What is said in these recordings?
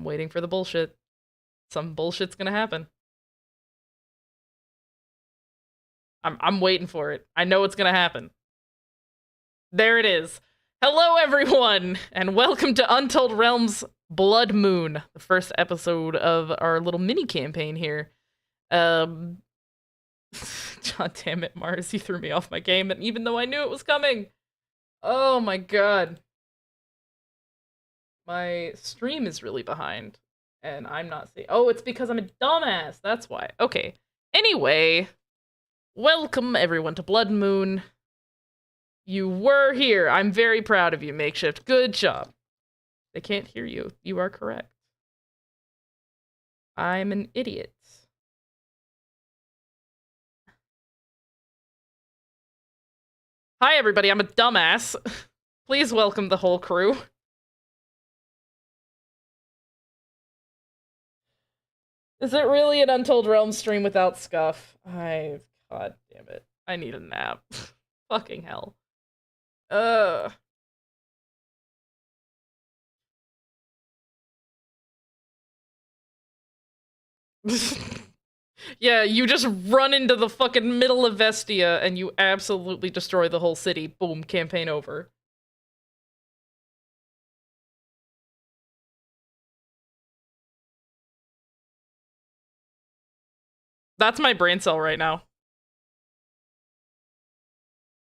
I'm waiting for the bullshit. Some bullshit's gonna happen. I'm waiting for it. I know it's gonna happen. There it is. Hello, everyone, and welcome to Untold Realms Blood Moon, the first episode of our little mini campaign here. God damn it, Mars, you threw me off my game, and even though I knew it was coming. Oh my god. My stream is really behind, and I'm not seeing. Oh, it's because I'm a dumbass. That's why. Okay. Anyway, welcome everyone to Blood Moon. You were here. I'm very proud of you, Makeshift. Good job. They can't hear you. You are correct. I'm an idiot. Hi, everybody. I'm a dumbass. Please welcome the whole crew. Is it really an Untold Realms stream without Scuff? God damn it. I need a nap. Fucking hell. Yeah, you just run into the fucking middle of Vestia and you absolutely destroy the whole city. Boom, campaign over. That's my brain cell right now.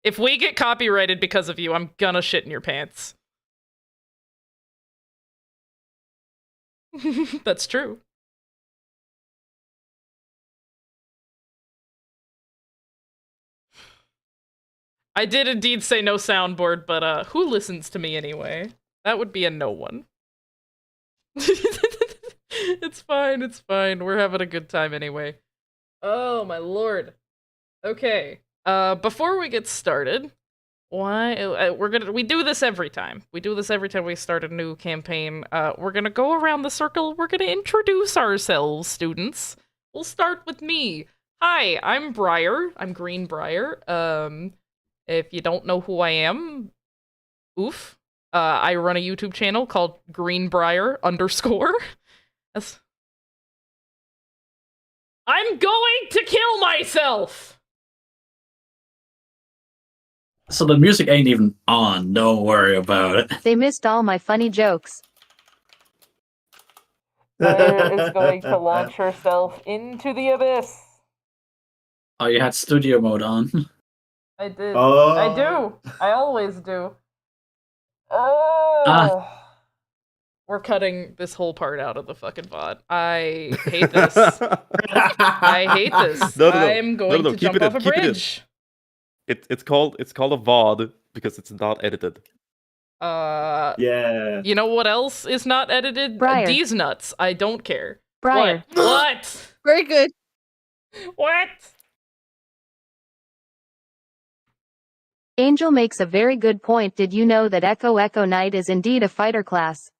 If we get copyrighted because of you, I'm gonna shit in your pants. That's true. I did indeed say no soundboard, but who listens to me anyway? That would be a no one. It's fine, it's fine. We're having a good time anyway. Oh my lord. Okay. Before we get started, we do this every time. We do this every time we start a new campaign. We're gonna go around the circle. We're gonna introduce ourselves, students. We'll start with me. Hi, I'm Briar. I'm Green Briar. If you don't know who I am, oof. I run a YouTube channel called Greenbrier _. I'm going to kill myself! So the music ain't even on, don't worry about it. They missed all my funny jokes. Briar is going to launch herself into the abyss. Oh, you had studio mode on. I did. I do. I always do. We're cutting this whole part out of the fucking VOD. I hate this. I hate this. No. I'm going to jump off a bridge. It's called a VOD because it's not edited. Yeah. You know what else is not edited? Briar. These nuts. I don't care. Briar. What? Very good. What? Angel makes a very good point. Did you know that Echo Knight is indeed a fighter class?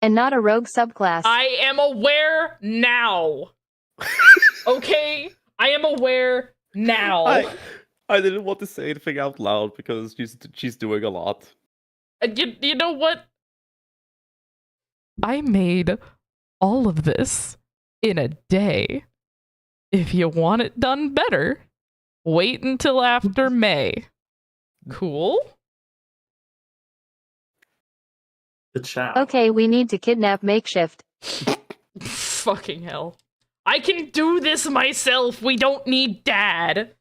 And not a rogue subclass. I am aware now. Okay? I am aware now. I didn't want to say anything out loud because she's doing a lot. You know what? I made all of this in a day. If you want it done better, wait until after May. Cool? The chat. Okay, we need to kidnap Makeshift. Fucking hell. I can do this myself. We don't need Dad.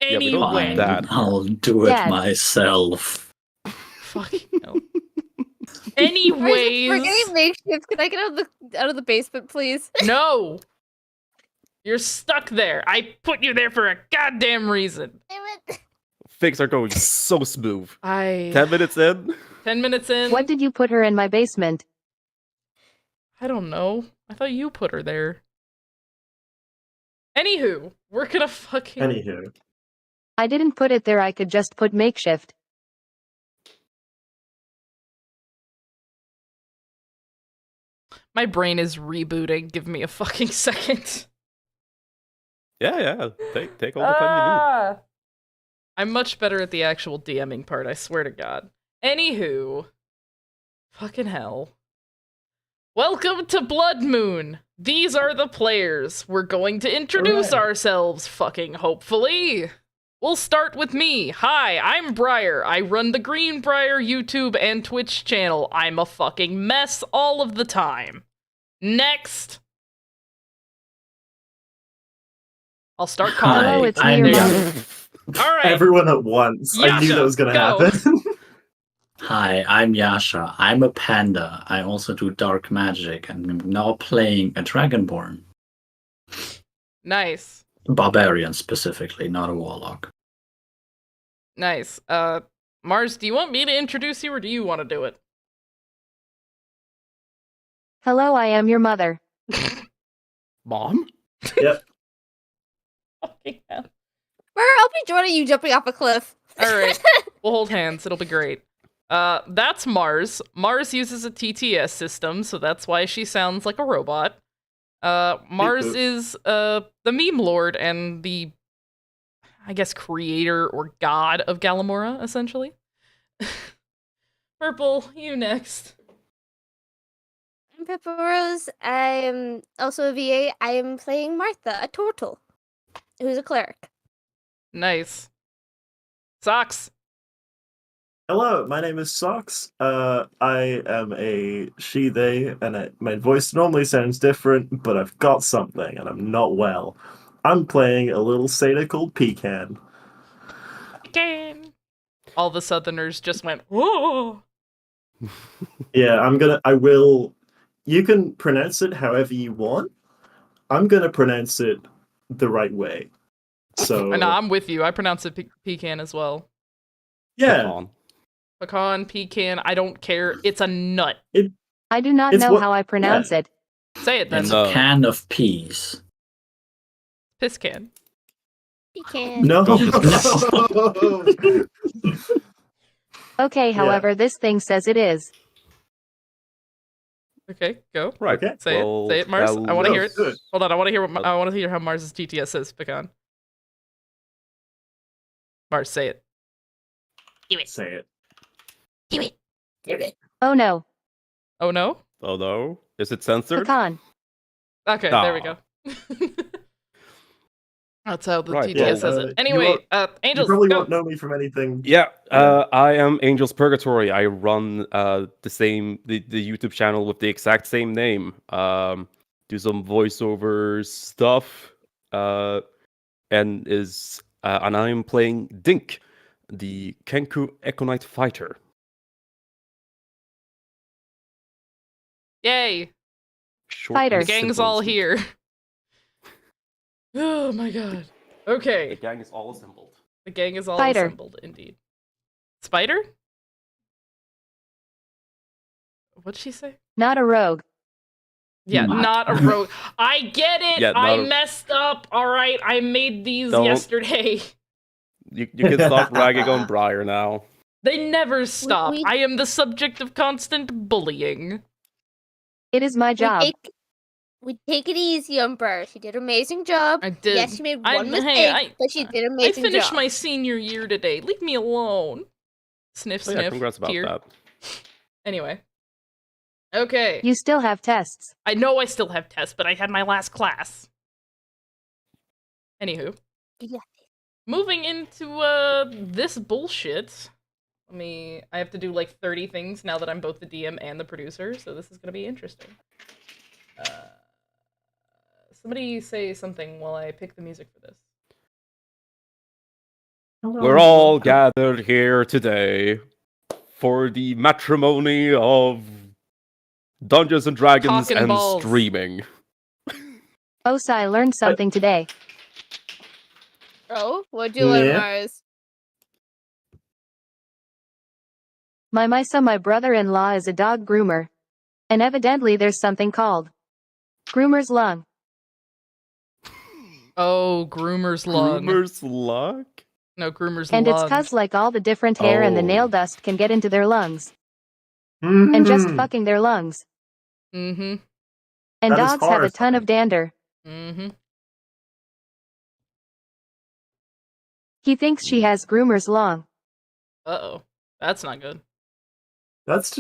Yeah, we Anyway. don't need Dad. I'll do it Dad. myself. Fucking hell. Anyways. We're getting makeshift. Can I get out of the basement, please? No. You're stuck there. I put you there for a goddamn reason. Things are going so smooth. 10 10 minutes in? 10 minutes in. What did you put her in my basement? I don't know. I thought you put her there. Anywho, we're gonna fucking... Anywho. I didn't put it there. I could just put Makeshift. My brain is rebooting. Give me a fucking second. Yeah. Take all the time you need. I'm much better at the actual DMing part, I swear to God. Anywho. Fucking hell. Welcome to Blood Moon. These are the players. We're going to introduce Hooray. ourselves, fucking hopefully. We'll start with me. Hi, I'm Briar. I run the Greenbrier YouTube and Twitch channel. I'm a fucking mess all of the time. Next. I'll start calling Hello, Hi, it's people. me, your I'm There you mother. go. All right. Everyone at once. I knew Yasha, that was going to go. happen. Hi, I'm Yasha. I'm a panda. I also do dark magic, and I'm now playing a dragonborn. Nice. Barbarian specifically, not a warlock. Nice. Mars, do you want me to introduce you or do you want to do it? Hello, I am your mother. Mom? Yep. Fucking hell. I'll be joining you jumping off a cliff. All right. We'll hold hands. It'll be great. That's Mars. Mars uses a TTS system, so that's why she sounds like a robot. Mars Beep boop. is the meme lord and the, I guess, creator or god of Galamora, essentially. Purple, you next. I'm Pepper Rose. I'm also a VA. I am playing Martha, a turtle, who's a cleric. Nice. Socks. Hello, my name is Socks. I am a she, they, and my voice normally sounds different, but I've got something and I'm not well. I'm playing a little satyr called Pecan. Pecan. All the Southerners just went, whoa. Yeah, I will. You can pronounce it however you want. I'm gonna pronounce it the right way. So, No, I'm with you. I pronounce it pecan as well. yeah, Pecan. Pecan, pecan, I don't care. It's a nut. I do not It's know what- how I pronounce it. Say it then. It's No. a can of peas. Piss can. Pecan. no. Okay, Yeah. however, this thing says it is. Okay, go. Right. Okay. Say well, it. Say it, Mars. I want to No, hear it. good. Hold on, I want to hear what I want to hear how Mars's TTS says pecan. Mars, say it. Say it. Oh no, Oh no? Oh no. Is it censored? pecan. Okay, there we Aw. go. That's how the Right, TTS well, says you it. Anyway, You Angels, probably go. won't know me from anything. Yeah, Yeah. I am Angel's Purgatory. I run the YouTube channel with the exact same name. Do some voiceover stuff, and I am playing Dink, the Kenku Econite fighter. Yay. Short Fighter. and The gang's simple all and sweet. here. Oh my god. The Okay. gang is all assembled. The gang is all Spider. assembled, indeed. Spider? What'd she say? Not a rogue. Yeah, Not- not a rogue. I get it. Yeah, I not a- messed up. All right, I made these Don't- yesterday. You can stop ragging on Briar now. They never stop. we- I am the subject of constant bullying. It is my job. We take it easy on Burr. She did an amazing job. I did. Yes, she made I- one hey, mistake, but she did an I amazing finished job. my senior year today. Leave me alone. Sniff, Oh yeah, sniff. congrats about tear. that. Anyway. Okay. You still have tests. I know I still have tests, but I had my last class. Anywho. Yeah. Moving into this bullshit. I have to do like 30 things now that I'm both the DM and the producer, so this is gonna be interesting. Somebody say something while I pick the music for this. We're all gathered here today for the matrimony of Dungeons and Dragons Cock and and balls. streaming. Osa, I learned something today. Oh, what'd you learn, Yeah. Mars? My Misa, my brother-in-law, is a dog groomer. And evidently there's something called groomer's lung. Oh, groomer's lung. Groomer's luck? No, groomer's And lung. it's 'cause like all the different hair and the Oh. nail dust can get into their lungs. And just Mm. fucking their lungs. Mm-hmm. And That is dogs have a ton of horrifying. dander. Mm-hmm. He thinks she has groomer's lung. Uh-oh. That's not good. That's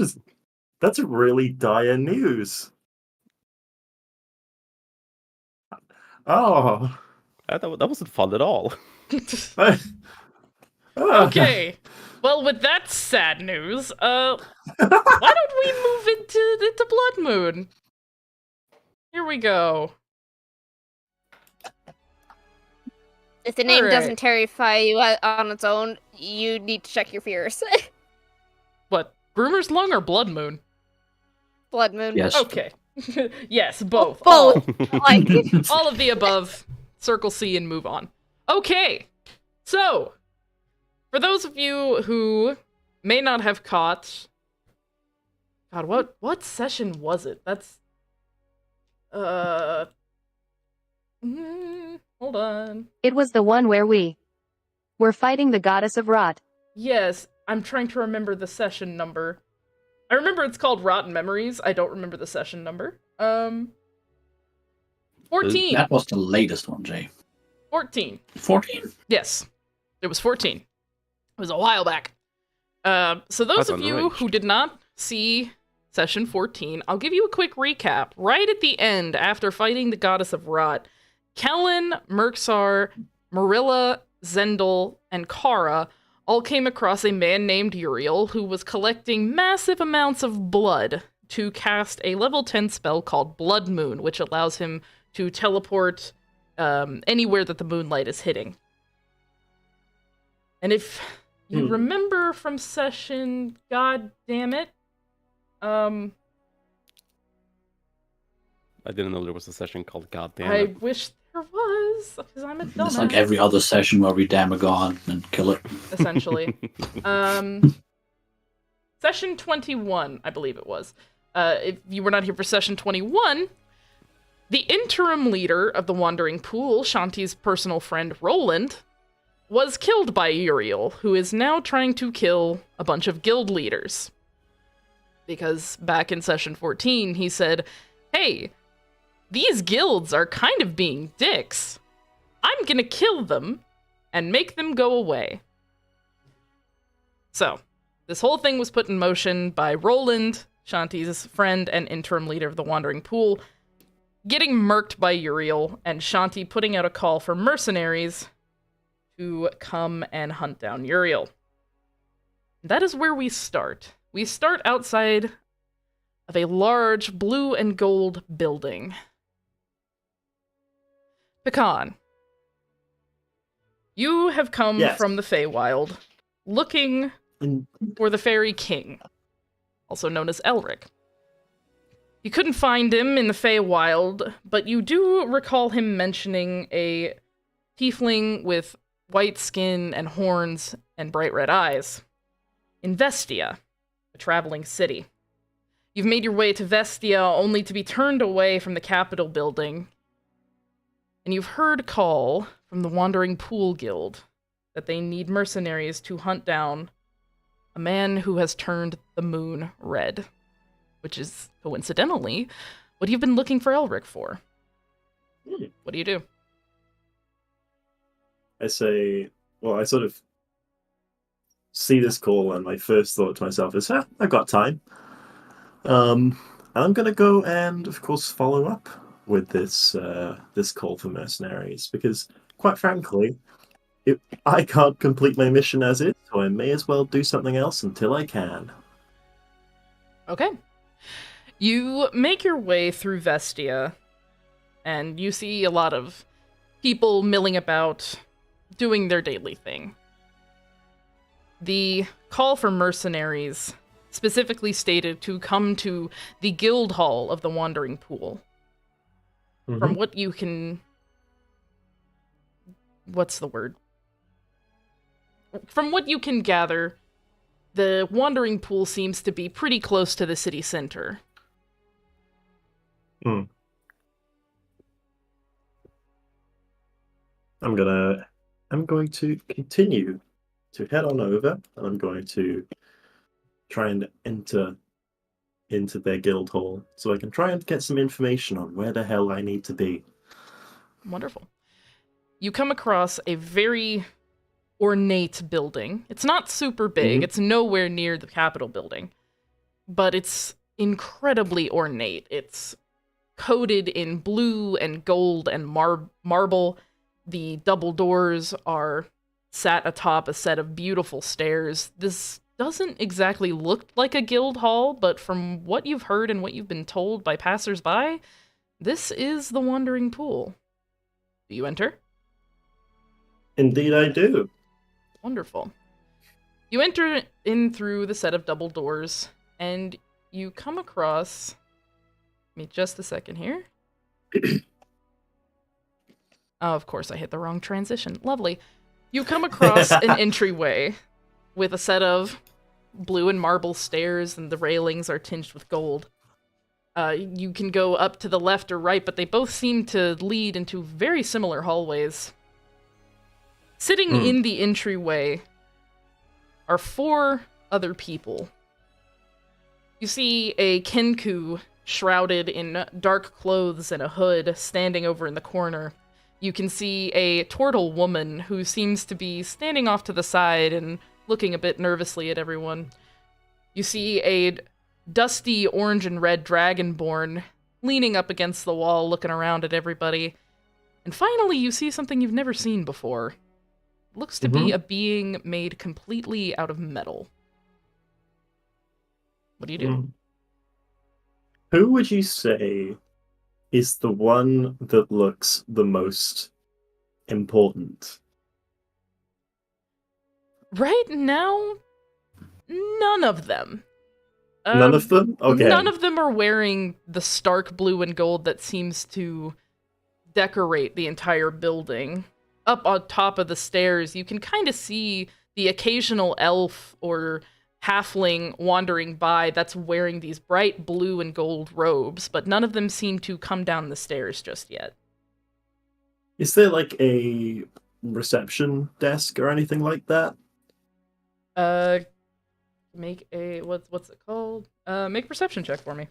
really dire news. Oh. That wasn't fun at all. Okay. Well, with that sad news, why don't we move into Blood Moon? Here we go. If the name Alright. doesn't terrify you on its own, you need to check your fears. What? Groomer's Lung or Blood Moon? Blood Moon. Yes. Okay. Yes, both. Both. Like, All of the above. Circle C and move on. Okay. So, for those of you who may not have caught... God, what session was it? That's... hold on. It was the one where we were fighting the goddess of rot. Yes, I'm trying to remember the session number. I remember it's called Rotten Memories. I don't remember the session number. 14. That was the latest one, Jay. 14. 14. Yes, it was 14. It was a while back. So those That's of you underage. who did not see session 14, I'll give you a quick recap. Right at the end, after fighting the goddess of rot, Kellen, Merksar, Marilla, Zendel, and Kara all came across a man named Uriel who was collecting massive amounts of blood to cast a level 10 spell called Blood Moon, which allows him to teleport anywhere that the moonlight is hitting. And if you remember from session, god damn it, I didn't know there was a session called God Damn I It. wish there was, because I'm a dumbass. It's like every other session where we damn a god and kill it. Essentially. Session 21, I believe it was. If you were not here for session 21, the interim leader of the Wandering Pool, Shanti's personal friend Roland, was killed by Uriel, who is now trying to kill a bunch of guild leaders. Because back in session 14, he said, hey, these guilds are kind of being dicks. I'm gonna kill them and make them go away. So, this whole thing was put in motion by Roland, Shanti's friend and interim leader of the Wandering Pool, getting murked by Uriel, and Shanti putting out a call for mercenaries to come and hunt down Uriel. That is where we start. We start outside of a large blue and gold building. Pecan, you have come Yes. from the Feywild, looking for the Fairy King, also known as Elric. You couldn't find him in the Feywild, but you do recall him mentioning a tiefling with white skin and horns and bright red eyes in Vestia, a traveling city. You've made your way to Vestia only to be turned away from the Capitol building, and you've heard call from the Wandering Pool Guild that they need mercenaries to hunt down a man who has turned the moon red, which is, coincidentally, what you've been looking for Elric for. What do you do? I say, well, I sort of see this call, and my first thought to myself is, I've got time. I'm going to go and, of course, follow up with this call for mercenaries, because, quite frankly, I can't complete my mission as is, so I may as well do something else until I can. Okay. You make your way through Vestia, and you see a lot of people milling about, doing their daily thing. The call for mercenaries specifically stated to come to the guild hall of the Wandering Pool. From what you can... What's the word? From what you can gather, the Wandering Pool seems to be pretty close to the city center. I'm going to continue to head on over, and I'm going to try and enter into their guild hall so I can try and get some information on where the hell I need to be. Wonderful. You come across a very ornate building. It's not super big. It's nowhere near the Capitol building. But it's incredibly ornate. It's coated in blue and gold and marble. The double doors are sat atop a set of beautiful stairs. This doesn't exactly look like a guild hall, but from what you've heard and what you've been told by passersby, this is the Wandering Pool. Do you enter? Indeed, I do. Wonderful. You enter in through the set of double doors, and you come across... Give me just a second here. Oh, of course, I hit the wrong transition. Lovely. You come across an entryway with a set of blue and marble stairs, and the railings are tinged with gold. You can go up to the left or right, but they both seem to lead into very similar hallways. Sitting in the entryway are 4 other people. You see a Kenku shrouded in dark clothes and a hood standing over in the corner. You can see a turtle woman who seems to be standing off to the side and looking a bit nervously at everyone. You see a dusty orange and red dragonborn leaning up against the wall looking around at everybody. And finally, you see something you've never seen before. Looks to be a being made completely out of metal. What do you do? Who would you say is the one that looks the most important? Right now, none of them. None of them? Okay. None of them are wearing the stark blue and gold that seems to decorate the entire building. Up on top of the stairs, you can kind of see the occasional elf or halfling wandering by that's wearing these bright blue and gold robes, but none of them seem to come down the stairs just yet. Is there like a reception desk or anything like that? Make a what's it called? Make a perception check for me.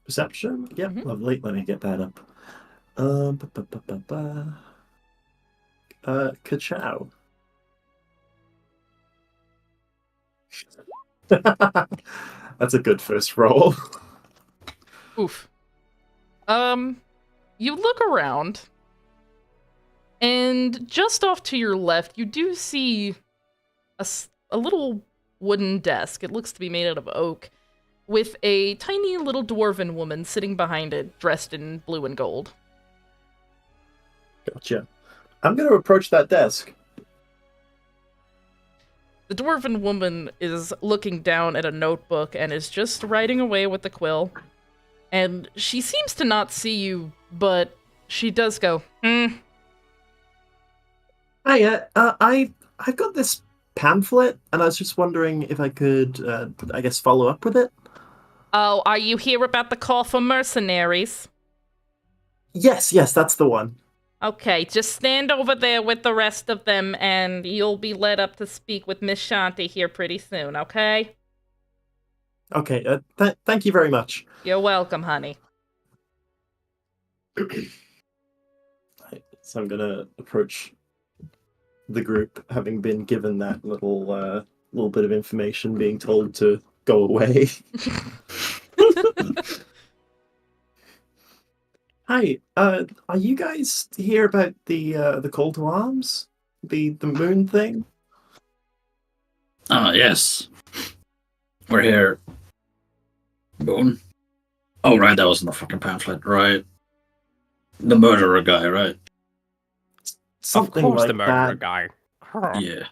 Reception? Yep, lovely. Let me get that up. Ka-chow. That's a good first roll. Oof. You look around, and just off to your left, you do see a little wooden desk. It looks to be made out of oak, with a tiny little dwarven woman sitting behind it, dressed in blue and gold. Gotcha. I'm going to approach that desk. The dwarven woman is looking down at a notebook and is just writing away with the quill. And she seems to not see you, but she does go, Hiya, I've got this pamphlet, and I was just wondering if I could, I guess, follow up with it. Oh, are you here about the call for mercenaries? Yes, that's the one. Okay, just stand over there with the rest of them, and you'll be led up to speak with Miss Shanti here pretty soon, okay? Okay, thank you very much. You're welcome, honey. So I'm gonna approach the group, having been given that little bit of information, being told to go away. Hi, are you guys here about the call to arms? The moon thing? Yes. We're here. Moon? Oh, right, that was in the fucking pamphlet, right? The murderer guy, right? Something of course, like the murderer that. guy. Yeah.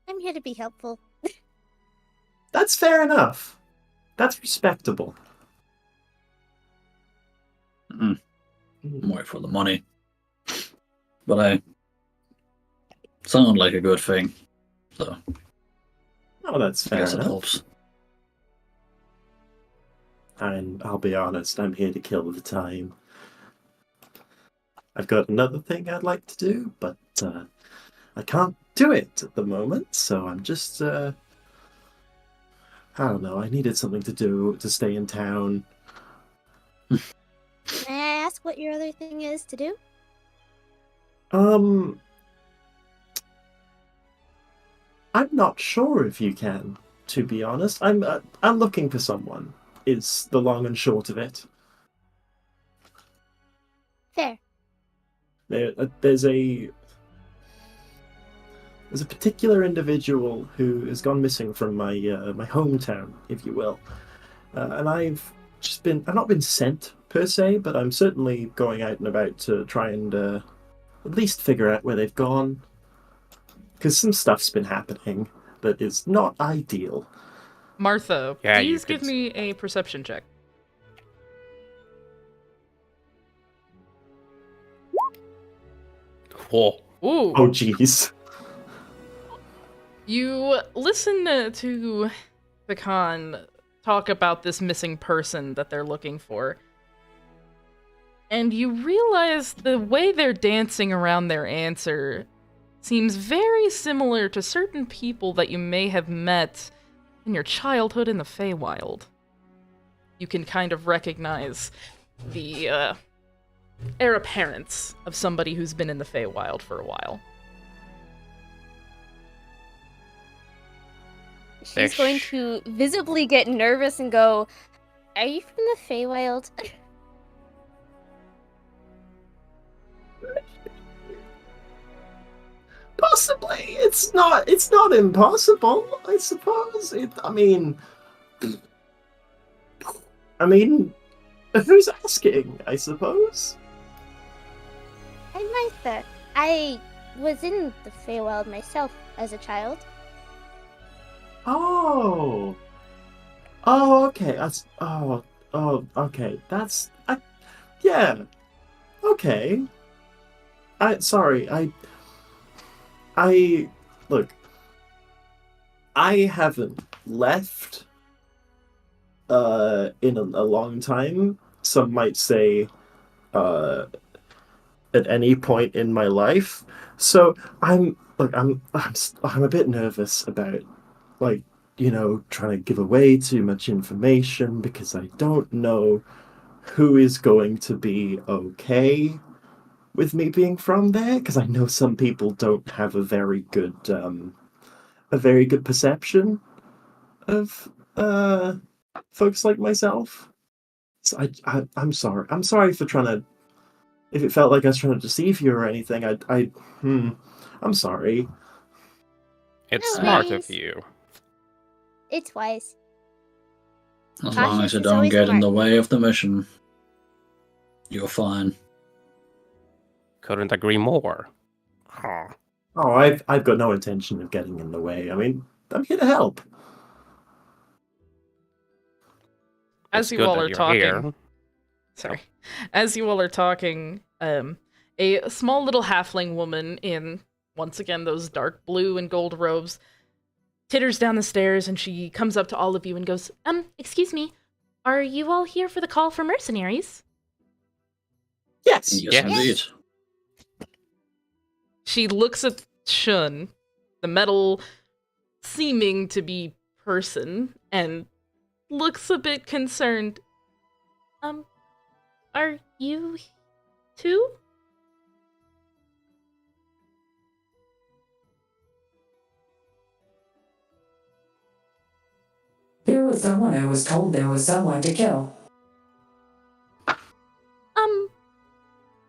I'm here to be helpful. That's fair enough. That's respectable. More for the money. But I sound like a good thing. So Oh, that's I fair guess it enough. helps. And I'll be honest, I'm here to kill the time. I've got another thing I'd like to do, but I can't do it at the moment, so I'm just, I don't know, I needed something to do to stay in town. May I ask what your other thing is to do? I'm not sure if you can, to be honest. I'm looking for someone. is the long and short of it. Fair. There's a particular individual who has gone missing from my my hometown, if you will, and I've not been sent per se, but I'm certainly going out and about to try and at least figure out where they've gone, because some stuff's been happening that is not ideal. Martha, Yeah, please you give could- me a perception check. Whoa. Ooh. Oh, jeez. You listen to the Khan talk about this missing person that they're looking for, and you realize the way they're dancing around their answer seems very similar to certain people that you may have met in your childhood in the Feywild. You can kind of recognize the heir apparents of somebody who's been in the Feywild for a while. She's going to visibly get nervous and go, "Are you from the Feywild?" Possibly. It's not impossible, I suppose. I mean, who's asking, I suppose? I'm Martha. I was in the Feywild myself as a child. Oh. Oh, okay. Okay. Yeah. Okay. Look, I haven't left in a long time. Some might say at any point in my life. So I'm a bit nervous about, like, trying to give away too much information, because I don't know who is going to be okay with me being from there, because I know some people don't have a very good perception of folks like myself. So I'm sorry. I'm sorry for trying to. If it felt like I was trying to deceive you or anything, I'm sorry. It's No smart worries. of you. It's wise. As long as Cautious you is don't always get in smart. the way of the mission, you're fine. Couldn't agree more. Huh. Oh, I've got no intention of getting in the way. I mean, I'm here to help. As It's you good all that are you're talking, here. sorry, as you all are talking, a small little halfling woman in, once again, those dark blue and gold robes titters down the stairs, and she comes up to all of you and goes, excuse me, are you all here for the call for mercenaries? Yes. Yes, Yes. indeed. She looks at Shun, the metal seeming to be person, and looks a bit concerned. Are you too? Here was someone who was told there was someone to kill.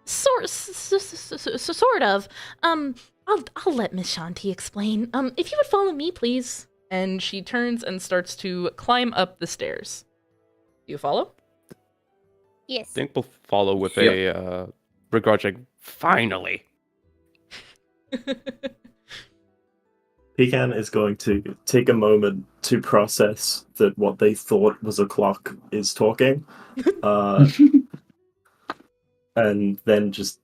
Sort of. I'll let Miss Shanti explain. If you would follow me, please. And she turns and starts to climb up the stairs. You follow? Yes. I think we'll follow with Yep. a begrudging finally. Pecan is going to take a moment to process that what they thought was a clock is talking, and then just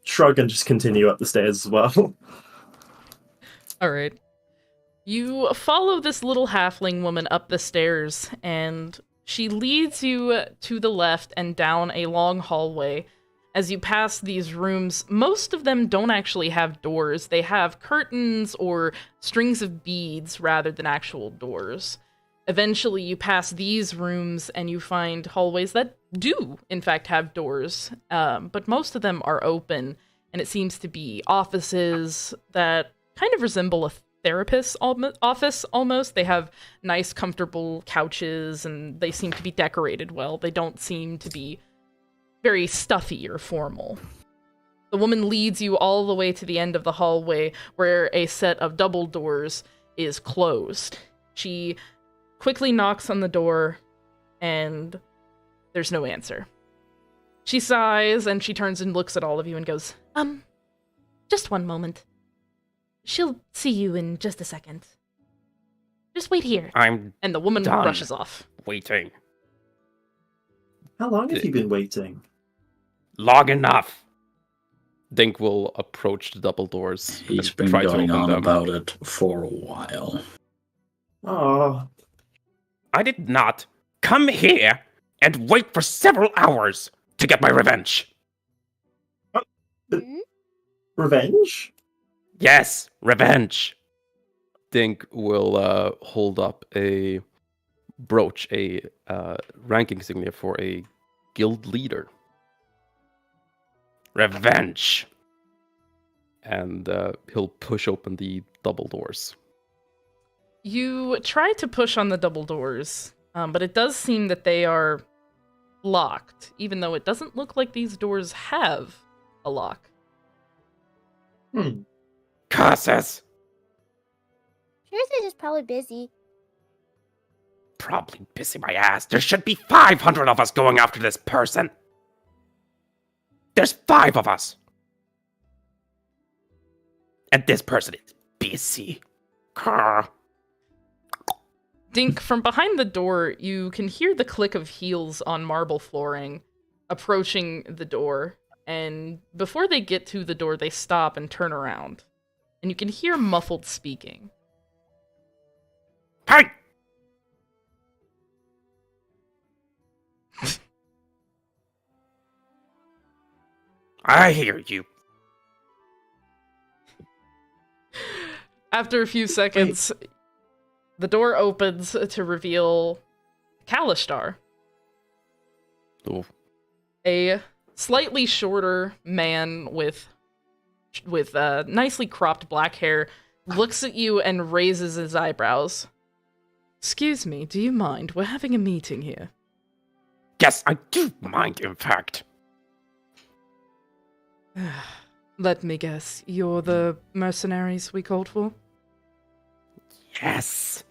shrug and just continue up the stairs as well. All right. You follow this little halfling woman up the stairs, and she leads you to the left and down a long hallway. As you pass these rooms, most of them don't actually have doors. They have curtains or strings of beads rather than actual doors. Eventually, you pass these rooms and you find hallways that do, in fact, have doors, but most of them are open, and it seems to be offices that kind of resemble a therapist's office almost. They have nice, comfortable couches, and they seem to be decorated well. They don't seem to be very stuffy or formal. The woman leads you all the way to the end of the hallway where a set of double doors is closed. She quickly knocks on the door, and there's no answer. She sighs, and she turns and looks at all of you and goes, just one moment. She'll see you in just a second. Just wait here. I'm And the woman done rushes off. waiting. How long have you been waiting? Long enough. Dink will approach the double doors He's and been try to going open on them. about it for a while. Oh, I did not come here and wait for several hours to get my revenge. Hmm? revenge? Yes, revenge. Dink will hold up a brooch, a ranking insignia for a guild leader. Revenge. And he'll push open the double doors. You try to push on the double doors, but it does seem that they are locked, even though it doesn't look like these doors have a lock. Curses! Sure, they're just probably busy. Probably busy my ass. There should be 500 of us going after this person. There's 5 of us. And this person is busy. Grr. Dink, from behind the door, you can hear the click of heels on marble flooring approaching the door, and before they get to the door, they stop and turn around. And you can hear muffled speaking. Hey! I hear you. After a few seconds, the door opens to reveal Kalishtar, Oh, a slightly shorter man with nicely cropped black hair, looks at you and raises his eyebrows. Excuse me, do you mind? We're having a meeting here. yes, I do mind, in fact. Let me guess, you're the mercenaries we called for? Yes.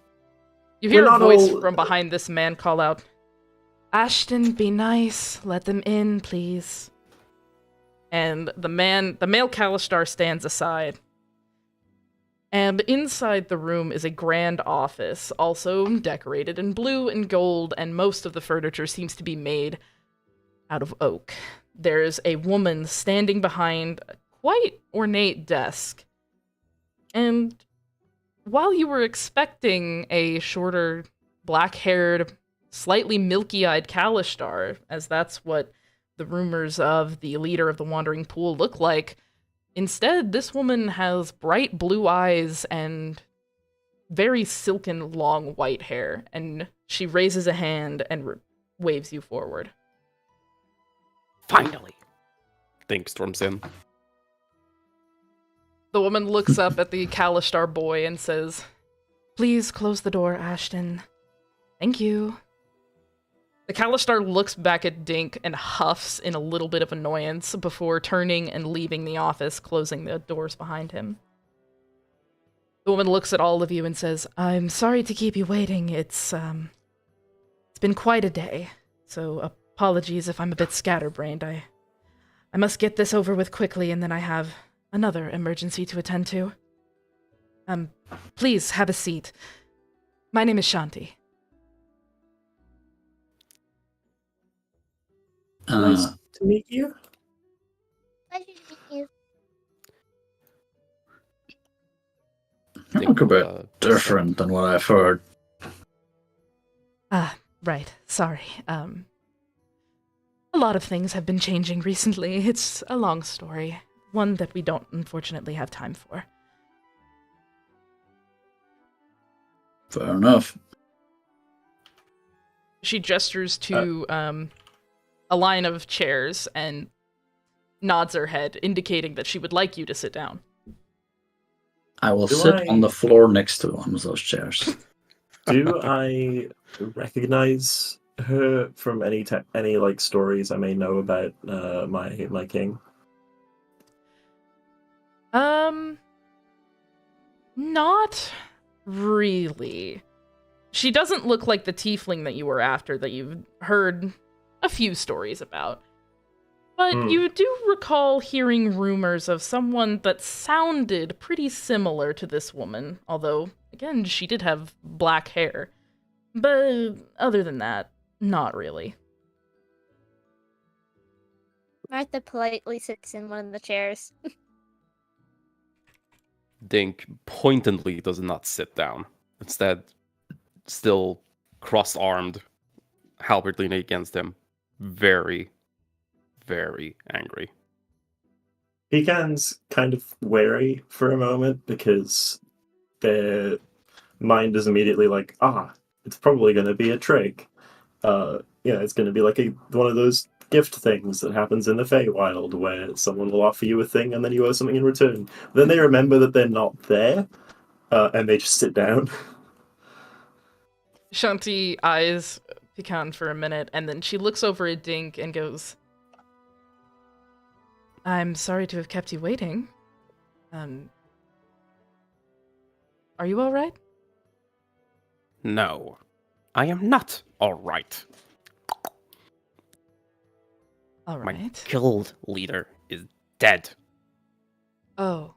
You hear We're a not voice all- from behind this man call out, Ashton, be nice. Let them in, please. And the male Kalishtar stands aside. And inside the room is a grand office, also decorated in blue and gold, and most of the furniture seems to be made out of oak. There's a woman standing behind a quite ornate desk. And while you were expecting a shorter, black-haired, slightly milky-eyed Kalishtar, as that's what the rumors of the leader of the Wandering Pool look like, instead, this woman has bright blue eyes and very silken, long white hair, and she raises a hand and waves you forward. Finally. Dink storms in. The woman looks up at the Kalishtar boy and says, Please close the door, Ashton. Thank you. The Kalishtar looks back at Dink and huffs in a little bit of annoyance before turning and leaving the office, closing the doors behind him. The woman looks at all of you and says, I'm sorry to keep you waiting. It's been quite a day, so apologies if I'm a bit scatterbrained. I must get this over with quickly, and then I have another emergency to attend to. Please have a seat. My name is Shanti. Nice to meet you. Pleasure to meet you. You look a bit different than what I've heard. Ah, right. Sorry. A lot of things have been changing recently. It's a long story. One that we don't unfortunately have time for. Fair enough. She gestures to a line of chairs and nods her head, indicating that she would like you to sit down. I will Do sit I- on the floor next to one of those chairs. Do I recognize her from any like stories I may know about my king? Not really. She doesn't look like the tiefling that you were after, that you've heard a few stories about. But you do recall hearing rumors of someone that sounded pretty similar to this woman, although, again, she did have black hair. But other than that, not really. Martha politely sits in one of the chairs. Dink pointedly does not sit down. Instead, still cross-armed, halberd leaning against him, very, very angry. Pecan's kind of wary for a moment because their mind is immediately like, it's probably going to be a trick. It's going to be like one of those gift things that happens in the Feywild where someone will offer you a thing and then you owe something in return. Then they remember that they're not there, and they just sit down. Shanti eyes Pecan for a minute, and then she looks over at Dink and goes, I'm sorry to have kept you waiting. Are you alright? No, I am not all right. My Alright. guild leader is dead. Oh.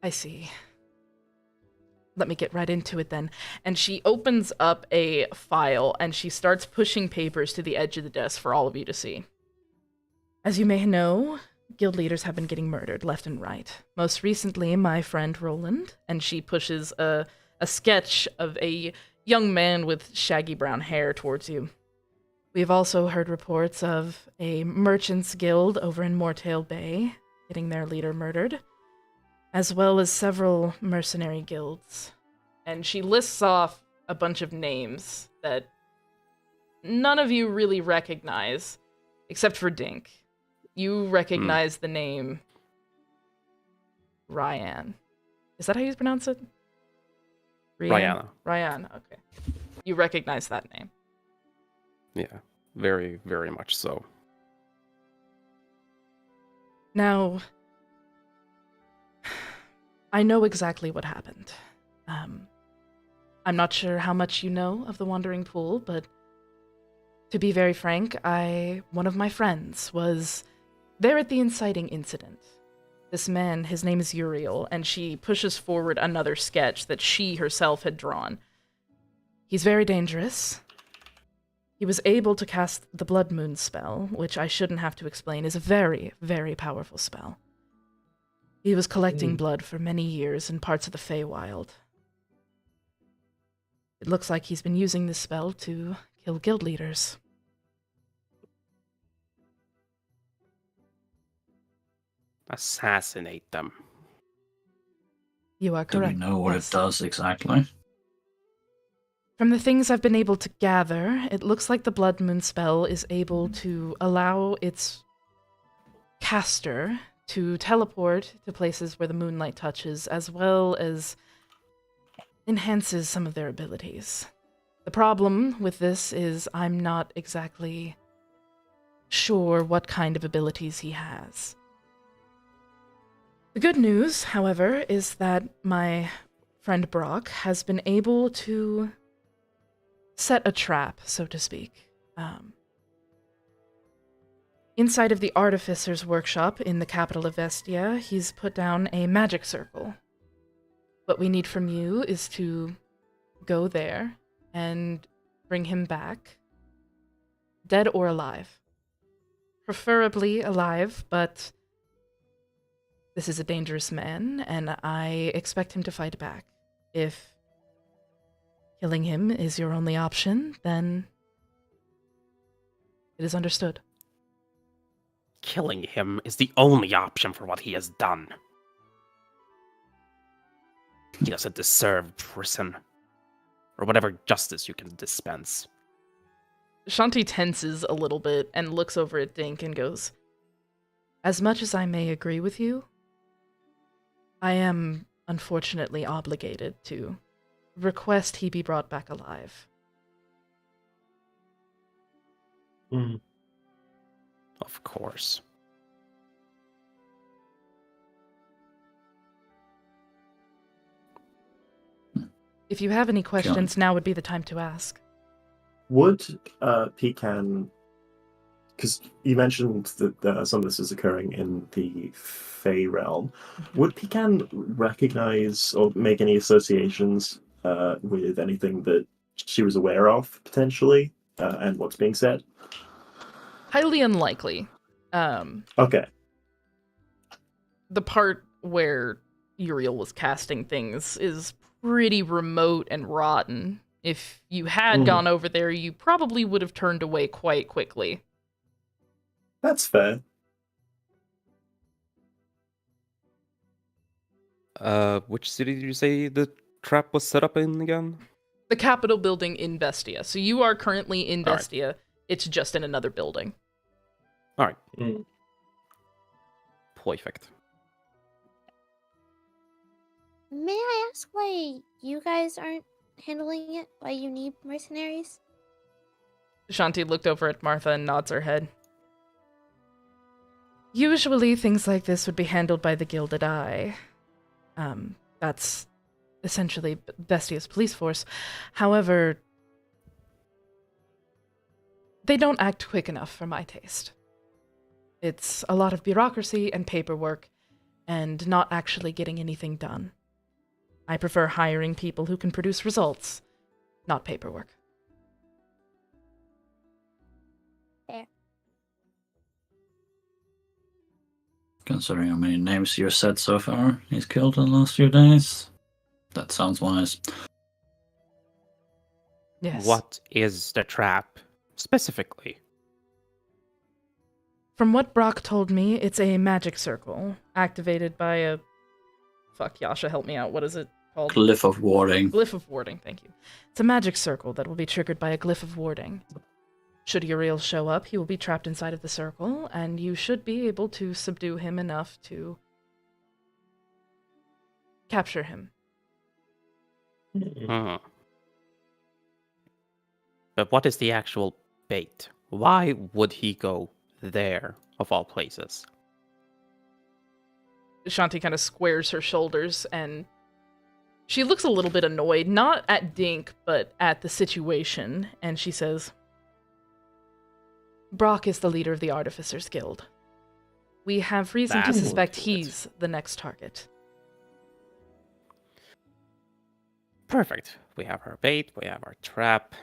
I see. Let me get right into it then. And she opens up a file and she starts pushing papers to the edge of the desk for all of you to see. As you may know, guild leaders have been getting murdered left and right. Most recently, my friend Roland, and she pushes a sketch of a young man with shaggy brown hair towards you. We've also heard reports of a merchants guild over in Mortail Bay getting their leader murdered, as well as several mercenary guilds. And she lists off a bunch of names that none of you really recognize, except for Dink. You recognize the name Ryan. Is that how you pronounce it? Rihanna. Ryan, okay. You recognize that name. Yeah, very, very much so. Now, I know exactly what happened. I'm not sure how much you know of the Wandering Pool, but to be very frank, one of my friends was there at the inciting incident. This man, his name is Uriel, and she pushes forward another sketch that she herself had drawn. He's very dangerous. He was able to cast the Blood Moon spell, which I shouldn't have to explain is a very, very powerful spell. He was collecting blood for many years in parts of the Feywild. It looks like he's been using this spell to kill guild leaders. Assassinate them. You are Do we correct. know what yes. it does exactly? From the things I've been able to gather, it looks like the Blood Moon spell is able to allow its caster to teleport to places where the moonlight touches, as well as enhances some of their abilities. The problem with this is I'm not exactly sure what kind of abilities he has. The good news, however, is that my friend Brock has been able to set a trap, so to speak. Inside of the Artificer's workshop in the capital of Vestia, he's put down a magic circle. What we need from you is to go there and bring him back, dead or alive. Preferably alive, but this is a dangerous man, and I expect him to fight back. If killing him is your only option, then it is understood. Killing him is the only option for what he has done. He doesn't deserve prison, or whatever justice you can dispense. Shanti tenses a little bit and looks over at Dink and goes, as much as I may agree with you, I am unfortunately obligated to request he be brought back alive. Mm. Of course. If you have any questions, now would be the time to ask. Would Pecan, because you mentioned that some of this is occurring in the Fey realm, would Pecan recognize or make any associations with anything that she was aware of, potentially, and what's being said? Highly unlikely. Okay. The part where Uriel was casting things is pretty remote and rotten. If you had gone over there, you probably would have turned away quite quickly. That's fair. Which city did you say the trap was set up in again? The Capitol building in Bestia. So you are currently in All right. Bestia. It's just in another building. All right. Mm. Perfect. May I ask why you guys aren't handling it? Why you need mercenaries? Shanti looked over at Martha and nods her head. Usually things like this would be handled by the Gilded Eye. That's essentially Bestia's police force. However, they don't act quick enough for my taste. It's a lot of bureaucracy and paperwork, and not actually getting anything done. I prefer hiring people who can produce results, not paperwork. Fair. Considering how many names you've said so far he's killed in the last few days, that sounds wise. Yes. What is the trap, specifically? From what Brock told me, it's a magic circle, activated by a... Fuck, Yasha, help me out. What is it called? Glyph of warding. Glyph of warding, thank you. It's a magic circle that will be triggered by a glyph of warding. Should Uriel show up, he will be trapped inside of the circle, and you should be able to subdue him enough to capture him. Hmm. But what is the actual bait? Why would he go there, of all places? Shanti kind of squares her shoulders, and she looks a little bit annoyed, not at Dink, but at the situation, and she says, Brock is the leader of the Artificers Guild. We have reason to That suspect would do it. he's the next target. Perfect. We have our bait, we have our trap.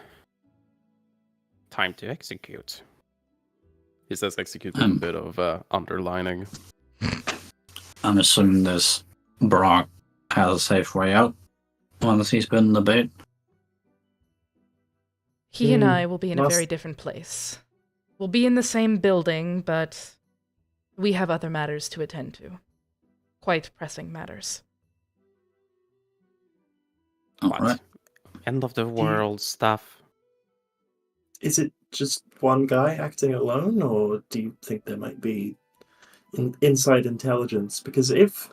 Time to execute. He says execute with a bit of underlining. I'm assuming this Brock has a safe way out once he's been in the bait. He and I will be in a very different place. We'll be in the same building, but we have other matters to attend to. Quite pressing matters. What? Alright. End of the world stuff. Is it just one guy acting alone, or do you think there might be inside intelligence? Because if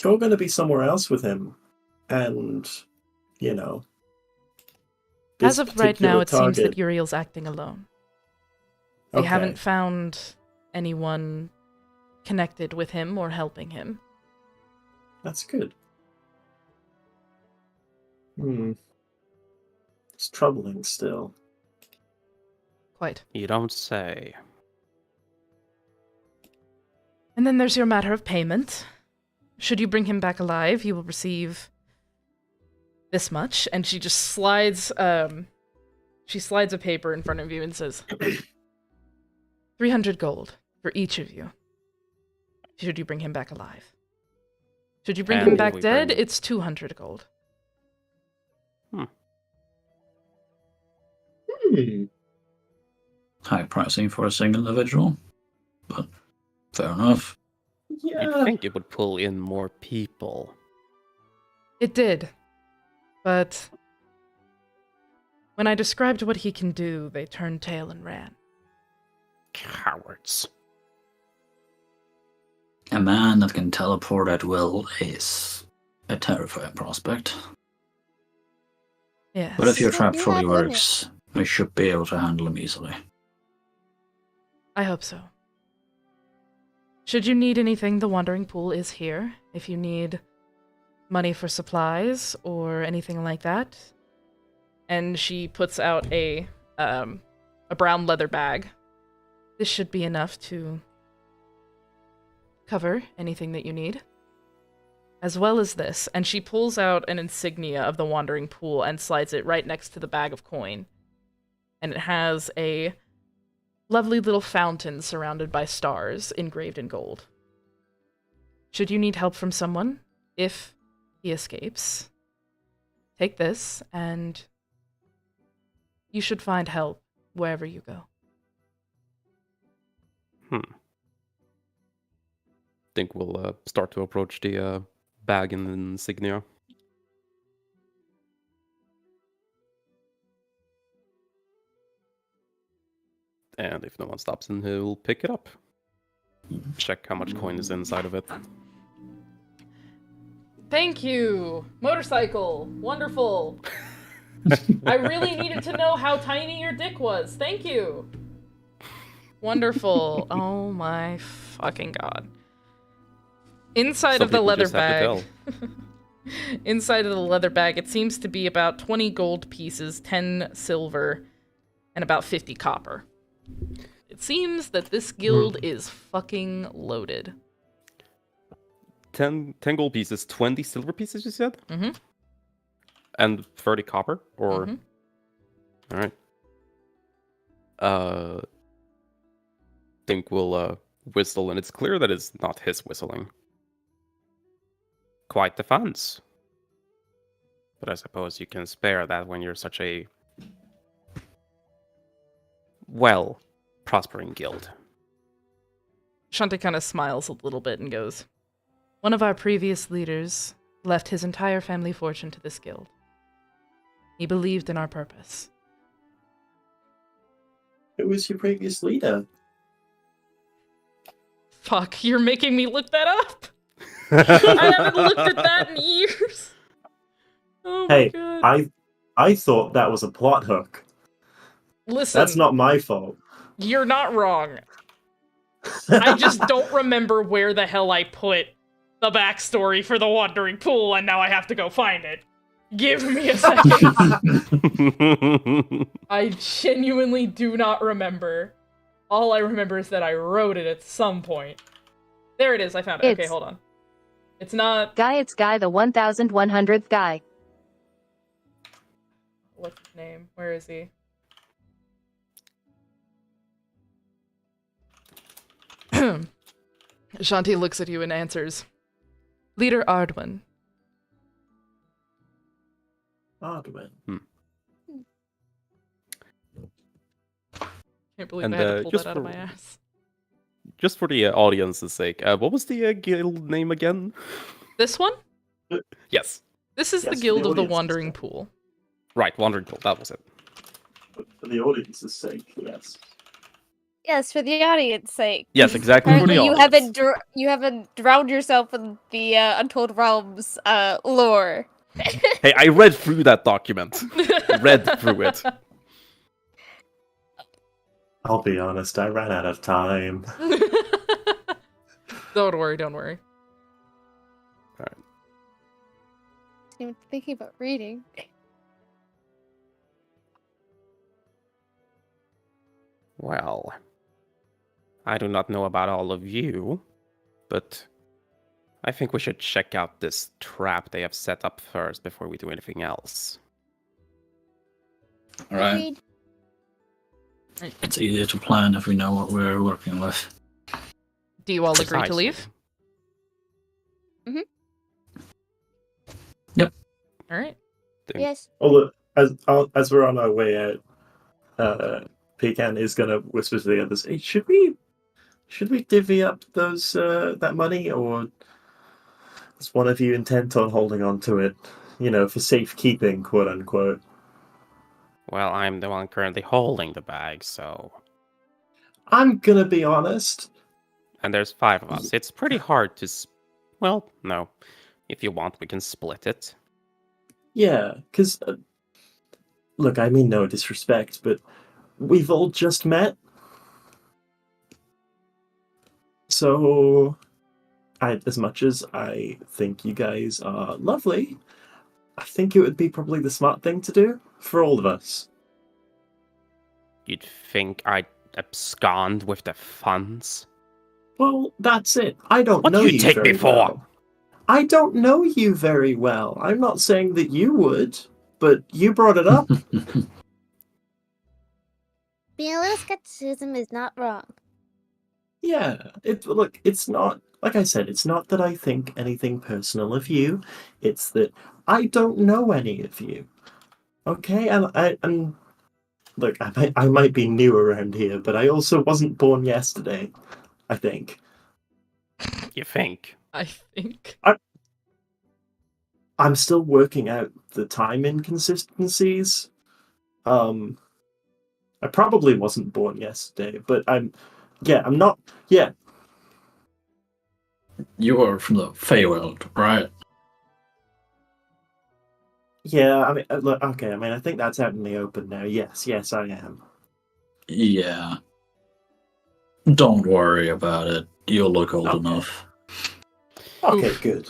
you're going to be somewhere else with him, and, you know... As of right now, it seems that target- Uriel's acting alone. We Okay. haven't found anyone connected with him or helping him. That's good. It's troubling still. Quite. You don't say. And then there's your matter of payment. Should you bring him back alive, you will receive this much. And she just slides, she slides a paper in front of you and says, 300 gold for each of you. Should you bring him back alive. Should you bring And him back we dead, bring- it's 200 gold. High pricing for a single individual, but fair enough. You'd think it would pull in more people. It did. But when I described what he can do, they turned tail and ran. Cowards. A man that can teleport at will is a terrifying prospect. Yes. But if your But trap you fully have limits. works, we should be able to handle him easily. I hope so. Should you need anything, the Wandering Pool is here. If you need money for supplies or anything like that. And she puts out a brown leather bag. This should be enough to cover anything that you need. As well as this. And she pulls out an insignia of the Wandering Pool and slides it right next to the bag of coin. And it has a lovely little fountain surrounded by stars engraved in gold. Should you need help from someone, if he escapes, take this and you should find help wherever you go. Think we'll start to approach the bag and insignia. And if no one stops him, he'll pick it up. Check how much coin is inside of it. Thank you! Motorcycle! Wonderful! I really needed to know how tiny your dick was. Thank you! Wonderful. Oh my fucking god. Inside Some of the people leather just have to bag. Inside of the leather bag, it seems to be about 20 gold pieces, 10 silver, and about 50 copper. It seems that this guild is fucking loaded. 10 gold pieces, 20 silver pieces, you said? Mm-hmm. And 30 copper? Or... Mhm. Alright. Think we'll whistle, and it's clear that it's not his whistling. Quite the funds. But I suppose you can spare that when you're such a... well, prospering guild. Shanti kind of smiles a little bit and goes, "One of our previous leaders left his entire family fortune to this guild. He believed in our purpose." Who was your previous leader? Fuck, you're making me look that up! I haven't looked at that in years! Oh my Hey, god. I thought that was a plot hook. Listen, That's not my fault. you're not wrong. I just don't remember where the hell I put the backstory for the Wandering Pool, and now I have to go find it. Give me a second. I genuinely do not remember. All I remember is that I wrote it at some point. There it is, I found it. Okay, It's- hold on. It's not... It's Guy the 1100th guy. What's his name? Where is he? Shanti looks at you and answers, "Leader Ardwin." Ardwin. Can't believe And, I had to pull just that out of for- my ass. Just for the audience's sake, what was the guild name again? This one? Yes. This is Yes, the for Guild the of the audience's Wandering sake. Pool. Right, Wandering Guild, that was it. For the audience's sake, yes. Yes, for the audience's sake. Yes, exactly for the Apparently audience. you haven't drowned yourself in the Untold Realms lore. Hey, I read through that document. Read through it. I'll be honest, I ran out of time. Don't worry, don't worry. I'm thinking about reading. Well, I do not know about all of you, but I think we should check out this trap they have set up first before we do anything else. Alright. Agreed. It's easier to plan if we know what we're working with. Do you all agree to Precisely. leave? Alright. Yes. Although, as we're on our way out, Pecan is gonna whisper to the others, "Hey, should we divvy up those that money, or is one of you intent on holding on to it, for safekeeping, quote unquote?" Well, I'm the one currently holding the bag, so... I'm gonna be honest. and there's 5 of us. It's pretty hard to. Well, no. If you want, we can split it. Yeah, because look, I mean no disrespect, but we've all just met, so as much as I think you guys are lovely, I think it would be probably the smart thing to do for all of us. You'd think I'd abscond with the funds? Well, that's it. I don't What know do you you take very me for? well. I don't know you very well. I'm not saying that you would, but you brought it up. Being a little skepticism is not wrong. Yeah, look, it's not, like I said, it's not that I think anything personal of you. It's that I don't know any of you. Okay, and look, I might be new around here, but I also wasn't born yesterday. I think. You think? I think. I'm still working out the time inconsistencies. I probably wasn't born yesterday, but I'm not. Yeah, You are from the Feywild, right? yeah. I mean, look, okay. I mean, I think that's out in the open now. Yes, I am. Yeah. Don't worry about it. You'll look old Okay. enough. Okay, Oof. good.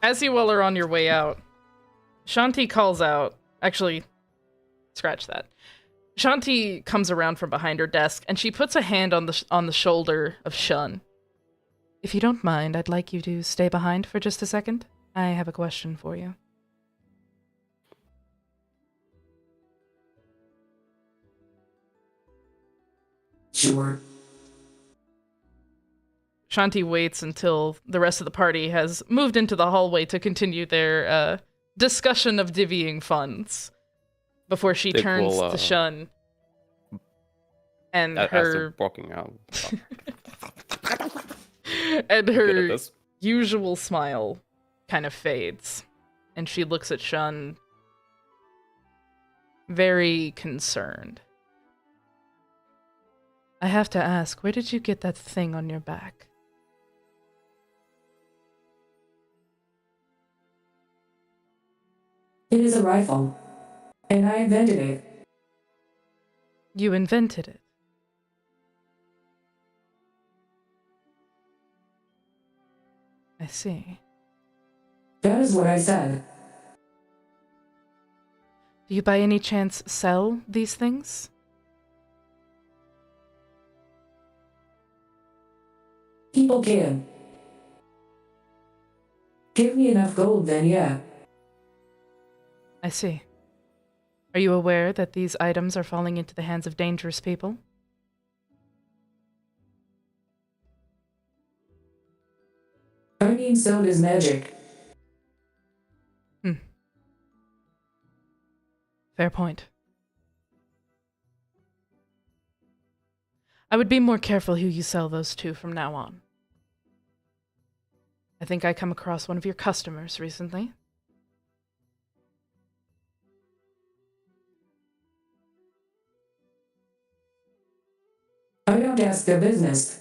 As you all are on your way out, Shanti calls out. Actually, scratch that. Shanti comes around from behind her desk, and she puts a hand on the shoulder of Shun. If you don't mind, I'd like you to stay behind for just a second. I have a question for you. Sure. Shanti waits until the rest of the party has moved into the hallway to continue their discussion of divvying funds before she Dick turns will, to Shun and As they're her walking out. and Good at her this. usual smile kind of fades, and she looks at Shun very concerned. I have to ask, where did you get that thing on your back? It is a rifle. And I invented it. You invented it. I see. That is what I said. Do you by any chance sell these things? People can. Give me enough gold, then yeah. I see. Are you aware that these items are falling into the hands of dangerous people? I mean, so does magic. Fair point. I would be more careful who you sell those to from now on. I think I come across one of your customers recently. I don't ask their business.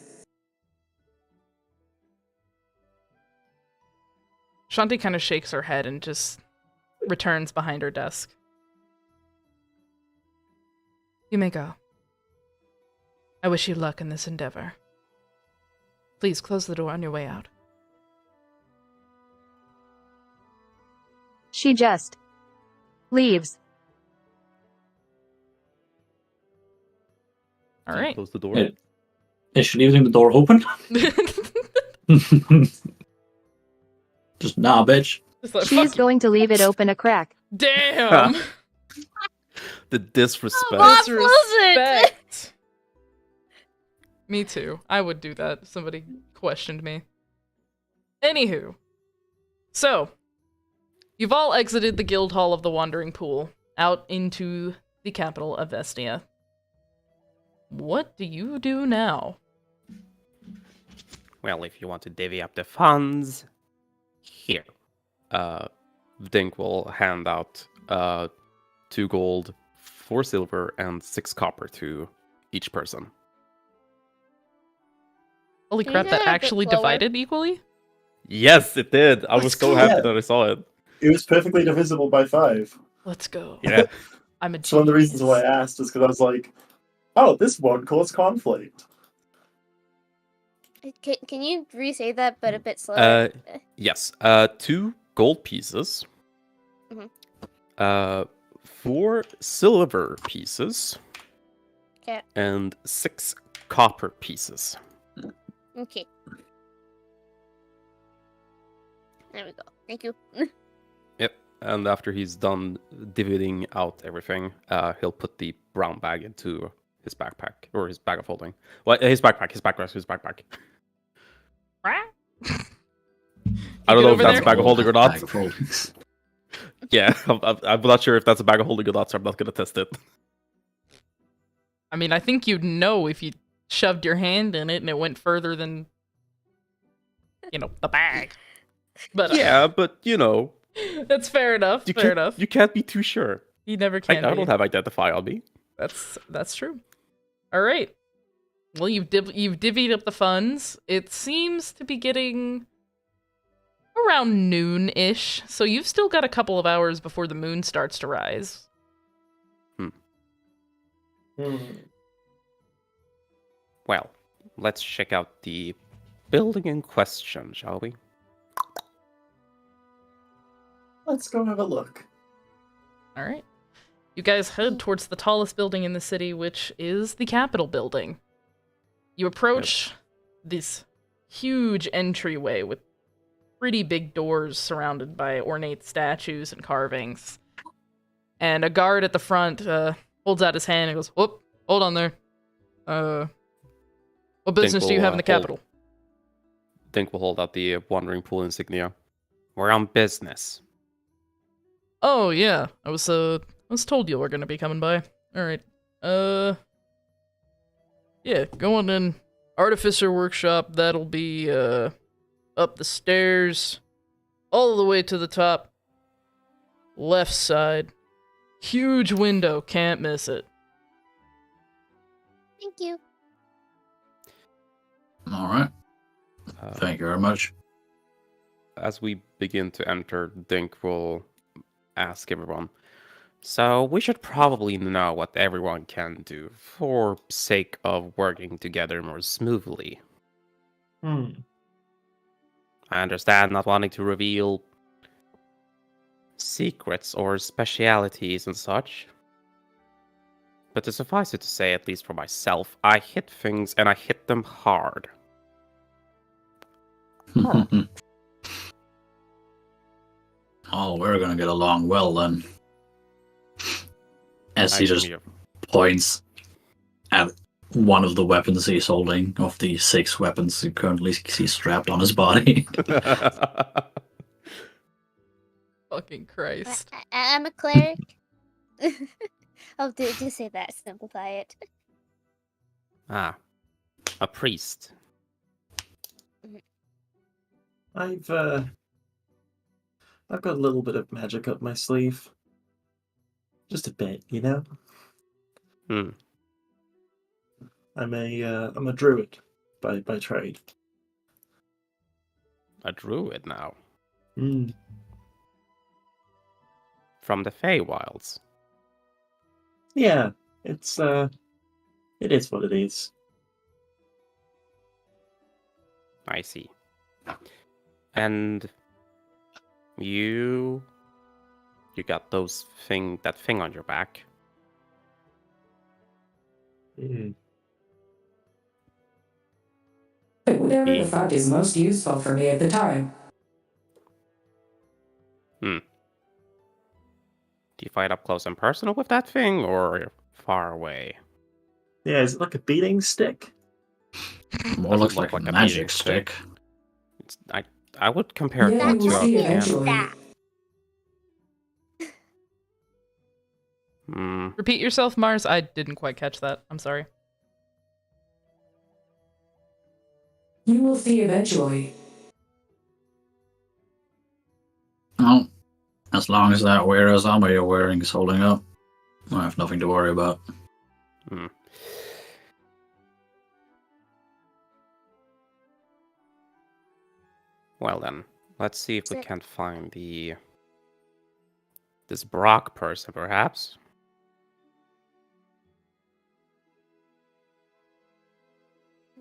Shanti kind of shakes her head and just returns behind her desk. You may go. I wish you luck in this endeavor. Please close the door on your way out. She just leaves. All right. Close the door. Hey, is she leaving the door open? Just nah, bitch. Just like, She's fuck going to leave it open a crack. you. Damn. The disrespect. Mom, close it! Disrespect. Me too. I would do that if somebody questioned me. Anywho. So, you've all exited the guild hall of the Wandering Pool, out into the capital of Vestia. What do you do now? Well, if you want to divvy up the funds, here. Dink will hand out 2 gold, 4 silver, and 6 copper to each person. Holy Can you crap, go that a bit actually slower? divided equally? Yes, it did. I was Let's so go. happy Yeah. that I saw it. It was perfectly divisible by 5. Let's go. Yeah. I'm a It's one of the reasons why I genius. asked, is because I was like, oh, this won't cause conflict. Can you re-say that, but a bit slower? Yes. 2 gold pieces. Mhm. 4 silver pieces. Okay. And 6 copper pieces. Okay. There we go. Thank you. Yep. And after he's done divvying out everything, he'll put the brown bag into his backpack or his bag of holding. Well, his backpack. I don't know if over that's there? a bag of holding or not. Bag of holdings. Yeah, I'm not sure if that's a bag of holding or not, so I'm not gonna test it. I mean, I think you'd know if you shoved your hand in it and it went further than, the bag. But Yeah, but that's fair enough. Fair enough. You can't be too sure. You never I can. don't have identify on me. That's true. All right. Well, you've divvied up the funds. It seems to be getting around noon-ish, so you've still got a couple of hours before the moon starts to rise. Well, let's check out the building in question, shall we? Let's go have a look. All right. You guys head towards the tallest building in the city, which is the Capitol building. You approach this huge entryway with pretty big doors surrounded by ornate statues and carvings. And a guard at the front holds out his hand and goes, "Whoop, hold on there. What business do you have in the Capitol?" Think we'll hold out the Wandering Pool insignia. We're on business. Oh, yeah. I was told you were going to be coming by. All right. Yeah, going in Artificer Workshop. That'll be, up the stairs, all the way to the top. Left side. Huge window. Can't miss it. Thank you. All right. Thank you very much. As we begin to enter, Dink will ask everyone. So we should probably know what everyone can do for sake of working together more smoothly. I understand not wanting to reveal secrets or specialities and such. But to suffice it to say, at least for myself, I hit things and I hit them hard. Oh, we're gonna get along well then. As I he just agree. points at one of the weapons he's holding, of the 6 weapons he currently sees strapped on his body. Fucking Christ. I'm a cleric. Oh, do say that. Simplify it. Ah, a priest. I've got a little bit of magic up my sleeve. Just a bit, you know? I'm a druid by trade. A druid now. From the Feywilds. Yeah, it is what it is. I see. And you got that thing on your back. But whatever the fuck is most useful for me at the time. Do you fight up close and personal with that thing, or far away? Yeah, is it like a beating stick? More looks like a magic stick. I would compare Yeah, it we'll to see a eventually. Repeat yourself, Mars. I didn't quite catch that. I'm sorry. You will see eventually. Well, as long as that wearer's armor you're wearing is holding up, I have nothing to worry about. Well then, let's see if we Is it- can find this Brock person, perhaps.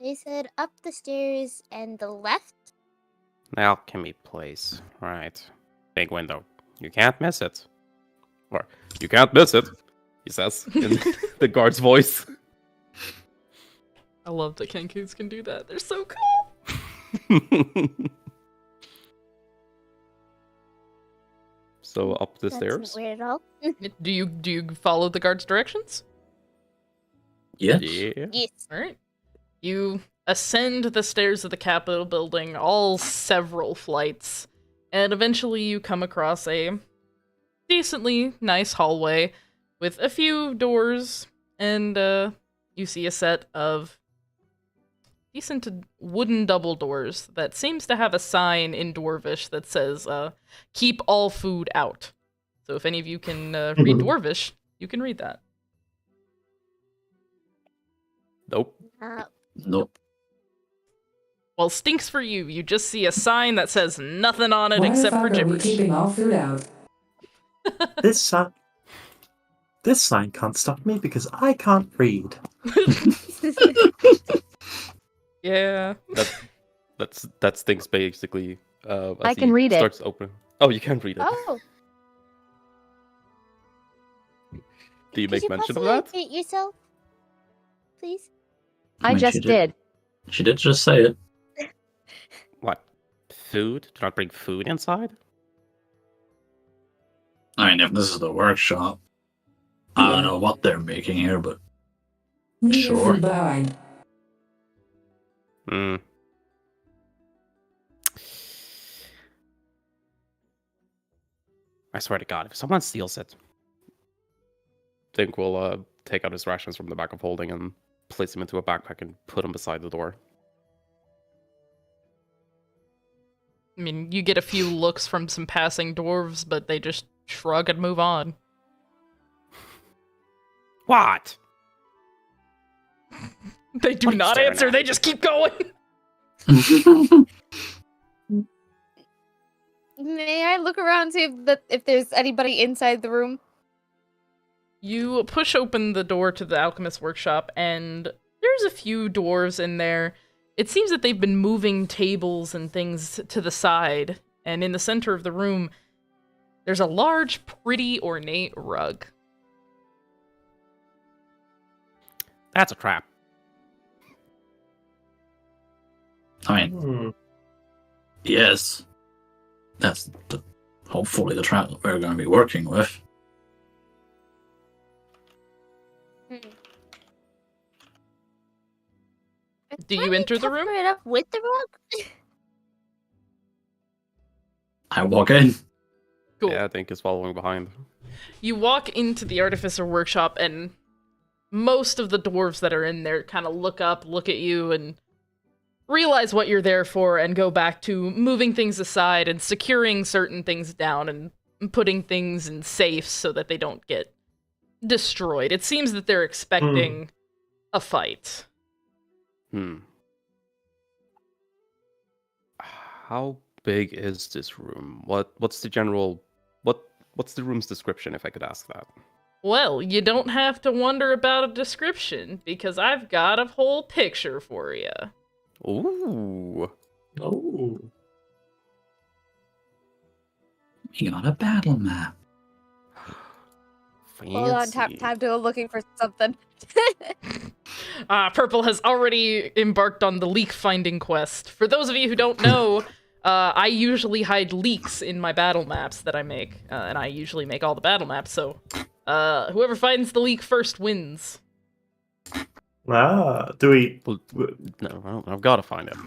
They said up the stairs and the left. The alchemy place. Right. Big window. You can't miss it. Or, you can't miss it, he says in the guard's voice. I love that Kenkus can do that. They're so cool. So up the That's stairs? not weird at all. Do you follow the guard's directions? Yes. Yeah. Yes. All right. You ascend the stairs of the Capitol building, all several flights, and eventually you come across a decently nice hallway with a few doors, and you see a set of decent wooden double doors that seems to have a sign in Dwarvish that says, keep all food out. So if any of you can read Dwarvish, you can read that. Nope. Nope. Well, stinks for you. You just see a sign that says nothing on it Why the except fuck for are we gibberish. keeping all food out? This sign can't stop me because I can't read. Yeah. That stinks basically. As I can he read it. starts open. Oh, you can read it. Oh, Do you could make you mention of possibly that? repeat yourself, please? I mean, just she did. She did just say it. What? Food? Do not bring food inside? I mean, if this is the workshop, I don't know what they're making here, but Leave your Sure. food behind. Hmm. I swear to God, if someone steals it, think we'll take out his rations from the back of holding and place him into a backpack and put him beside the door. I mean, you get a few looks from some passing dwarves, but they just shrug and move on. What? They do What are you not staring answer, at? they just keep going. May I look around see if there's anybody inside the room? You push open the door to the alchemist's workshop, and there's a few dwarves in there. It seems that they've been moving tables and things to the side, and in the center of the room, there's a large, pretty, ornate rug. That's a trap. I mean, yes. That's hopefully the trap that we're going to be working with. Do you Can I enter the cover room? it up with the rug? I walk in. Cool. Yeah, I think is following behind. You walk into the artificer workshop, and most of the dwarves that are in there kind of look up, look at you, and realize what you're there for, and go back to moving things aside and securing certain things down and putting things in safes so that they don't get destroyed. It seems that they're expecting a fight. How big is this room? What's the general what's the room's description, if I could ask that? Well, you don't have to wonder about a description, because I've got a whole picture for you. Ooh. Oh. We got a battle map. Fancy. Hold on, time to go looking for something. Purple has already embarked on the leak finding quest. For those of you who don't know, I usually hide leaks in my battle maps that I make, and I usually make all the battle maps, so whoever finds the leak first wins. Do we? Well, no, I've got to find it.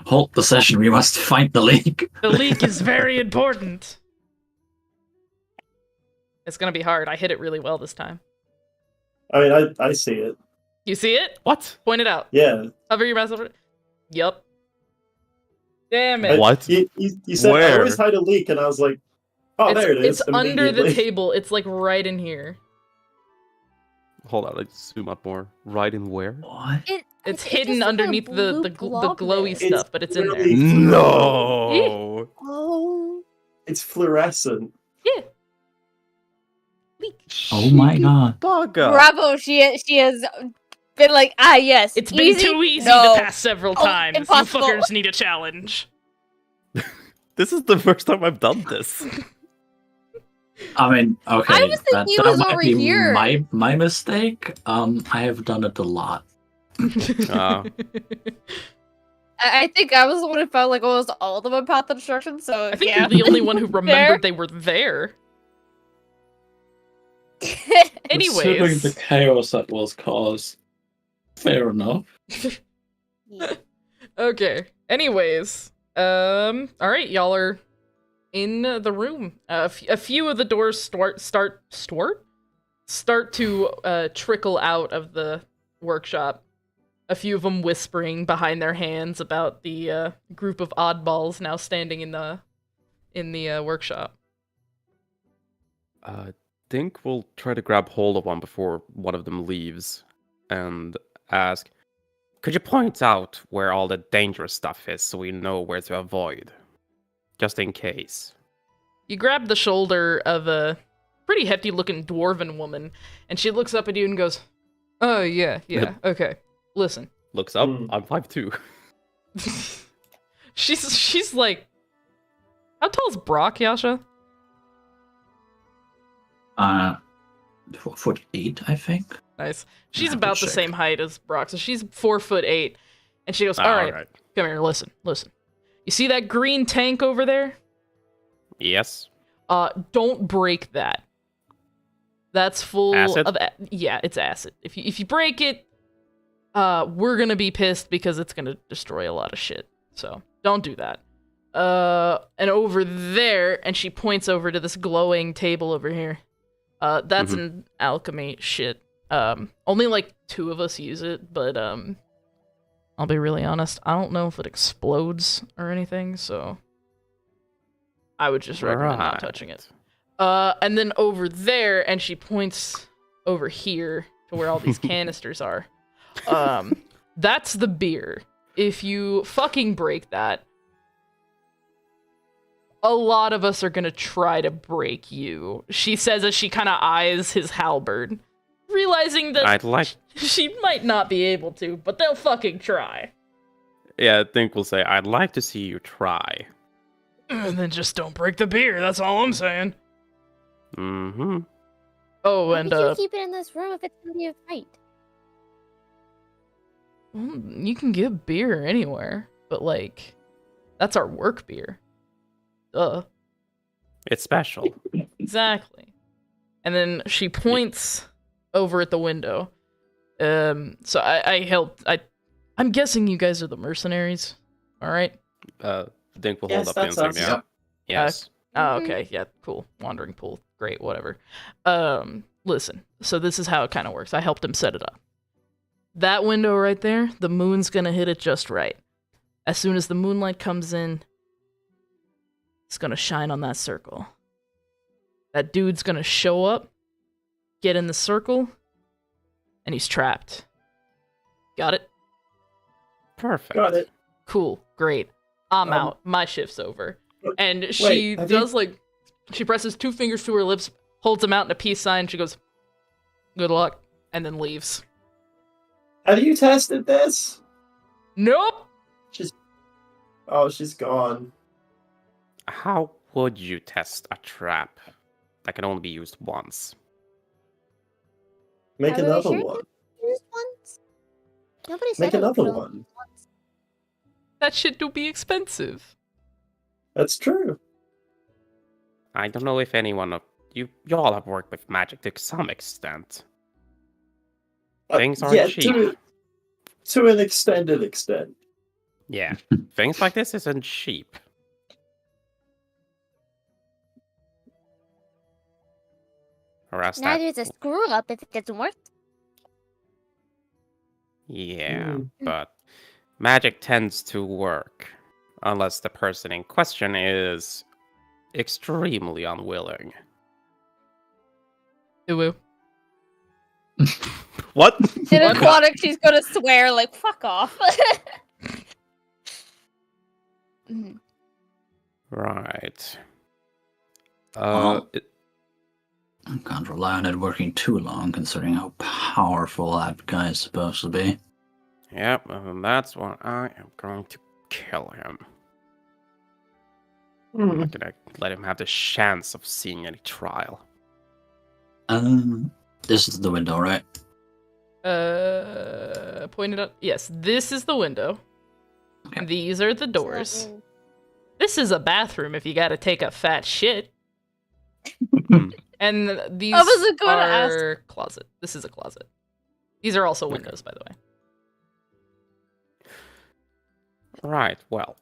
Halt the session, we must find the leak. The leak is very important. It's gonna be hard. I hit it really well this time. I mean, I see it. You see it? What? Point it out. Yeah. Hover your mouse over it. Yup. Damn it. What? You said I Where? always hide a leak, and I was like, oh, there it is. It's under the immediately. table. It's like right in here. Hold on, like zoom up more. Right in where? What? It's It's hidden just like a underneath the blue the blob glowy there. stuff, but it's in there. really No. Oh. It's fluorescent. Yeah. Leak. Oh my god. Bugger. Bravo, she has been like, yes. It's been easy? too easy No. the past several Oh, times. impossible. You fuckers need a challenge. This is the first time I've done this. I mean, okay. I was thinking it that was might over be here. my mistake. I have done it a lot. I think I was the one who found like almost all of them path instructions, so I think yeah. you're the only one who remembered they were there. Considering Anyways. the chaos that was caused, fair enough. Yeah. Okay. Anyways. Alright, y'all are in the room. A few of the doors start to trickle out of the workshop. A few of them whispering behind their hands about the group of oddballs now standing in the workshop. Think we'll try to grab hold of one before one of them leaves and ask, could you point out where all the dangerous stuff is so we know where to avoid? Just in case. You grab the shoulder of a pretty hefty-looking dwarven woman, and she looks up at you and goes, "Oh, yeah, okay. Listen." Looks up, Hmm. I'm 5'2". She's like, how tall is Brock, Yasha? 4'8", I think. Nice. She's have to about the check. same height as Brock, so she's 4'8", and she goes, "All right, come here, listen. You see that green tank over there? Yes. Don't break that. That's full Acid? of yeah, it's acid. If you break it, we're gonna be pissed because it's gonna destroy a lot of shit. So don't do that. And over there," and she points over to this glowing table over here. That's an alchemy shit. Only like 2 of us use it, but I'll be really honest, I don't know if it explodes or anything, so I would just recommend not touching it. And then over there, and she points over here to where all these canisters are. That's the beer. If you fucking break that, a lot of us are gonna try to break you, she says as she kind of eyes his halberd, realizing that she might not be able to, but they'll fucking try. Yeah, I think we'll say, I'd like to see you try. And then just don't break the beer, that's all I'm saying. Mm-hmm. Oh, Why and would you keep it in this room if it's gonna be a fight? you can get beer anywhere, but like, that's our work beer. Duh. It's special. Exactly. And then she points over at the window. So I helped. I'm guessing you guys are the mercenaries. All right. Think we'll Yes, hold up that's the us. inside. Yeah. Yes. Oh, Mhm. okay. Yeah, cool. Wandering pool. Great, whatever. Listen. So this is how it kind of works. I helped him set it up. That window right there, the moon's gonna hit it just right. As soon as the moonlight comes in, it's gonna shine on that circle. That dude's gonna show up, get in the circle, and he's trapped. Got it? Perfect. Got it. Cool. Great. I'm Um, out. My shift's over. And she have does like, she presses 2 fingers to her lips, holds them out in a peace sign. She goes, "Good luck," and then leaves. Have you tested this? Nope. She's gone. How would you test a trap that can only be used once? Make Are we another sure one. Used once? Nobody said Make it was another only one. once. That shit do be expensive. That's true. I don't know if anyone of you all have worked with magic to some extent. Things aren't yeah, cheap. To an extended extent. Yeah, things like this isn't cheap. Or else that, Neither is a screw up if it doesn't work. yeah, Mm. but magic tends to work unless the person in question is extremely unwilling. Uwu. What? In What? aquatic, she's gonna swear like "fuck off." Mhm. Right. Well, I can't rely on it working too long, considering how powerful that guy is supposed to be. Yep, and that's why I am going to kill him. I'm Hmm. not gonna let him have the chance of seeing any trial. This is the window, right? Pointed up. Yes, this is the window. Okay. These are the doors. So, This is a bathroom if you gotta take a fat shit. Hmm. And these I wasn't gonna are closet. This is a closet. These are also windows, by the way. Right, well.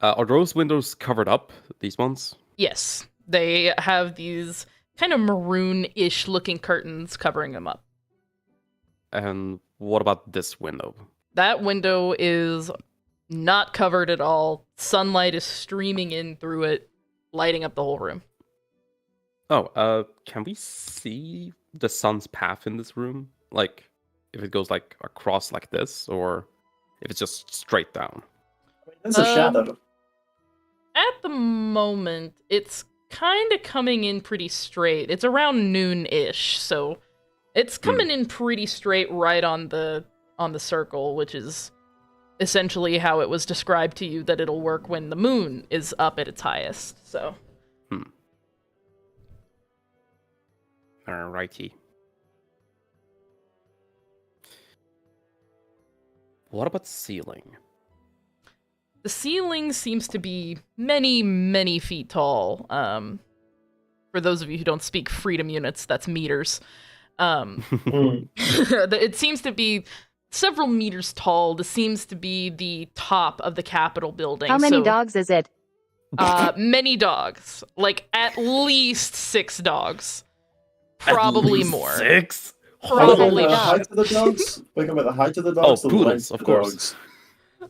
Are those windows covered up, these ones? Yes, they have these kind of maroon-ish looking curtains covering them up. And what about this window? That window is not covered at all. Sunlight is streaming in through it, lighting up the whole room. Oh, can we see the sun's path in this room? Like, if it goes, like, across like this, or if it's just straight down? There's a shadow. At the moment, it's kind of coming in pretty straight. It's around noon-ish, so it's coming in pretty straight right on the circle, which is essentially how it was described to you that it'll work when the moon is up at its highest. So, Alrighty. What about ceiling? the ceiling seems to be many, many feet tall. For those of you who don't speak freedom units, that's meters. Hmm. It seems to be several meters tall. This seems to be the top of the Capitol building. How many so, dogs is it? Many dogs. Like, at least 6 dogs. At Probably least more. 6? Probably the more. height of the dogs? We're about the height of the dogs. Oh, or the poodles, length of the course. dogs?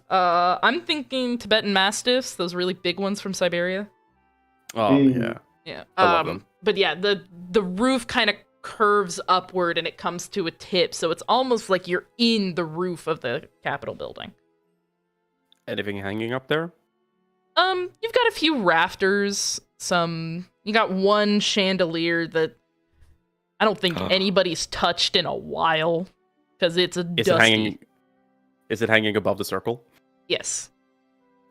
I'm thinking Tibetan Mastiffs, those really big ones from Siberia. Oh, Mm. yeah. Yeah. I love them. But yeah, the roof kind of curves upward and it comes to a tip, so it's almost like you're in the roof of the Capitol building. Anything hanging up there? You've got a few rafters, you got one chandelier that I don't think anybody's touched in a while, because it's a dusty. Is it hanging above the circle? Yes.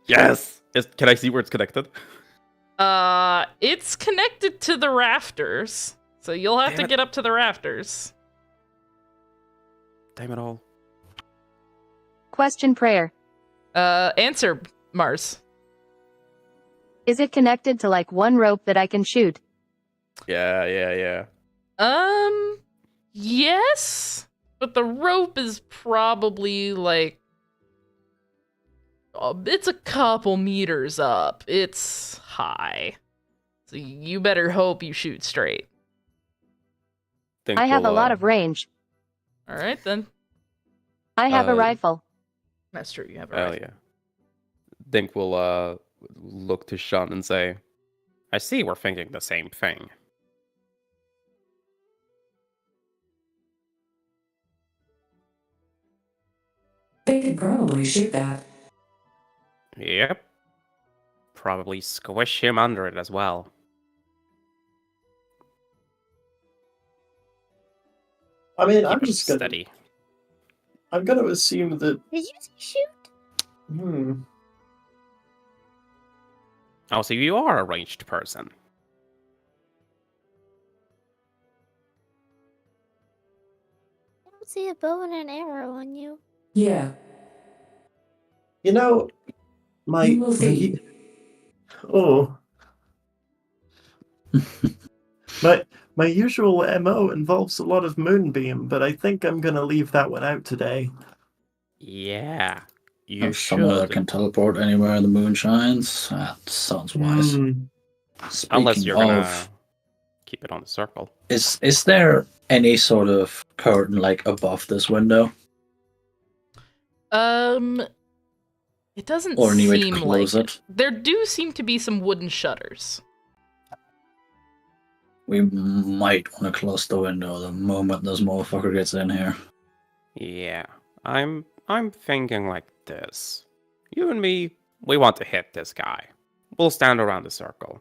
Yes! Can I see where it's connected? It's connected to the rafters, so you'll have Damn to it. get up to the rafters. Damn it all. Question prayer. Answer, Mars. Is it connected to like one rope that I can shoot? Yeah. Yes, but the rope is probably like, it's a couple meters up. It's high. So you better hope you shoot straight. I have a lot of range. All right, then. I have a Uh, rifle. That's true, you have a Hell rifle. yeah. Dink will look to Sean and say, I see we're thinking the same thing. They could probably shoot that. Yep. Probably squish him under it as well. I mean, Keep I'm him just gonna. steady. I'm gonna assume that. Did you say shoot? Oh, so you are a ranged person. I don't see a bow and an arrow on you. Yeah. You know, my. You will see. Oh. My usual MO involves a lot of moonbeam, but I think I'm gonna leave that one out today. Yeah. You There's someone that should. can teleport anywhere the moon shines. That sounds wise. Unless Speaking you're of, gonna keep it on the circle. is there any sort of curtain like above this window, It doesn't or any way to seem close like it? There do seem to be some wooden shutters. We might want to close the window the moment this motherfucker gets in here. Yeah, I'm thinking like this. You and me, we want to hit this guy. We'll stand around the circle.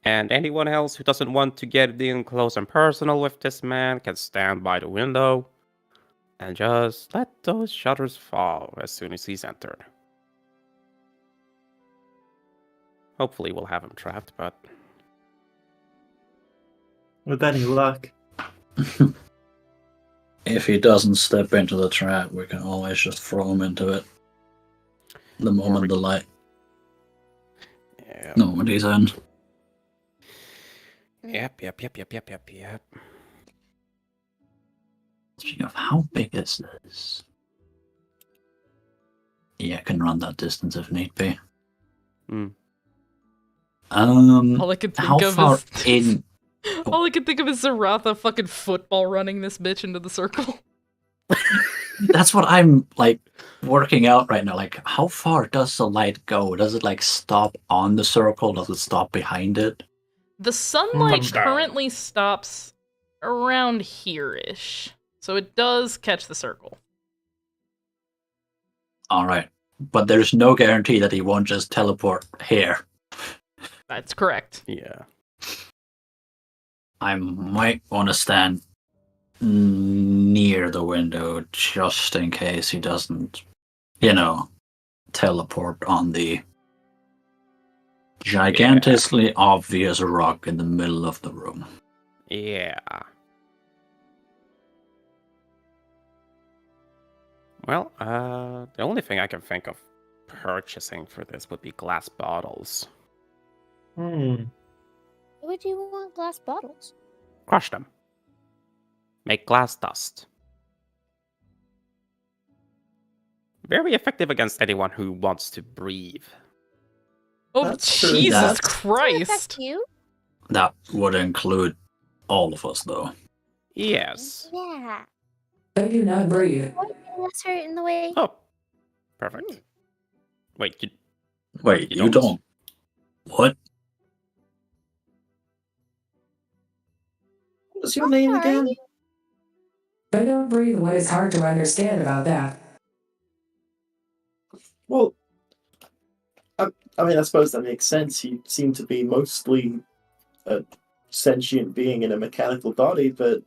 And anyone else who doesn't want to get in close and personal with this man can stand by the window and just let those shutters fall as soon as he's entered. Hopefully we'll have him trapped, but With any luck. If he doesn't step into the trap, we can always just throw him into it. The moment the light. yeah. No, when he's in. Yep. Speaking of, how big is this? Yeah, I can run that distance if need be. All I can think How of far is in? all I can think of is Zaratha fucking football running this bitch into the circle. That's what I'm like working out right now. Like, how far does the light go? Does it like stop on the circle? Does it stop behind it? The sunlight Touchdown. currently stops around here-ish. So it does catch the circle. All right, but there's no guarantee that he won't just teleport here. That's correct. Yeah. I might want to stand near the window just in case he doesn't, teleport on the gigantically obvious rock in the middle of the room. Yeah. Well, the only thing I can think of purchasing for this would be glass bottles. Why would you want glass bottles? Crush them. Make glass dust. Very effective against anyone who wants to breathe. Oh, That's true. Jesus That's- Christ! You? That would include all of us, though. Yes. Yeah. I do not breathe. Why did us hurt in the way? Oh. Perfect. Wait, you... Wait, You you don't? don't? What? What's your name Sorry. again? I don't breathe. What is hard to understand about that? Well, I mean, I suppose that makes sense. You seem to be mostly a sentient being in a mechanical body, but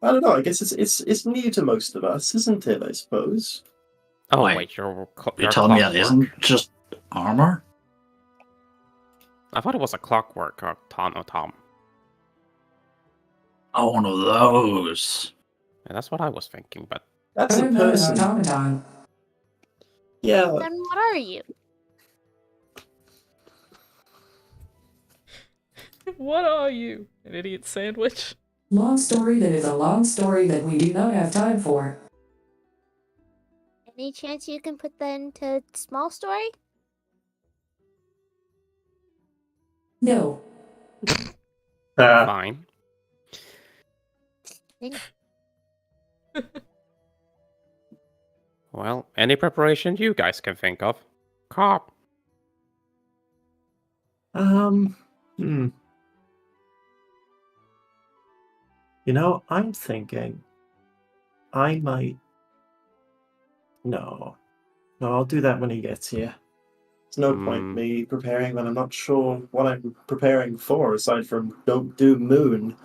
I don't know. I guess it's new to most of us, isn't it? I suppose. Oh, Wait, wait, you're You're telling me that clockwork. isn't just armor? I thought it was a clockwork Tom. Oh, one of those. Yeah, that's what I was thinking, but That's a I'm not an person. automaton. Yeah. Then what are you? What are you? An idiot sandwich? Long story that is a long story that we do not have time for. Any chance you can put that into small story? No. fine. Well, any preparation you guys can think of. Cop. I'm thinking I might. No, I'll do that when he gets here. There's no point me preparing when I'm not sure what I'm preparing for, aside from don't do moon.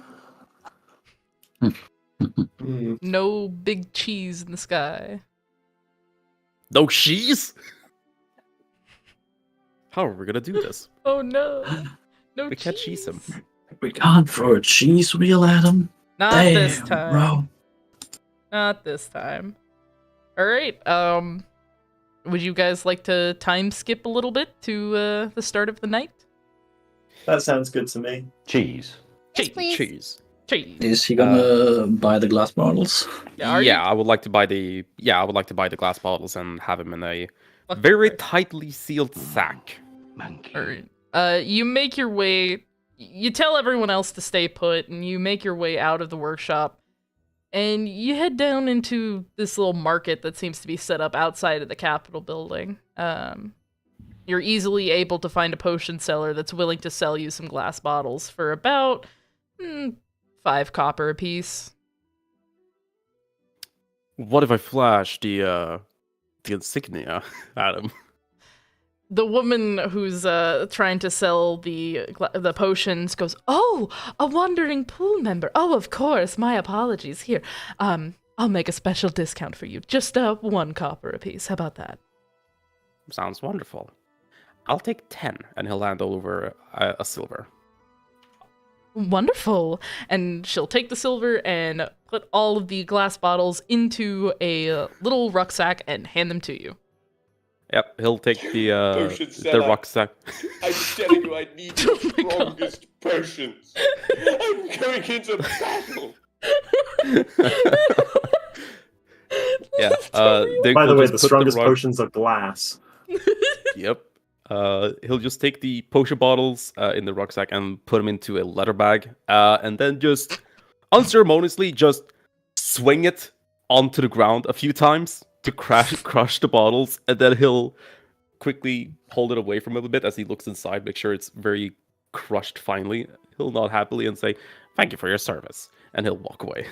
No big cheese in the sky. No cheese? How are we gonna do this? Oh no. No We can't cheese him. We can't throw a cheese wheel at him. Not Damn, this time. bro. Not this time. Alright, would you guys like to time skip a little bit to the start of the night? That sounds good to me. Cheese. Yes, please. Cheese. Cheese. Is he gonna buy the glass bottles? Are you? I would like to buy the glass bottles and have them in a Fuck very right. tightly sealed sack. Monkey. Alright. You make your way. You tell everyone else to stay put, and you make your way out of the workshop. And you head down into this little market that seems to be set up outside of the Capitol building. you're easily able to find a potion seller that's willing to sell you some glass bottles for about 5 copper apiece. What if I flash the insignia at him? The woman who's trying to sell the potions goes, "Oh, a wandering pool member. Oh, of course. My apologies. Here, I'll make a special discount for you. Just 1 copper apiece. How about that?" Sounds wonderful. I'll take 10, and he'll hand over a silver. Wonderful. And she'll take the silver and put all of the glass bottles into a little rucksack and hand them to you. Yep, he'll take the Potion seller. rucksack. I'm telling you, I need Oh the my God. strongest potions. I'm going into battle. Yeah. By the way, the the strongest potions are glass. Yep. He'll just take the potion bottles in the rucksack and put them into a leather bag, and then just unceremoniously just swing it onto the ground a few times to crush the bottles, and then he'll quickly hold it away from him a bit as he looks inside, make sure it's very crushed finally. He'll nod happily and say, "Thank you for your service," and he'll walk away.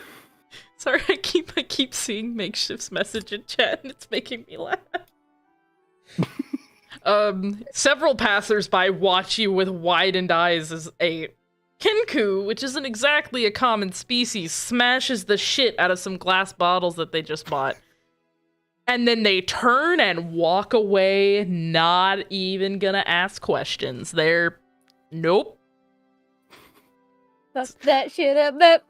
Sorry, I keep seeing Makeshift's message in chat, and it's making me laugh. Several passersby watch you with widened eyes as a Kenku, which isn't exactly a common species, smashes the shit out of some glass bottles that they just bought. And then they turn and walk away, not even gonna ask questions. They're, nope. Fuck that shit up. But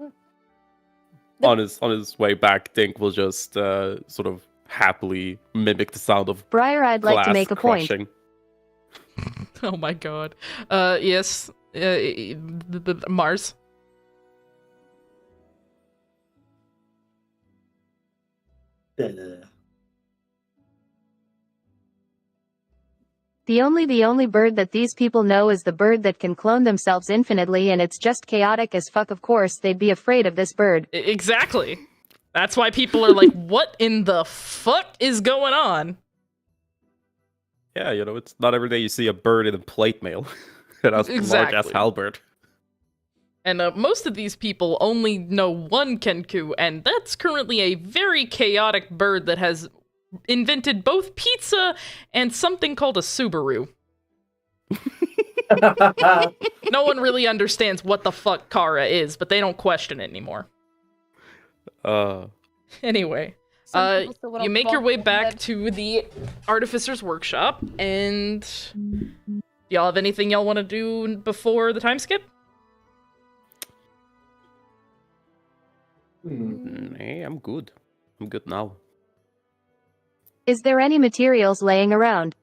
On his way back, Dink will just sort of happily mimic the sound of Briar, I'd like to glass make a point. crushing. Oh my god. Yes. Mars. The only bird that these people know is the bird that can clone themselves infinitely, and it's just chaotic as fuck. Of course, they'd be afraid of this bird. Exactly. That's why people are like, what in the fuck is going on? Yeah, it's not every day you see a bird in a plate mail. It has a large ass Exactly. halberd. And most of these people only know one Kenku, and that's currently a very chaotic bird that has invented both pizza and something called a Subaru. No one really understands what the fuck Kara is, but they don't question it anymore. Anyway, some people still wanna you make your walk way on back that. to the Artificer's Workshop, and y'all have anything y'all want to do before the time skip? Hey, I'm good. I'm good now. Is there any materials laying around?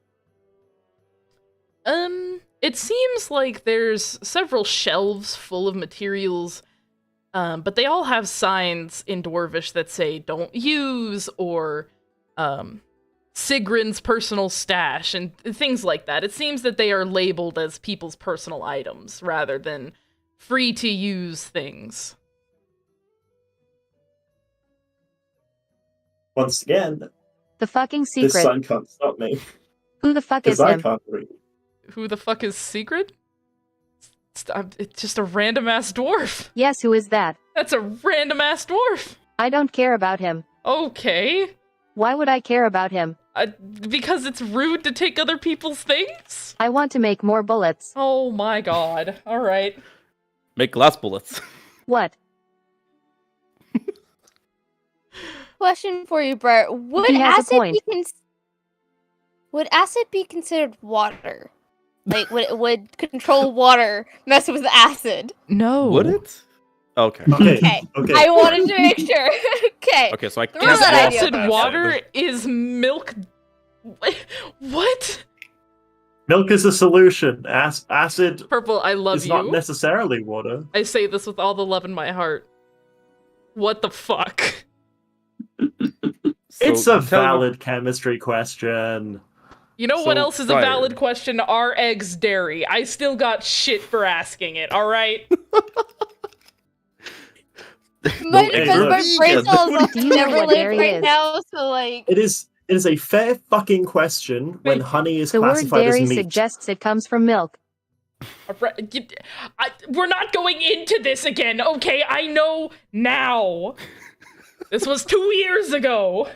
It seems like there's several shelves full of materials, but they all have signs in Dwarvish that say "Don't use" or Sigrun's personal stash and things like that. It seems that they are labeled as people's personal items rather than free to use things. Once again, The fucking this secret. sign can't stop me Who the fuck is because I him? can't read. Who the fuck is Sigrid? It's just a random ass dwarf. Yes, who is that? That's a random ass dwarf. I don't care about him. Okay. Why would I care about him? Because it's rude to take other people's things? I want to make more bullets. Oh my god. Alright. Make glass bullets. What? Question for you, Bart. Would He has a acid point. would acid be considered water? Like, would control water mess with acid? No. Would it? Okay. Okay, Okay. okay. I wanted to make sure. Okay. Okay, so I Throw can't. that idea Acid back. water is milk. What? Milk is a solution. Acid Purple, I love is you. not necessarily water. I say this with all the love in my heart. What the fuck? It's So a tell me- valid chemistry question. You know what So, else is a fire. valid question? Are eggs dairy? I still got shit for asking it, alright? My Hey, because look. my brain's all Do you know what Neverland dairy right is? now, so like It is It is a fair fucking question when honey is The word classified as dairy meat. suggests it comes from milk. We're not going into this again, okay? I know now. This was 2 years ago.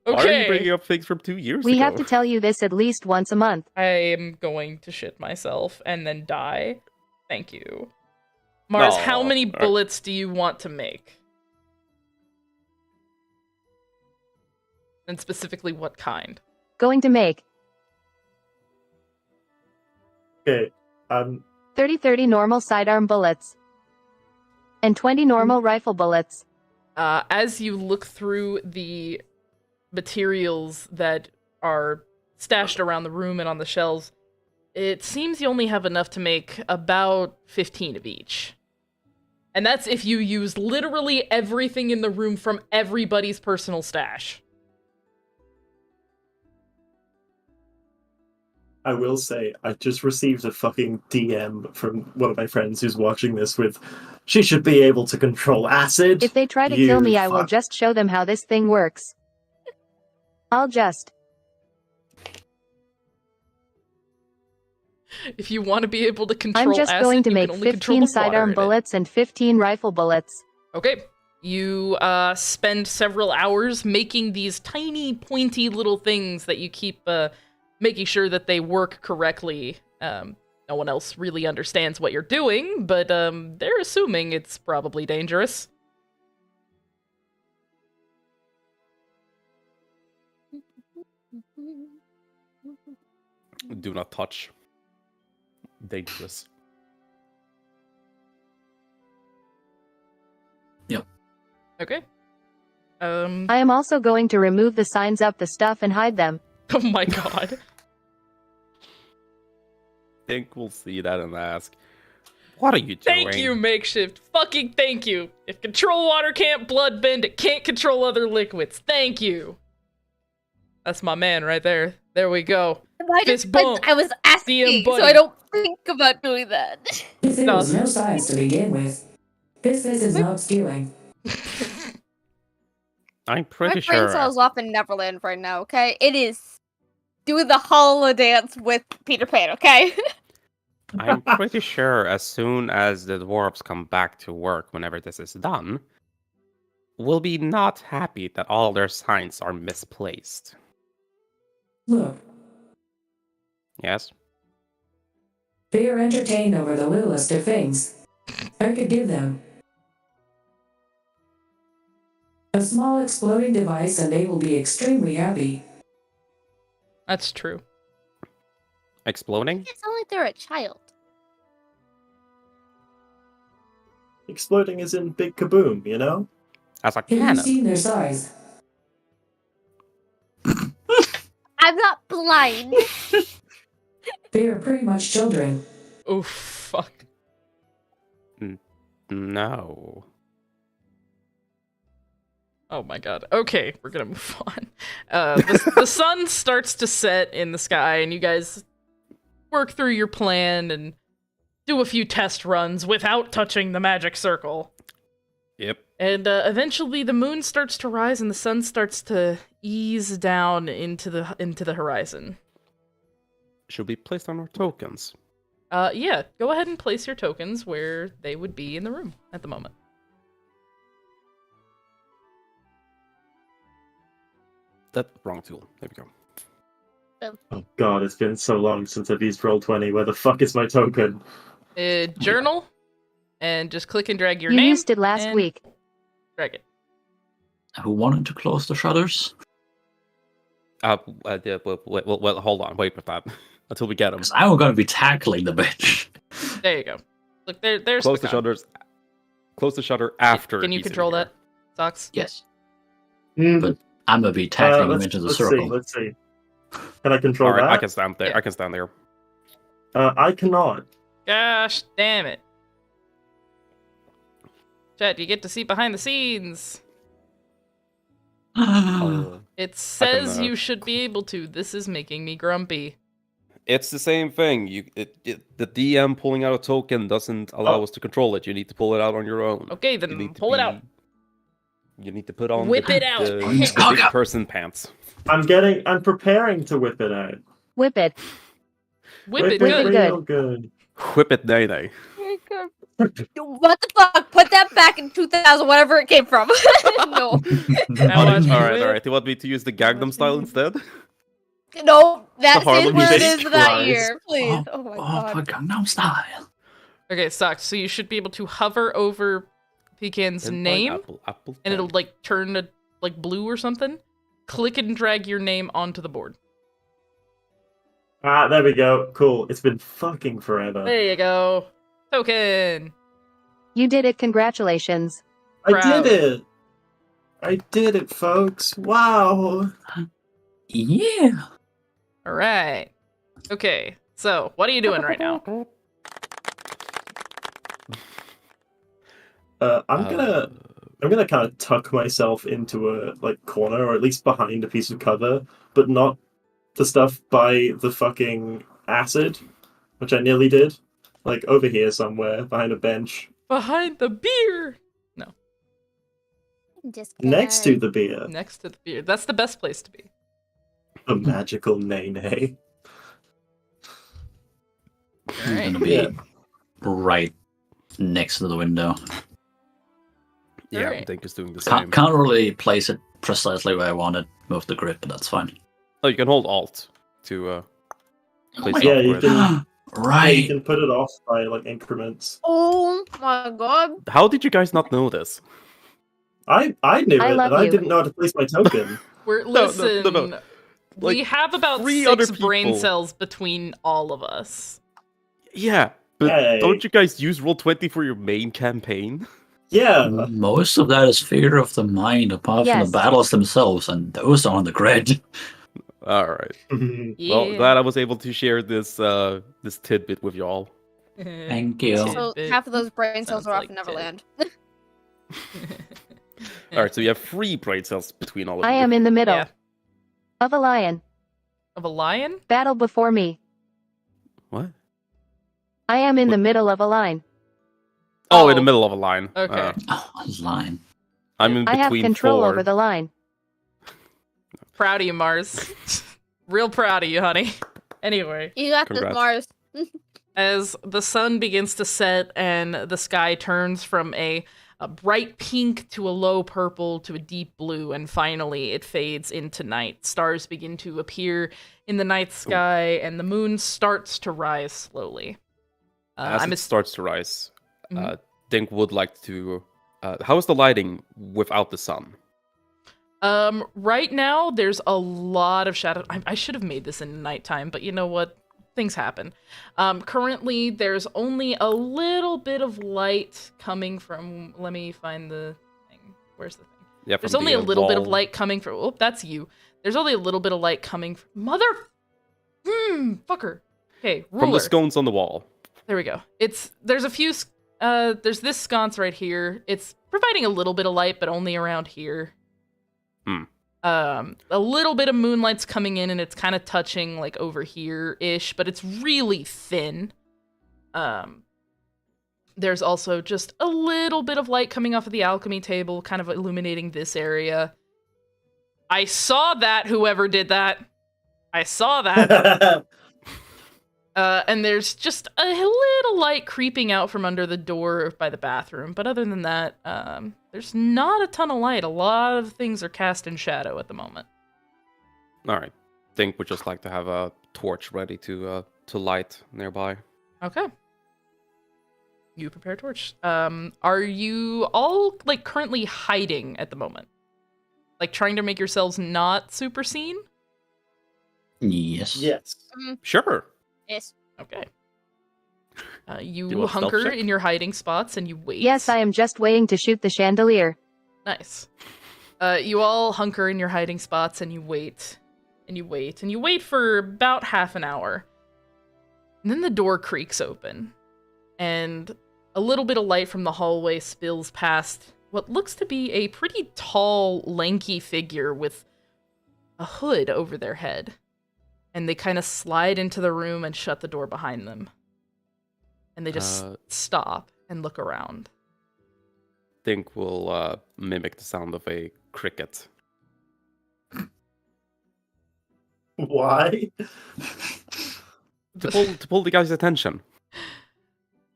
Why are you Okay. bringing up things from 2 years We ago? have to tell you this at least once a month. I am going to shit myself and then die. Thank you. Mars, how many bullets do you want to make? And specifically, what kind? Going to make Okay, 30 normal sidearm bullets. And 20 normal rifle bullets. As you look through the materials that are stashed around the room and on the shelves, it seems you only have enough to make about 15 of each. And that's if you use literally everything in the room from everybody's personal stash. I will say, I just received a fucking DM from one of my friends who's watching this with, she should be able to control acid. If they try to kill me, I will just show them how this thing works. I'll just. If you want to be able to control I'm just acid, going to you make can only control 15 the water sidearm in it. bullets and 15 rifle bullets. Okay. You spend several hours making these tiny, pointy little things that you keep making sure that they work correctly. No one else really understands what you're doing, but they're assuming it's probably dangerous. Do not touch. Dangerous. Okay. I am also going to remove the signs up the stuff and hide them. Oh my god. Think we'll see that and ask, what are you doing? Thank you, Makeshift. Fucking thank you. If control water can't blood bend, it can't control other liquids. Thank you. That's my man right there. There we go. Fist bump. I was asking, so I don't think about doing that. There was no signs to begin with. This is not stealing. I'm My pretty brain sure. cells off in Neverland right now, okay? It is doing the holo dance with Peter Pan, okay? I'm pretty sure as soon as the dwarves come back to work whenever this is done, we'll be not happy that all their signs are misplaced. Look, Yes? they are entertained over the littlest of things. I could give them a small exploding device and they will be extremely happy. That's true. Exploding? It's not like they're a child. Exploding is in big kaboom, you know? As a Have you cannon. seen their size? I'm not blind. They are pretty much children. Oh, fuck. No. Oh my god. Okay, we're gonna move on. The sun starts to set in the sky, and you guys work through your plan and do a few test runs without touching the magic circle. Yep. And eventually the moon starts to rise and the sun starts to ease down into the horizon. Should we place on our tokens? Yeah, go ahead and place your tokens where they would be in the room at the moment. That wrong tool. There we go. Oh god, it's been so long since I've used Roll20. Where the fuck is my token? Journal, and just click and drag your You name. used it last and week. Drag it. Who wanted to close the shutters? Well, hold on. Wait with that. Until we get them. Because I'm going to be tackling the bitch. There you go. Look, there's Close the cop. shutters. Close the shutter after. Can you he's in control here. that, Socks? Yes. But I'm going to be tackling him into the circle. Let's see. Can I control Alright, that? I can stand there. Yeah. I can stand there. I cannot. Gosh damn it. Chat, you get to see behind the scenes. Oh. It says uh, you should be able to. This is making me grumpy. It's the same thing. The DM pulling out a token doesn't allow us to control it. You need to pull it out on your own. Okay, You then need to pull it out. You need to put on Whip the, it out. the big person pants. I'm preparing to whip it out. Whip it. Whip it Whip it good. good. real good. Whip it, nay nay. What the fuck? Put that back in 2000, whatever it came from. No. Now watch me Alright, whip. alright. You want me to use the Gangnam style instead? No, that stays Harlem where it Shake. is for that Christ. year, please. Oh my god. Gangnam Style. Okay, sucks. So you should be able to hover over Pecan's name, Apple, and it'll like turn to like blue or something. Click and drag your name onto the board. Ah, there we go. Cool. It's been fucking forever. There you go. Token. You did it, congratulations. Proud. I did it, folks. Wow. Yeah. All right. Okay. So, what are you doing right now? I'm gonna kind of tuck myself into a corner, or at least behind a piece of cover, but not the stuff by the fucking acid, which I nearly did. Like over here somewhere, behind a bench, Behind the beer. Just next to the beer. Next to the beer. That's the best place to be. A magical nay. All I'm right. gonna be Yeah. right next to the window. Yeah, Alright. I think it's doing the same. Can't really place it precisely where I want it. Move the grip, but that's fine. Oh, you can hold Alt to place my it Yeah, off you grid. can. You Right. can put it off by increments. Oh my god. How did you guys not know this? I knew I it, love and I you. didn't know how to place my token. Listen. Like, we have about 3 6 other brain people. cells between all of us. Yeah, but Hey. don't you guys use Roll20 for your main campaign? Yeah. Most of that is theater of the mind, apart from Yes. the battles themselves, and those are on the grid. Alright. Yeah. Well, glad I was able to share this this tidbit with y'all. Thank you. So Tidbit. half of those brain cells Sounds are off like in Neverland. Alright, so you have 3 brain cells between all of I you. am in the middle Yeah. of a lion. Of a lion? Battle before me. What? I am in the middle of a line. Oh, in the Oh. middle of a line. Okay. Oh, line. I'm in I have between control 4. over the line. Proud of you, Mars. Real proud of you, honey. Anyway, You got Congrats. this, Mars. as the sun begins to set and the sky turns from a bright pink to a low purple to a deep blue, and finally it fades into night. Stars begin to appear in the night sky, and the moon starts to rise slowly. As I'm it starts to rise, Mhm. Dink would like to... how is the lighting without the sun? Right now there's a lot of shadow. I should have made this in nighttime, but you know what? Things happen. Currently there's only a little bit of light coming from. Let me find the thing. Where's the thing? Yeah, There's from only the, a little bit of wall. light coming from. Oh, that's you. There's only a little bit of light coming from. Fucker. Okay, ruler. From the scones on the wall. There we go. There's a few. There's this sconce right here. It's providing a little bit of light, but only around here. A little bit of moonlight's coming in, and it's kind of touching like over here-ish, but it's really thin. There's also just a little bit of light coming off of the alchemy table, kind of illuminating this area. I saw that, whoever did that. I saw that. And there's just a little light creeping out from under the door by the bathroom. But other than that, there's not a ton of light. A lot of things are cast in shadow at the moment. Alright. Dink would just like to have a torch ready to light nearby. Okay. You prepare a torch. Are you all like currently hiding at the moment? Like trying to make yourselves not super seen? Yes. Yes. Sure. Yes. Okay. Do you You want stealth hunker check? in your hiding spots and you wait. Yes, I am just waiting to shoot the chandelier. Nice. You all hunker in your hiding spots and you wait. And you wait. And you wait for about half an hour. And then the door creaks open. And a little bit of light from the hallway spills past what looks to be a pretty tall, lanky figure with a hood over their head. And they kind of slide into the room and shut the door behind them. And they just stop and look around. Dink will mimic the sound of a cricket. Why? To pull the guy's attention.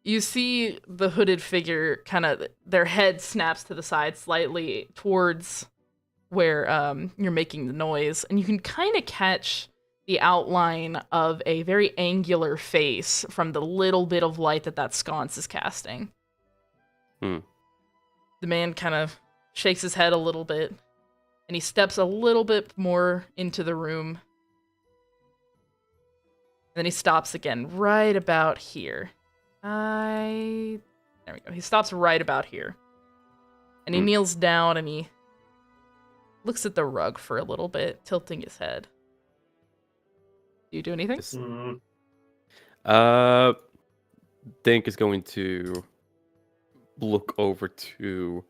You see the hooded figure kind of, their head snaps to the side slightly towards where you're making the noise, and you can kind of catch the outline of a very angular face from the little bit of light that sconce is casting. Hmm. The man kind of shakes his head a little bit, and he steps a little bit more into the room. Then he stops again, right about here. There we go. He stops right about here. And he kneels down and he looks at the rug for a little bit, tilting his head. Do you do anything? Dink is going to look over to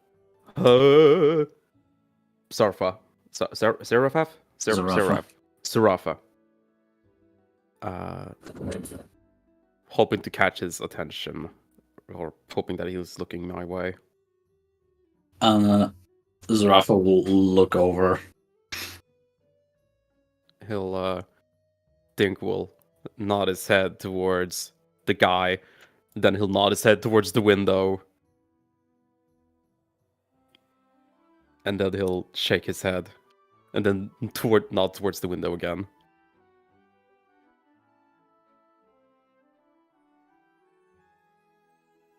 Sarfa. Seraph? Sarafa. Hoping to catch his attention, or hoping that he was looking my way. Zarafa will look over. Dink will nod his head towards the guy, then he'll nod his head towards the window, and then he'll shake his head, and then nod towards the window again.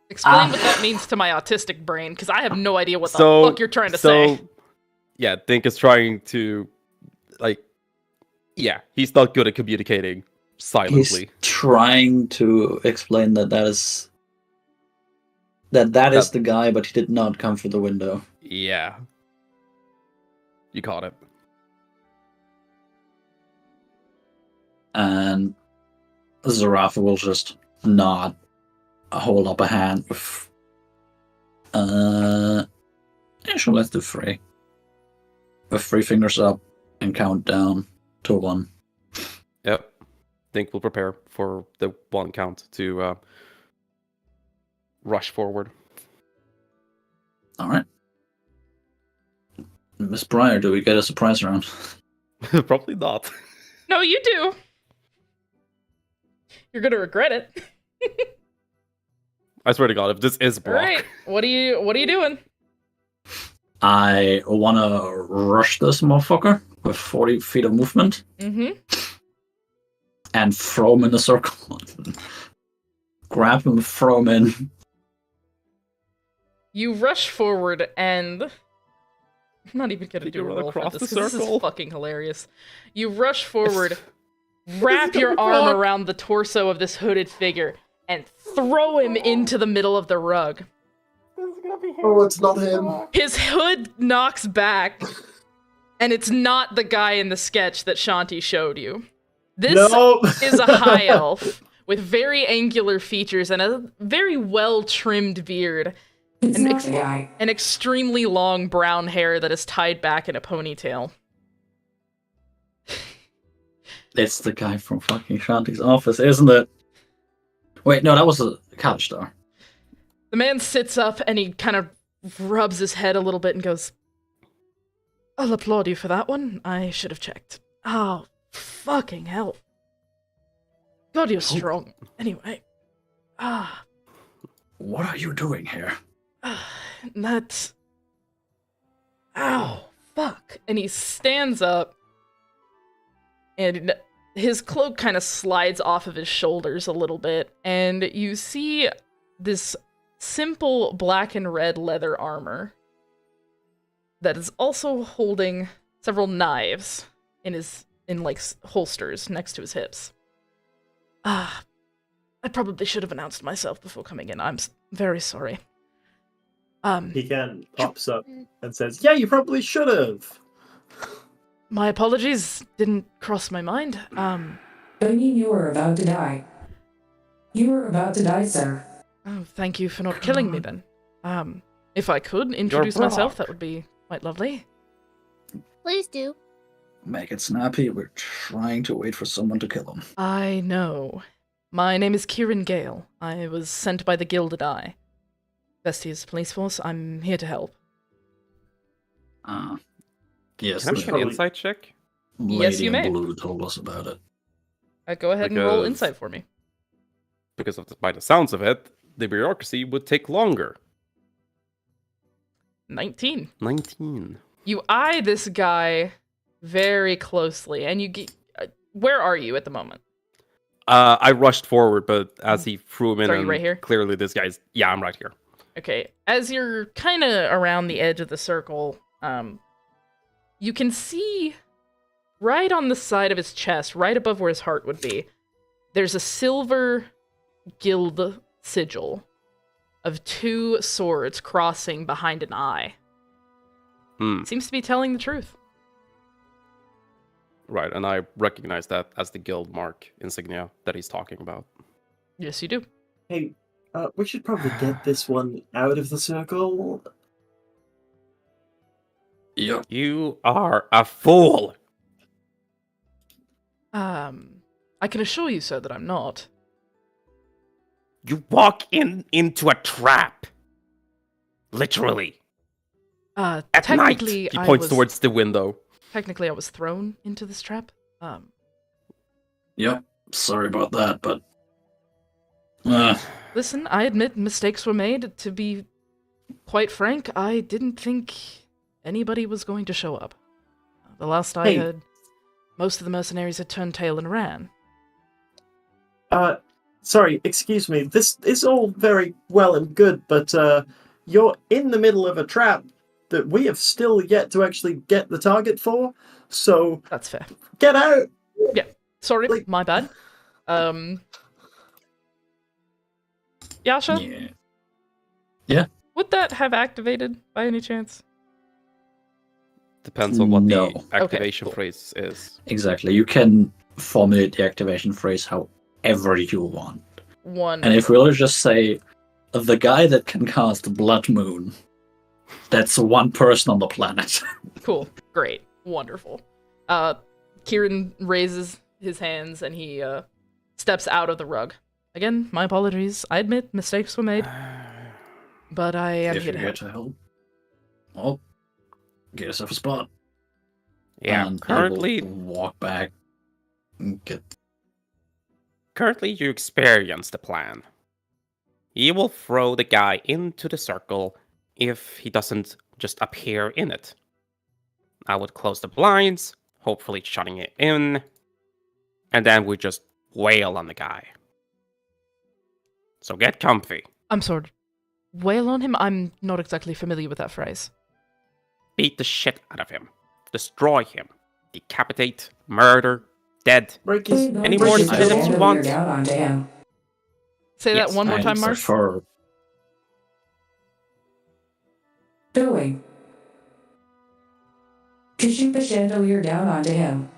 Explain what that means to my autistic brain, because I have no idea what the fuck you're trying to say. Yeah, Dink is trying to, he's not good at communicating silently. He's trying to explain that is the guy, but he did not come through the window. Yeah. You caught it. And Zarafa will just nod, hold up a hand with sure, let's do 3. With 3 fingers up and count down to 1. Yep. Dink will prepare for the 1 count to rush forward. Alright. Miss Breyer, do we get a surprise round? Probably not. No, you do. You're gonna regret it. I swear to God, if this is block. Alright, what are you doing? I wanna rush this motherfucker with 40 feet of movement. Mm-hmm. And throw him in a circle. Grab him, throw him in. You rush forward and... I'm not even gonna Did do you a run roll for across this, the 'cause this is circle? fucking hilarious. You rush forward, wrap your arm around the torso of this hooded figure, and throw him into the middle of the rug. Oh, it's not him. His hood knocks back, and it's not the guy in the sketch that Shanti showed you. This is a high elf with very angular features and a very well-trimmed beard. It's not the guy. An extremely long brown hair that is tied back in a ponytail. It's the guy from fucking Shanti's office, isn't it? Wait, no, that was a college star. The man sits up and he kind of rubs his head a little bit and goes, I'll applaud you for that one. I should have checked. Oh, fucking hell. God, you're strong. Anyway. What are you doing here? That's... Ow, fuck. And he stands up, and his cloak kind of slides off of his shoulders a little bit, and you see this simple black and red leather armor that is also holding several knives in holsters next to his hips. I probably should have announced myself before coming in. I'm very sorry. He pops up and says, "Yeah, you probably should have." My apologies. Didn't cross my mind. I mean, you were about to die. You were about to die, sir. Oh, thank you for not killing me then. If I could introduce myself, that would be quite lovely. Please do. Make it snappy. We're trying to wait for someone to kill him. I know. My name is Kieran Gale. I was sent by the Gilded Eye. Vestia's police force. I'm here to help. Yes, Can I the make an probably- insight check? Yes, lady you in may. blue told us about it. Go ahead and roll Because- insight for me. Because by the sounds of it, the bureaucracy would take longer. 19. 19. You eye this guy very closely, and you get. Where are you at the moment? I rushed forward, but as he threw him in, So are you and right here? clearly this guy's... Yeah, I'm right here. Okay, as you're kind of around the edge of the circle, you can see right on the side of his chest, right above where his heart would be, there's a silver guild sigil of 2 swords crossing behind an eye. Hmm. Seems to be telling the truth. Right, and I recognize that as the guild mark insignia that he's talking about. Yes, you do. Hey, we should probably get this one out of the circle. Yep. You are a fool! I can assure you, sir, that I'm not. You walk into a trap! Literally. At night! Technically, He points towards the window. Technically, I was thrown into this trap. Yep. Sorry about that, but Listen, I admit mistakes were made. To be quite frank, I didn't think anybody was going to show up. The last I Hey. heard, most of the mercenaries had turned tail and ran. Sorry, excuse me. This is all very well and good, but you're in the middle of a trap that we have still yet to actually get the target for. So That's fair. get out. Sorry, Like- my bad. Yasha, yeah. would that have activated by any chance? Depends on what No. the activation cool. phrase is. Exactly. You can formulate the activation phrase however you want. One. And if we'll just say the guy that can cast Blood Moon, that's one person on the planet. Cool. Great. Wonderful. Kieran raises his hands and he steps out of the rug. Again, my apologies. I admit mistakes were made, but I am If here you're to here help. to help, well, get yourself a spot. Yeah, And currently, he will walk back and get. currently you experience the plan. You will throw the guy into the circle if he doesn't just appear in it. I would close the blinds, hopefully shutting it in, and then we just wail on the guy. So get comfy. I'm sorry. Wail on him? I'm not exactly familiar with that phrase. Beat the shit out of him. Destroy him. Decapitate, murder, dead. Break his. Any break more his syllables head. you want? Down onto him. Say Yes, that one more I time, Mark. prefer Doing. To shoot the chandelier down onto him.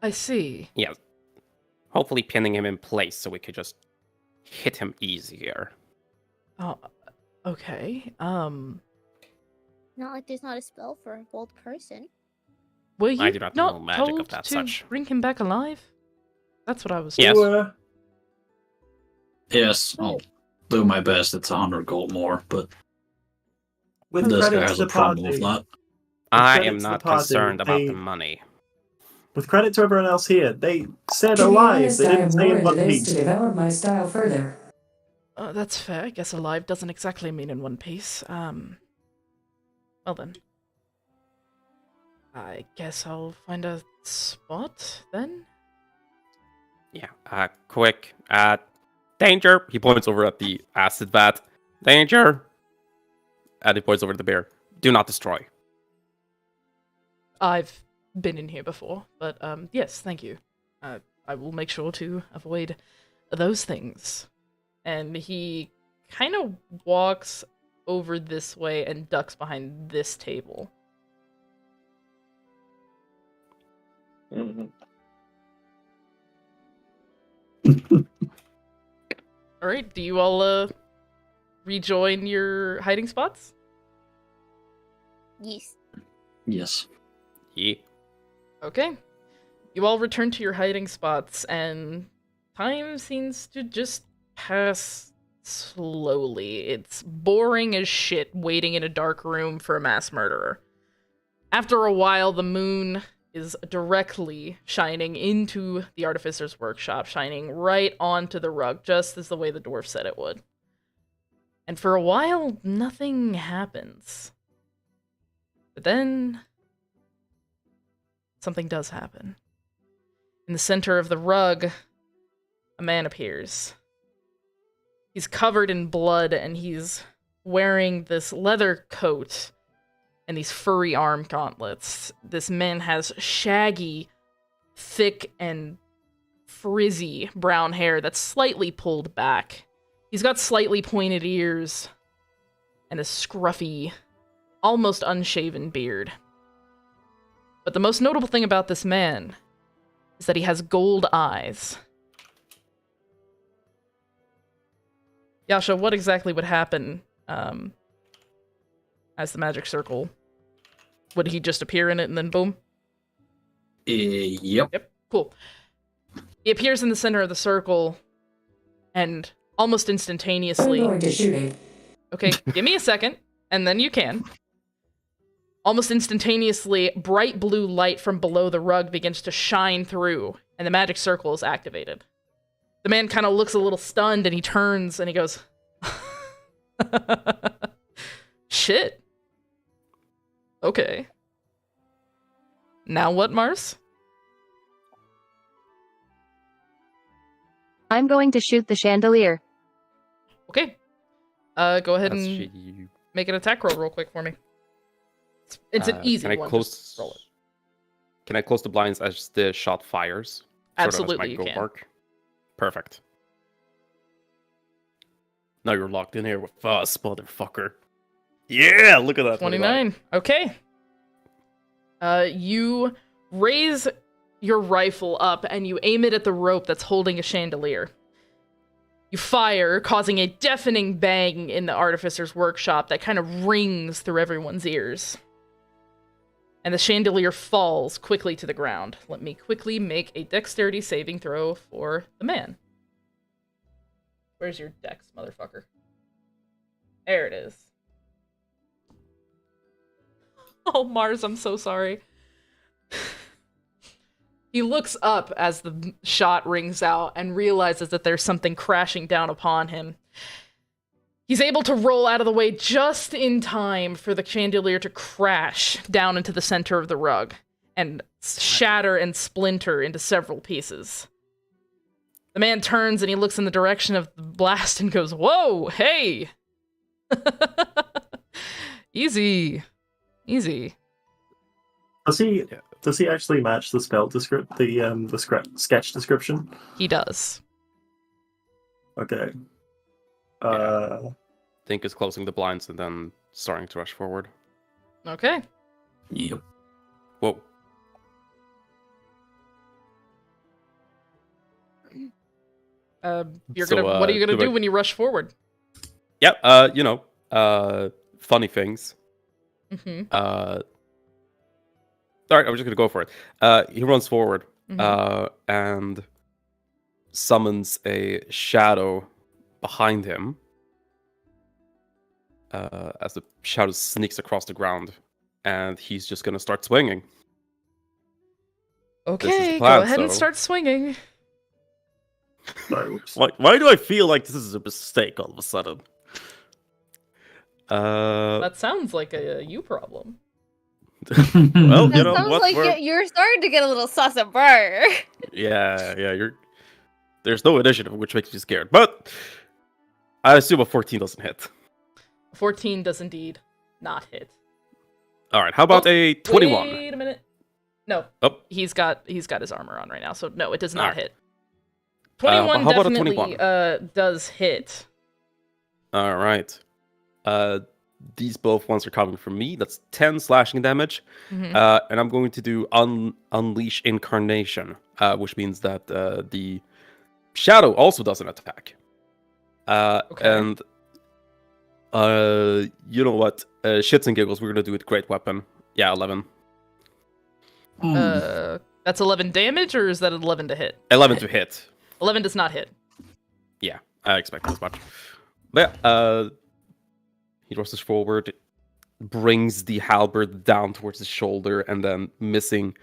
I see. Yeah. Hopefully pinning him in place so we could just hit him easier. Oh, okay. Not like there's not a spell for a bold person. Were you I do not know magic of told that to such. bring him back alive? That's what I was Yes. You, yes, I'll do my best. It's 100 gold more, but with this credit guy to has the a problem with party, that. I credit am to the not party, concerned about the they- money. with credit to everyone else here, they said To be alive. honest, They I didn't am say more in into one this to piece. develop my style further. That's fair. I guess alive doesn't exactly mean in one piece. Well then. I guess I'll find a spot then? Yeah, quick. Danger! He points over at the acid vat. Danger! And he points over to the bear. Do not destroy. I've been in here before, but yes, thank you. I will make sure to avoid those things. And he kind of walks over this way and ducks behind this table. All right, do you all rejoin your hiding spots? Yes. Yes. Yeah. Okay. You all return to your hiding spots, and time seems to just pass slowly. It's boring as shit waiting in a dark room for a mass murderer. After a while, the moon is directly shining into the artificer's workshop, shining right onto the rug, just as the way the dwarf said it would. And for a while, nothing happens. But then, something does happen. In the center of the rug, a man appears. He's covered in blood, and he's wearing this leather coat and these furry arm gauntlets. This man has shaggy, thick, and frizzy brown hair that's slightly pulled back. He's got slightly pointed ears and a scruffy, almost unshaven beard. But the most notable thing about this man is that he has gold eyes. Yasha, what exactly would happen as the magic circle? Would he just appear in it and then boom? Yep. Yep, cool. He appears in the center of the circle, and almost I'm instantaneously... going to shoot him. Okay, give me a second, and then you can. Almost instantaneously, bright blue light from below the rug begins to shine through, and the magic circle is activated. The man kind of looks a little stunned, and he turns, and he goes... Shit. Okay. Now what, Mars? I'm going to shoot the chandelier. Okay. Go ahead That's and shitty. make an attack roll real quick for me. It's an easy Can I one. close? Just roll it. Can I close the blinds as the shot fires? Absolutely, you Sort of as my can. go mark? Perfect. Now you're locked in here with us, motherfucker. Yeah, look at that. 29. Okay. You raise your rifle up and you aim it at the rope that's holding a chandelier. You fire, causing a deafening bang in the artificer's workshop that kind of rings through everyone's ears. And the chandelier falls quickly to the ground. Let me quickly make a dexterity saving throw for the man. Where's your dex, motherfucker? There it is. Oh, Mars, I'm so sorry. He looks up as the shot rings out and realizes that there's something crashing down upon him. He's able to roll out of the way just in time for the chandelier to crash down into the center of the rug and shatter and splinter into several pieces. The man turns and he looks in the direction of the blast and goes, "Whoa, hey!" Easy. Easy. Does he actually match the spell sketch description? He does. Okay. Think is closing the blinds and then starting to rush forward. Okay. Yep. Whoa. You're So, gonna. What are you gonna do do I- when you rush forward? Yep. Funny things. Mm-hmm. All right, I'm just gonna go for it. He runs forward and summons a shadow behind him. As the shadow sneaks across the ground, and he's just gonna start swinging. Okay, plan, go ahead and so- start swinging. Sorry, whoops. Why do I feel like this is a mistake all of a sudden? That sounds like a you problem. Well, That you know sounds what? like you're starting to get a little sus of burr. Yeah, you're. There's no initiative, which makes me scared. But I assume a 14 doesn't hit. 14 does indeed not hit. All right, how about a 21? Wait a minute. No, Oh, he's got his armor on right now, so no, it does not Alright. hit. 21 how about a definitely 21? Does hit. all right. These both ones are coming from me. That's 10 slashing damage. Mhm. And I'm going to do Unleash Incarnation, which means that the Shadow also does an attack. Okay. And you know what? Shits and giggles, we're going to do it Great Weapon. Yeah, 11. That's 11 damage, or is that 11 to hit? 11 to hit. 11 does not hit. Yeah, I expect as much. But yeah, he rushes forward, brings the halberd down towards his shoulder, and then missing,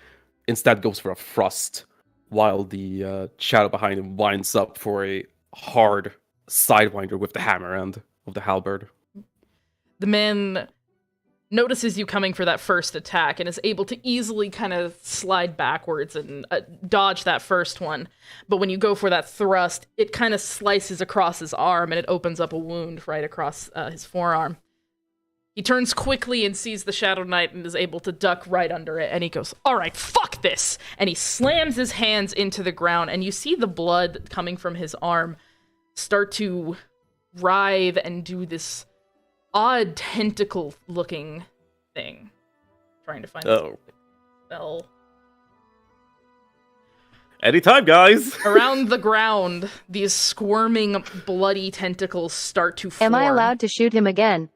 instead goes for a thrust, while the shadow behind him winds up for a hard sidewinder with the hammer end of the halberd. The man notices you coming for that first attack and is able to easily kind of slide backwards and dodge that first one. But when you go for that thrust, it kind of slices across his arm and it opens up a wound right across his forearm. He turns quickly and sees the Shadow Knight and is able to duck right under it, and he goes, "All right, fuck this!" And he slams his hands into the ground, and you see the blood coming from his arm start to writhe and do this odd tentacle-looking thing. Trying to find the spell. Anytime, guys! Around the ground, these squirming, bloody tentacles start to form. Am I allowed to shoot him again?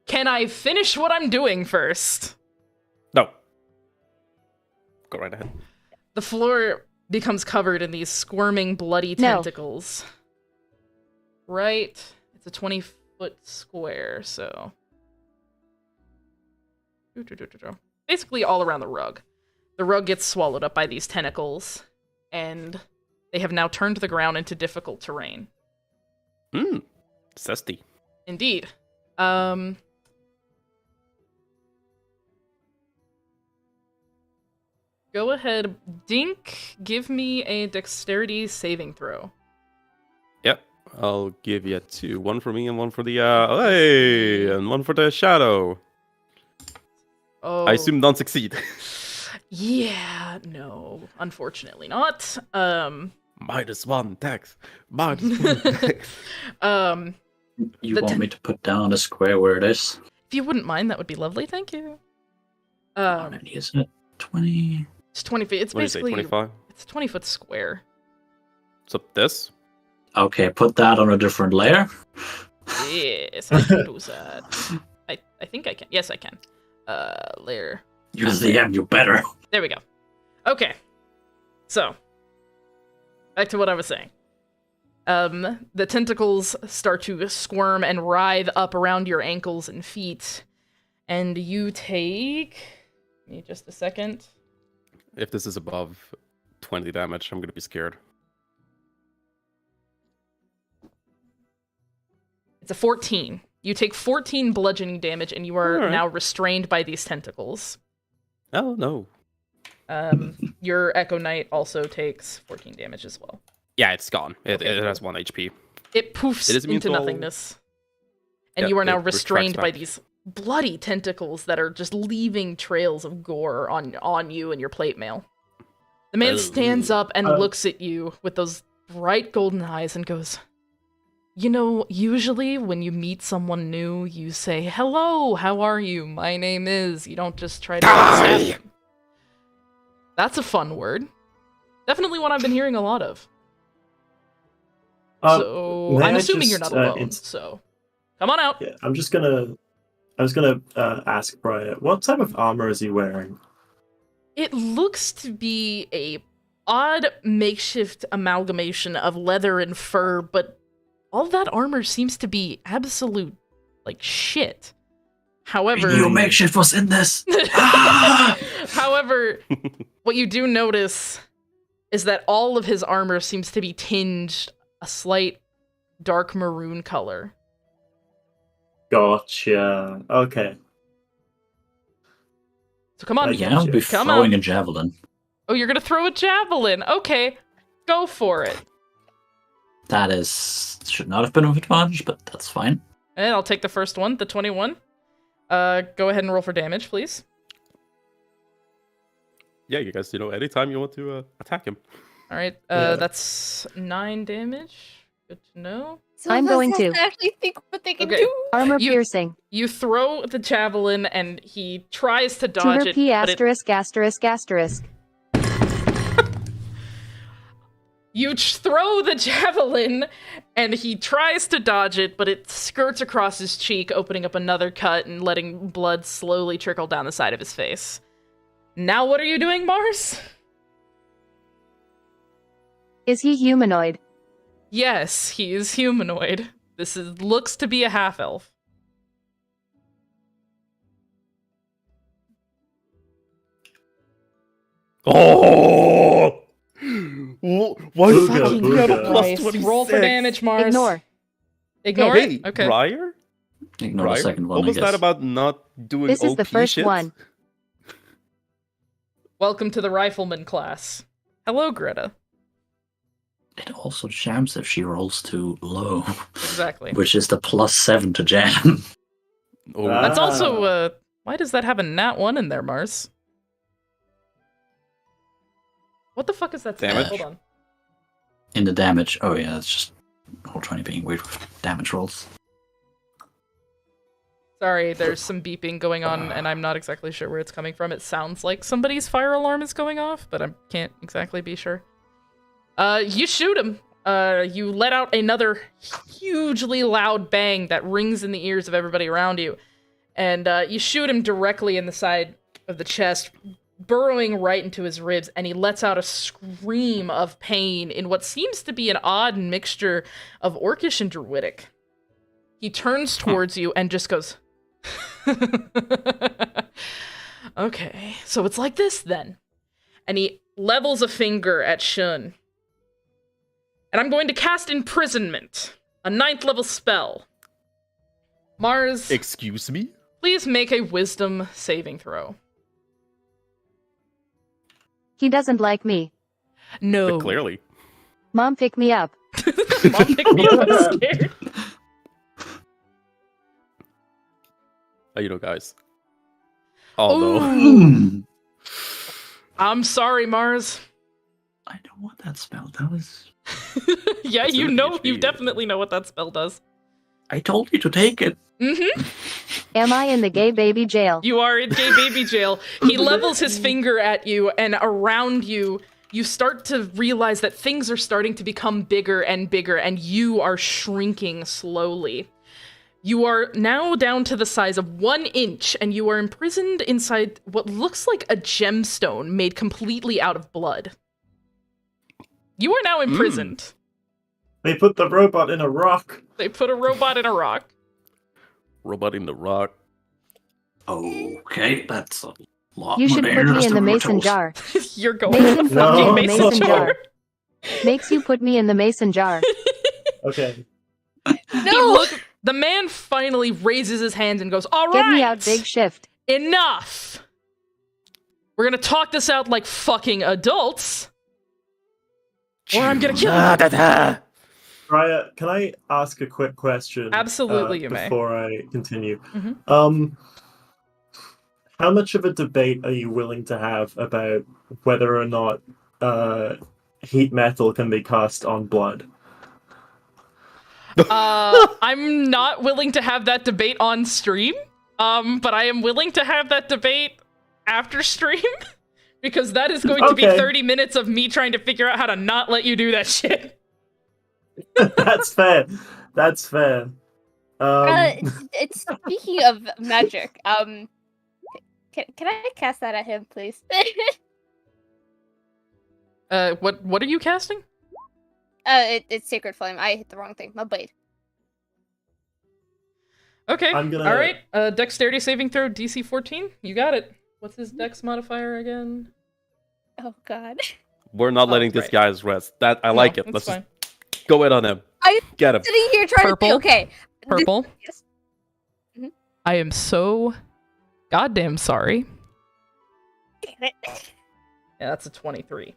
Can I finish what I'm doing first? No. Go right ahead. The floor becomes covered in these squirming, bloody tentacles. Right? It's a 20-foot square, so... basically all around the rug. The rug gets swallowed up by these tentacles, and they have now turned the ground into difficult terrain. Zesty. Indeed. Go ahead, Dink, give me a dexterity saving throw. Yep, I'll give you 2. 1 for me and 1 for the, and 1 for the shadow. Oh. I assume none succeed. Yeah, no, unfortunately not. -1 dex. -1 dex. You want me to put down the square where it is? If you wouldn't mind, that would be lovely, thank you. How many is it? 20? It's 20 feet. It's What did you say, basically 25? It's a 20-foot square. So this? Okay, put that on a different layer. Yes, I can do that. I think I can. Yes, I can. Layer. You're the DM, you better. There we go. Okay. So, back to what I was saying. The tentacles start to squirm and writhe up around your ankles and feet, and you take... Give me just a second. If this is above 20 damage, I'm gonna be scared. It's a 14. You take 14 bludgeoning damage, and you are now restrained by these tentacles. Oh, no. Your Echo Knight also takes 14 damage as well. Yeah, it's gone. It Okay, has 1 HP. It poofs It is immune into to all- nothingness. And Yeah, you are now it retracts restrained by back. these bloody tentacles that are just leaving trails of gore on you and your plate mail. The man stands up and looks at you with those bright golden eyes and goes, "You know, usually when you meet someone new, you say, 'Hello, how are you? My name is.' You don't just try to stab them." That's a fun word. Definitely one I've been hearing a lot of. So may I'm I assuming you're just, not alone. So come on out. Yeah, I was gonna ask Brian, what type of armor is he wearing? It looks to be a odd makeshift amalgamation of leather and fur, but all that armor seems to be absolute like shit. However, You makeshift was in this. however, what you do notice is that all of his armor seems to be tinged a slight dark maroon color. Gotcha. Okay. So come on. Yeah, I'll be Come throwing on. a javelin. Oh, you're gonna throw a javelin. Okay, go for it. That should not have been with advantage, but that's fine. And I'll take the first one, the 21. Go ahead and roll for damage, please. Yeah, you guys, anytime you want to attack him. All right, Yeah. that's 9 damage. Good to know. So I'm going let's to. actually think what they can Okay. do. Armor You- piercing. You throw the javelin, and he tries to dodge Tutor it, P but asterisk asterisk asterisk. you throw the javelin, and he tries to dodge it, but it skirts across his cheek, opening up another cut and letting blood slowly trickle down the side of his face. Now what are you doing, Mars? Is he humanoid? Yes, he is humanoid. looks to be a half-elf. Oh! Why is that Booga, only at a booga. plus Christ. 26? Roll for damage, Mars. Ignore. Ignore Hey, it? Okay. Briar? Ignore the Briar? second one, What I was guess. that about not doing This is OP the first shit? one. Welcome to the rifleman class. Hello, Greta. It also jams if she rolls too low, Exactly. which is the +7 to jam. Oh, That's Ah. also, why does that have a nat 1 in there, Mars? What the fuck is that? Damage? Hold on. In the damage, oh yeah, it's just Roll20 being weird with damage rolls. Sorry, there's some beeping going on, and I'm not exactly sure where it's coming from. It sounds like somebody's fire alarm is going off, but I can't exactly be sure. You shoot him. You let out another hugely loud bang that rings in the ears of everybody around you. And you shoot him directly in the side of the chest, burrowing right into his ribs, and he lets out a scream of pain in what seems to be an odd mixture of Orcish and Druidic. He turns towards you and just goes, okay, so it's like this then. And he levels a finger at Shun. And I'm going to cast Imprisonment, a 9th level spell. Mars, excuse me? please make a Wisdom saving throw. He doesn't like me. No. But clearly. Mom, pick me up. Mom picked me up, I'm scared. You know, guys. Although. Ooh. I'm sorry, Mars. I know what that spell does. Yeah, It's you in know, PHP. you definitely know what that spell does. I told you to take it. Mm-hmm. Am I in the gay baby jail? You are in gay baby jail. He levels his finger at you, and around you, you start to realize that things are starting to become bigger, and you are shrinking slowly. You are now down to the size of 1 inch, and you are imprisoned inside what looks like a gemstone made completely out of blood. You are now imprisoned. They put the robot in a rock. They put a robot in a rock. Robot in the rock. Okay, that's a lot You should more put me dangerous in the than we were mason told. jar. You're going Mason, to put me No. in the mason mason jar. jar. Makes you put me in the mason jar. Okay. The man finally raises his hands and goes, "All right, Get me out, big shift. enough. We're gonna talk this out like fucking adults, or I'm gonna kill you." Raya, can I ask a quick question? Absolutely, you may. Before I continue. Mhm. How much of a debate are you willing to have about whether or not heat metal can be cast on blood? I'm not willing to have that debate on stream, but I am willing to have that debate after stream, because that is going to be Okay. 30 minutes of me trying to figure out how to not let you do that shit. That's fair. That's fair. It's speaking of magic. Can I cast that at him, please? What are you casting? It's Sacred Flame. I hit the wrong thing. My blade. Okay. I'm gonna- All right. Dexterity saving throw, DC 14. You got it. What's his dex modifier again? Oh God. We're not Oh, letting these right. guys rest. That I like it. That's Let's fine. just go in on him. I- Get him. Sitting here trying Purple. to okay. Purple. Yes. Mhm. I am so goddamn sorry. Damn it. Yeah, that's a 23.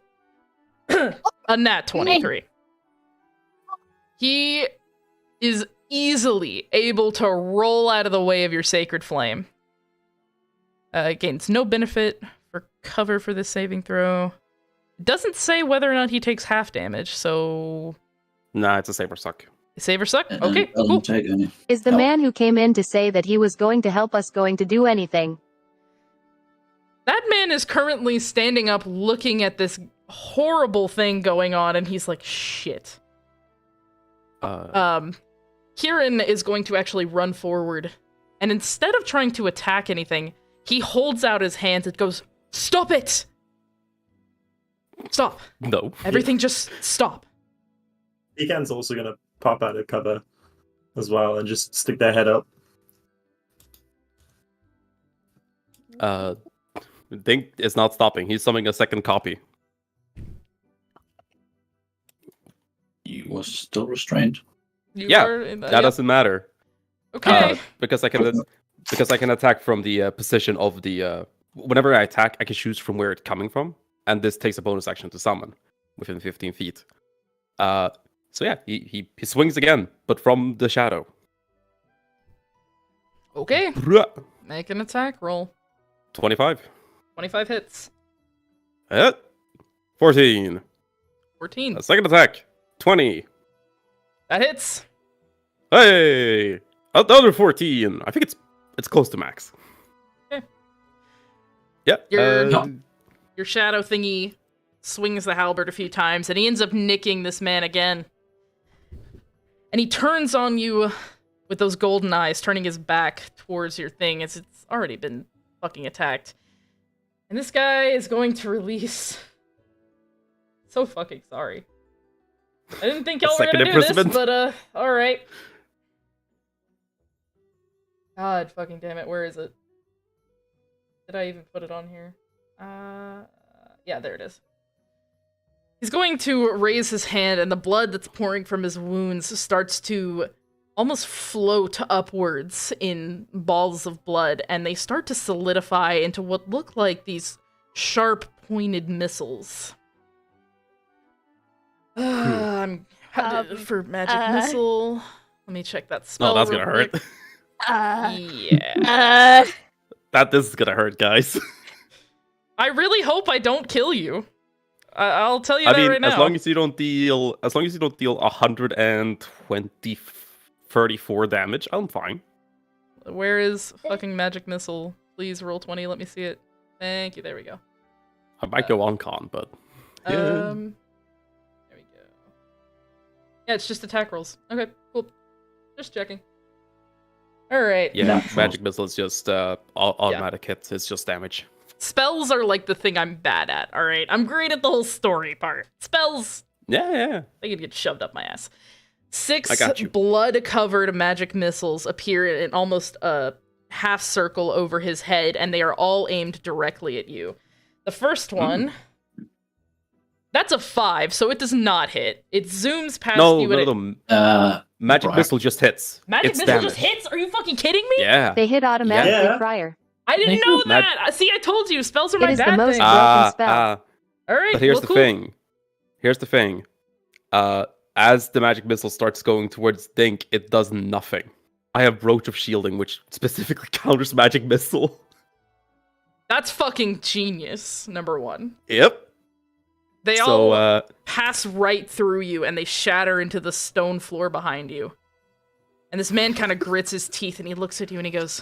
A nat 23. He is easily able to roll out of the way of your sacred flame. Gains no benefit for cover for this saving throw. It doesn't say whether or not he takes half damage, so Nah, it's a saber suck. save or suck? And Okay, doesn't cool. take any. Is the help. man who came in to say that he was going to help us going to do anything? That man is currently standing up looking at this horrible thing going on, and he's like, shit. Kieran is going to actually run forward, and instead of trying to attack anything, he holds out his hands and goes, "Stop it! Stop. No. Everything just stop." Egan's also gonna pop out of cover as well and just stick their head up. Dink is not stopping. He's summoning a second copy. You was still restrained. You Yeah, are in that yep. doesn't matter. Okay. Because I can attack from the position of the. Whenever I attack, I can choose from where it's coming from, and this takes a bonus action to summon within 15 feet. So yeah, he swings again, but from the shadow. Okay. Bruh. Make an attack roll. 25. 25 hits. Hit. 14. 14. A second attack. 20. That hits. Hey! Another 14. I think it's close to max. Okay. Yeah. Your shadow thingy swings the halberd a few times, and he ends up nicking this man again. And he turns on you with those golden eyes, turning his back towards your thing as it's already been fucking attacked. And this guy is going to release... So fucking sorry. I didn't think y'all were gonna do this, but alright. God fucking damn it, where is it? Did I even put it on here? Yeah, there it is. He's going to raise his hand, and the blood that's pouring from his wounds starts to almost float upwards in balls of blood, and they start to solidify into what look like these sharp, pointed missiles. For magic missile. Let me check that spell. Oh, that's real gonna quick. hurt. Yeah. This is gonna hurt, guys. I really hope I don't kill you. I'll tell you I that mean, right now. as long as you don't deal 120, 34 damage, I'm fine. Where is fucking magic missile? Please roll 20. Let me see it. Thank you. There we go. I might go on con, but yeah. There we go. Yeah, it's just attack rolls. Okay, cool. Just checking. All right. Yeah, magic missile is just automatic hits. It's just damage. Spells are like the thing I'm bad at. All right, I'm great at the whole story part. Spells, Yeah. they could get shoved up my ass. I 6 got you. blood-covered magic missiles appear in almost a half circle over his head, and they are all aimed directly at you. The first one, that's a 5, so it does not hit. It zooms past you. Magic missile just hits. Magic It's missile damage. just hits? Are you fucking kidding me? Yeah. They hit automatically Yeah. prior. I didn't Thank know you. that. See, I told you, spells are It my is the bad most thing. broken spell. All right, But here's well, the cool. thing. Here's the thing. As the magic missile starts going towards Dink, it does nothing. I have Brooch of Shielding, which specifically counters magic missile. That's fucking genius, number one. Yep. They all pass right through you, and they shatter into the stone floor behind you. And this man kind of grits his teeth, and he looks at you, and he goes,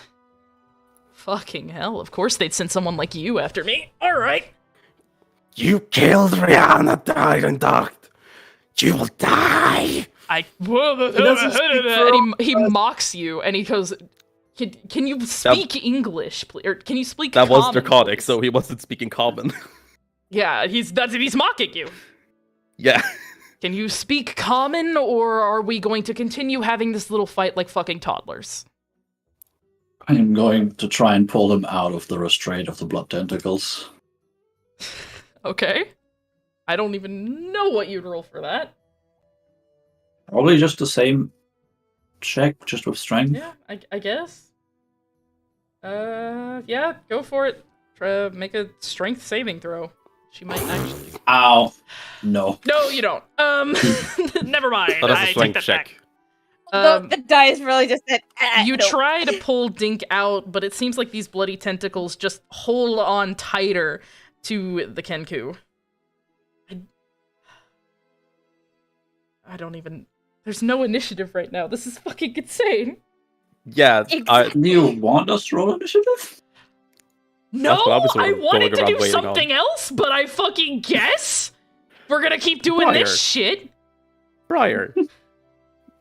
fucking hell, of course they'd send someone like you after me. All right. You killed Rihanna Direndacht. You will die. And speak he mocks you, and he goes, can you speak English, please? Or can you speak That was common, draconic, please? so he wasn't speaking common. Yeah, he's mocking you. Yeah. Can you speak common, or are we going to continue having this little fight like fucking toddlers? I am going to try and pull them out of the restraint of the blood tentacles. Okay. I don't even know what you'd roll for that. Probably just the same check, just with strength. Yeah, I guess. Yeah, go for it. Try make a strength saving throw. She might actually. Ow. No. No, you don't. Never mind. That is a I take strength that check. back. The dice really just said. You no. try to pull Dink out, but it seems like these bloody tentacles just hold on tighter to the Kenku. I don't even... There's no initiative right now. This is fucking insane. Yeah. Exactly. You want us to roll initiative? No, what I was I going wanted to around do waiting something else, but I fucking guess we're gonna keep doing Briar. this shit. Briar.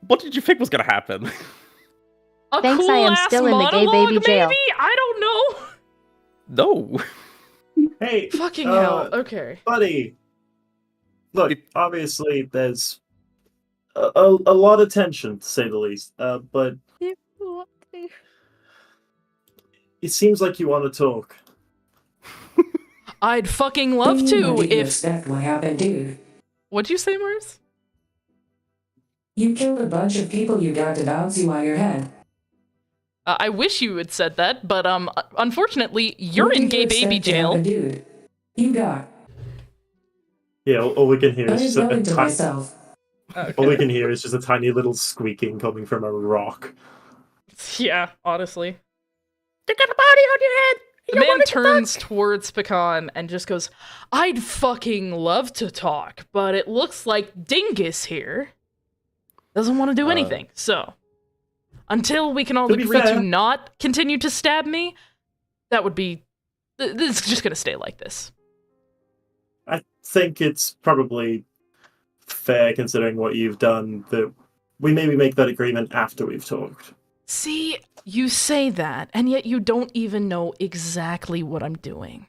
What did you think was gonna happen? A Thanks, cool I am ass still in the gay monologue, baby jail. maybe? I don't know. No. Hey, Fucking hell. Okay. buddy. Look, obviously there's a lot of tension, to say the least. But it seems like you want to talk. I'd fucking love What to did you if. expect what happened, dude? What'd you say, Mars? You killed a bunch of people you got to bounce you on your head. I wish you had said that, but unfortunately, you're What in did you gay baby expect to happen, jail. dude? You got. Yeah, all we can hear I is am just a going to tiny. myself. All we Okay. can hear is just a tiny little squeaking coming from a rock. Yeah, honestly. You got a body on your head. The man turns towards Pecan and just goes, I'd fucking love to talk, but it looks like Dingus here doesn't want to do anything. So, until we can all To be agree to fair- not continue to stab me, that would be. This is just gonna stay like this. I think it's probably fair, considering what you've done, that we maybe make that agreement after we've talked. See, you say that, and yet you don't even know exactly what I'm doing.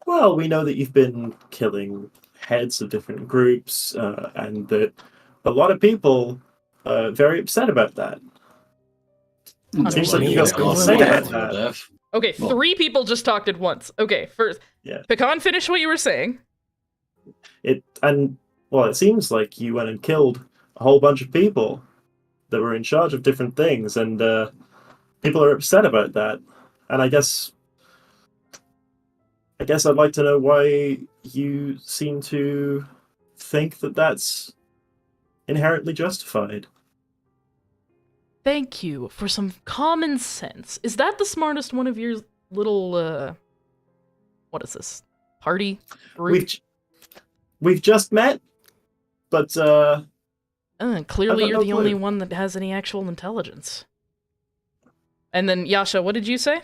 Well, we know that you've been killing heads of different groups, and that a lot of people are very upset about that. Seems like you've got something to say about that. Okay, Well- 3 people just talked at once. Okay, first, Yeah. Pecan, finish what you were saying. It seems like you went and killed a whole bunch of people that were in charge of different things, and people are upset about that. And I guess I'd like to know why you seem to think that that's inherently justified. Thank you for some common sense. Is that the smartest one of your little, what is this? Party? Group? We've just met, but Clearly I've got you're no the only clue. one that has any actual intelligence. And then, Yasha, what did you say?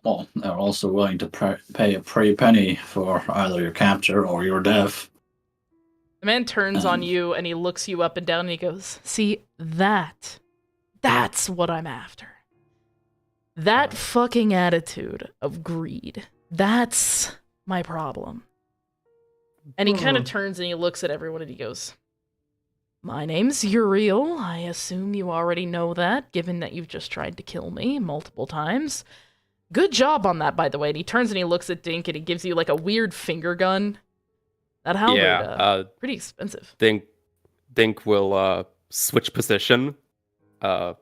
Well, they're also willing to pay a pretty penny for either your capture or your death. The man turns on you and he looks you up and down and he goes, see, that's what I'm after. That fucking attitude of greed. That's my problem. And he kind of turns and he looks at everyone and he goes, my name's Uriel. I assume you already know that, given that you've just tried to kill me multiple times. Good job on that, by the way. And he turns and he looks at Dink and he gives you like a weird finger gun. That halberd, pretty expensive. Dink will switch position, so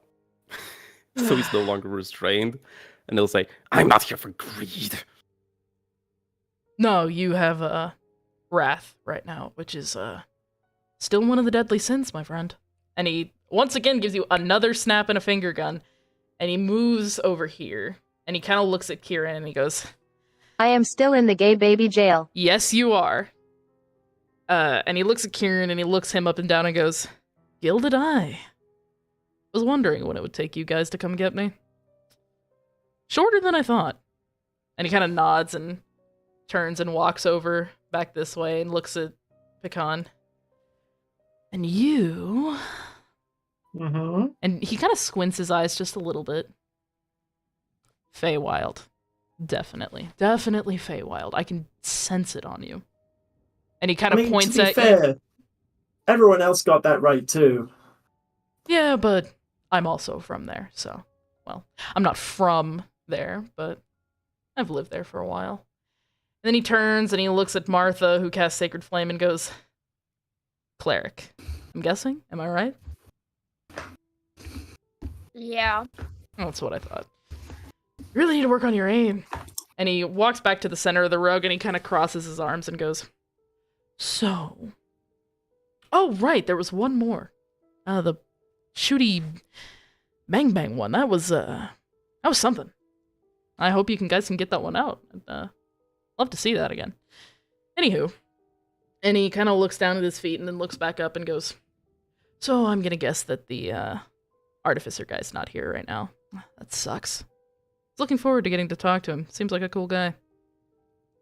he's no longer restrained, and he'll say, "I'm not here for greed." No, you have wrath right now, which is still one of the deadly sins, my friend. And he once again gives you another snap and a finger gun, and he moves over here, and he kind of looks at Kieran and he goes, I am still in the gay baby jail. yes, you are. And he looks at Kieran and he looks him up and down and goes, Gilded Eye. Was wondering when it would take you guys to come get me. Shorter than I thought. And he kind of nods and turns and walks over back this way and looks at Pecan. And you... Mm-hmm. And he kind of squints his eyes just a little bit. Feywild. Definitely. Definitely Feywild. I can sense it on you. And he kind of points to be at fair, you. everyone else got that right too. Yeah, but I'm also from there, so... Well, I'm not from there, but I've lived there for a while. And then he turns and he looks at Martha, who casts Sacred Flame, and goes, Cleric. I'm guessing? Am I right? Yeah. That's what I thought. You really need to work on your aim. And he walks back to the center of the rug and he kind of crosses his arms and goes, so... Oh, right, there was one more. The shooty bang bang one. That was something. I hope you guys can get that one out. I'd love to see that again. Anywho. And he kind of looks down at his feet and then looks back up and goes, so I'm gonna guess that the artificer guy's not here right now. That sucks. Looking forward to getting to talk to him. Seems like a cool guy.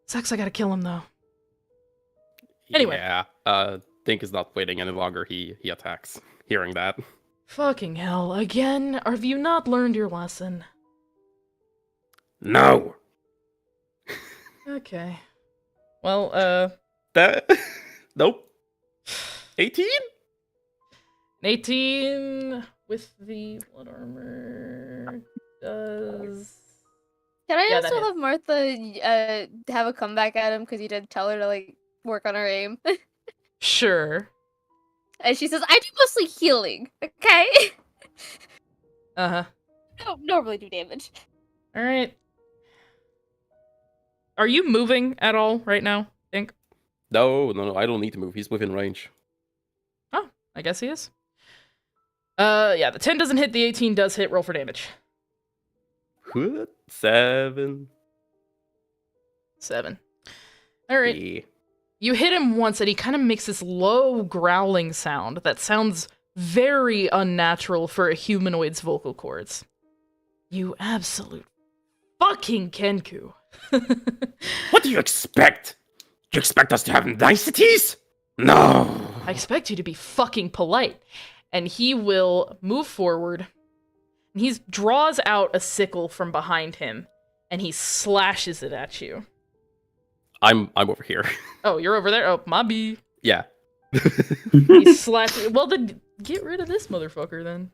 Sucks I gotta kill him though. Anyway. Yeah, Dink is not waiting any longer. He attacks, hearing that. Fucking hell, again? Have you not learned your lesson? No! Okay. Well, That... Nope. 18? 18 with the blood armor does. Can I Yeah, that also hits. have Martha have a comeback at him because you didn't tell her to like work on her aim? Sure. And she says, "I do mostly healing. Okay, Uh-huh. I don't normally do damage." All right. Are you moving at all right now, Ink? No, I don't need to move. He's within range. Oh, I guess he is. Yeah, the 10 doesn't hit, the 18 does hit. Roll for damage. What? 7. 7. All right. Yeah. You hit him once, and he kind of makes this low growling sound that sounds very unnatural for a humanoid's vocal cords. You absolute fucking Kenku. What do you expect? Do you expect us to have niceties? No. I expect you to be fucking polite. And he will move forward, and he draws out a sickle from behind him, and he slashes it at you. I'm over here. Oh, you're over there? Oh, my bee. Yeah. He slashes. Well, then get rid of this motherfucker, then.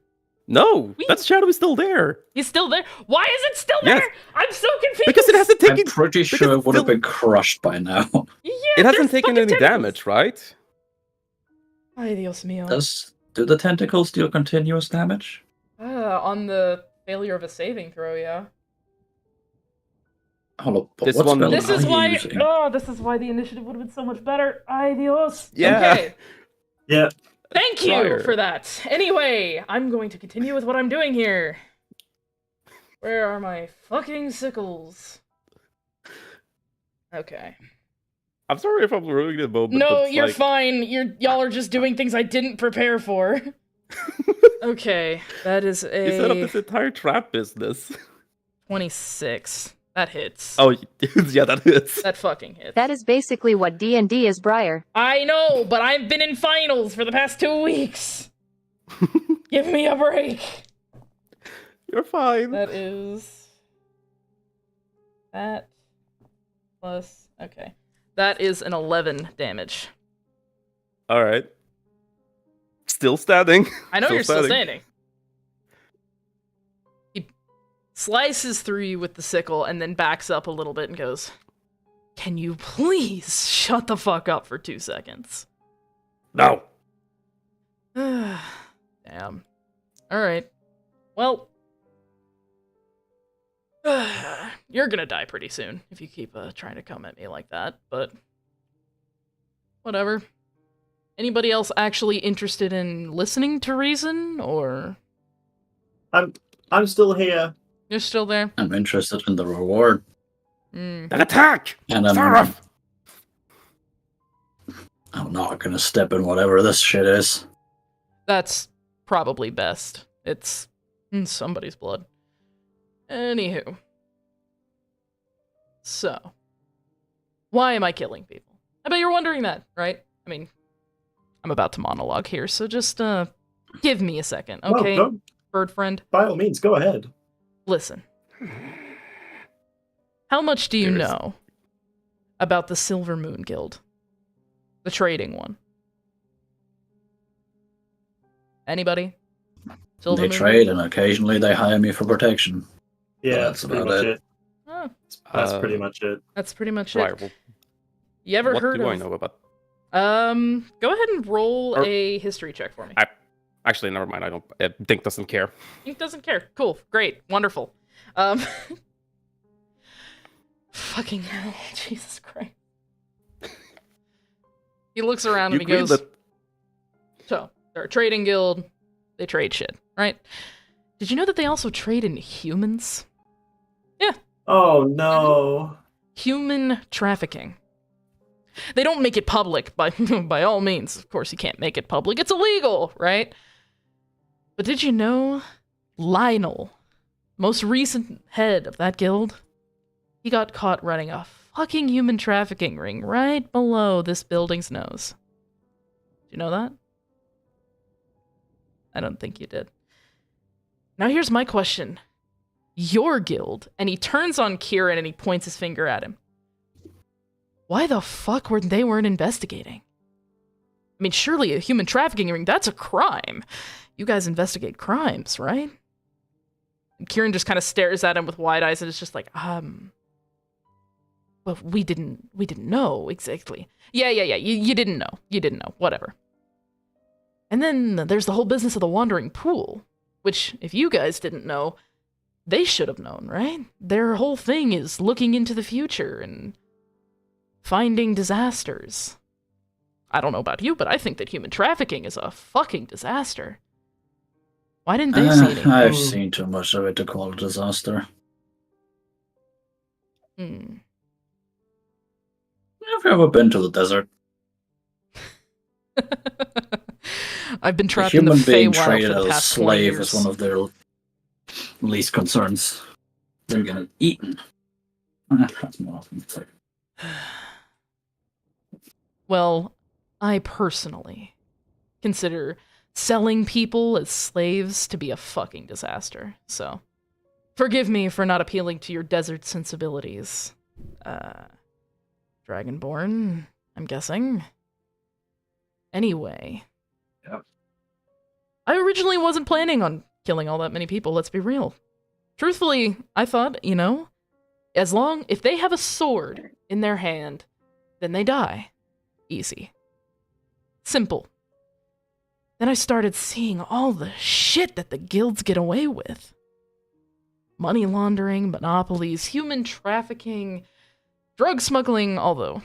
No, that shadow is still there. He's still there? Why is it still there? Yes. I'm so confused! Because it hasn't taken. I'm pretty sure it would have been crushed by now. Yeah, It hasn't there's taken fucking any tentacles. damage, right? Ay, Dios mío. Do the tentacles deal continuous damage? On the failure of a saving throw, yeah. Hold up, but This what one- spell This are is you why. using? Oh, this is why the initiative would have been so much better. Ay, Dios. Yeah. Okay. Yeah. Thank you Fire. for that. Anyway, I'm going to continue with what I'm doing here. Where are my fucking sickles? Okay. I'm sorry if I'm ruining the moment. No, but it's you're like- fine. Y'all are just doing things I didn't prepare for. Okay, that is You set up a this entire trap business. 26. That hits. Oh, yeah, that hits. That fucking hits. That is basically what D&D is, Briar. I know, but I've been in finals for the past 2 weeks. Give me a break. You're fine. That is that plus okay. That is an 11 damage. All right. Still standing. I know you're still standing. He slices through you with the sickle and then backs up a little bit and goes, "Can you please shut the fuck up for 2 seconds?" No. Damn. Alright. Well, you're gonna die pretty soon if you keep trying to come at me like that, but whatever. Anybody else actually interested in listening to reason, or I'm still here. you're still there? I'm interested in the reward. An attack! And Sarah! I'm not gonna step in whatever this shit is. That's probably best. It's in somebody's blood. Anywho. So, why am I killing people? I bet you're wondering that, right? I mean, I'm about to monologue here, so just give me a second, okay, No, bird friend? by all means, go ahead. Listen. How much do you There's- know about the Silver Moon Guild? The trading one. Anybody? Silver They Moon trade, Guild? and occasionally they hire me for protection. Yeah, Well, that's that's pretty about much it. it. Oh, That's pretty much it. that's pretty much it. Right, well, You ever what heard do of... I know about... Go ahead and roll Or- a history check for me. Actually, never mind. I don't... Dink doesn't care. He doesn't care. Cool. Great. Wonderful. Fucking hell. Jesus Christ. He looks around and he agreed goes, so, they're a trading guild. They trade shit, right? Did you know that they also trade in humans? Oh no. Human trafficking. They don't make it public, by by all means. Of course, you can't make it public. It's illegal, right? But did you know Lionel, most recent head of that guild, he got caught running a fucking human trafficking ring right below this building's nose. Did you know that? I don't think you did. Now here's my question. Your guild, and he turns on Kieran and he points his finger at him. Why the fuck weren't investigating? I I mean, surely a human trafficking ring, that's a crime. You guys investigate crimes, right? And Kieran just kind of stares at him with wide eyes and is just like, well, we didn't know exactly. Yeah, you didn't know. You didn't know. Whatever. And then there's the whole business of the wandering pool, which, if you guys didn't know, they should have known, right? Their whole thing is looking into the future and finding disasters. I don't know about you, but I think that human trafficking is a fucking disaster. Why didn't they see anything? I've seen too much of it to call it a disaster. Hmm. Have you ever been to the desert? I've been The trapped in the human being Feywild traded for the as a past 20 slave years. is one of their least concerns. They're getting eaten. That's more often. Well, I personally consider selling people as slaves to be a fucking disaster, so forgive me for not appealing to your desert sensibilities. Dragonborn, I'm guessing. Anyway. Yep. I originally wasn't planning on killing all that many people, let's be real. Truthfully, I thought, if they have a sword in their hand, then they die. Easy. Simple. Then I started seeing all the shit that the guilds get away with. Money laundering, monopolies, human trafficking, drug smuggling, although,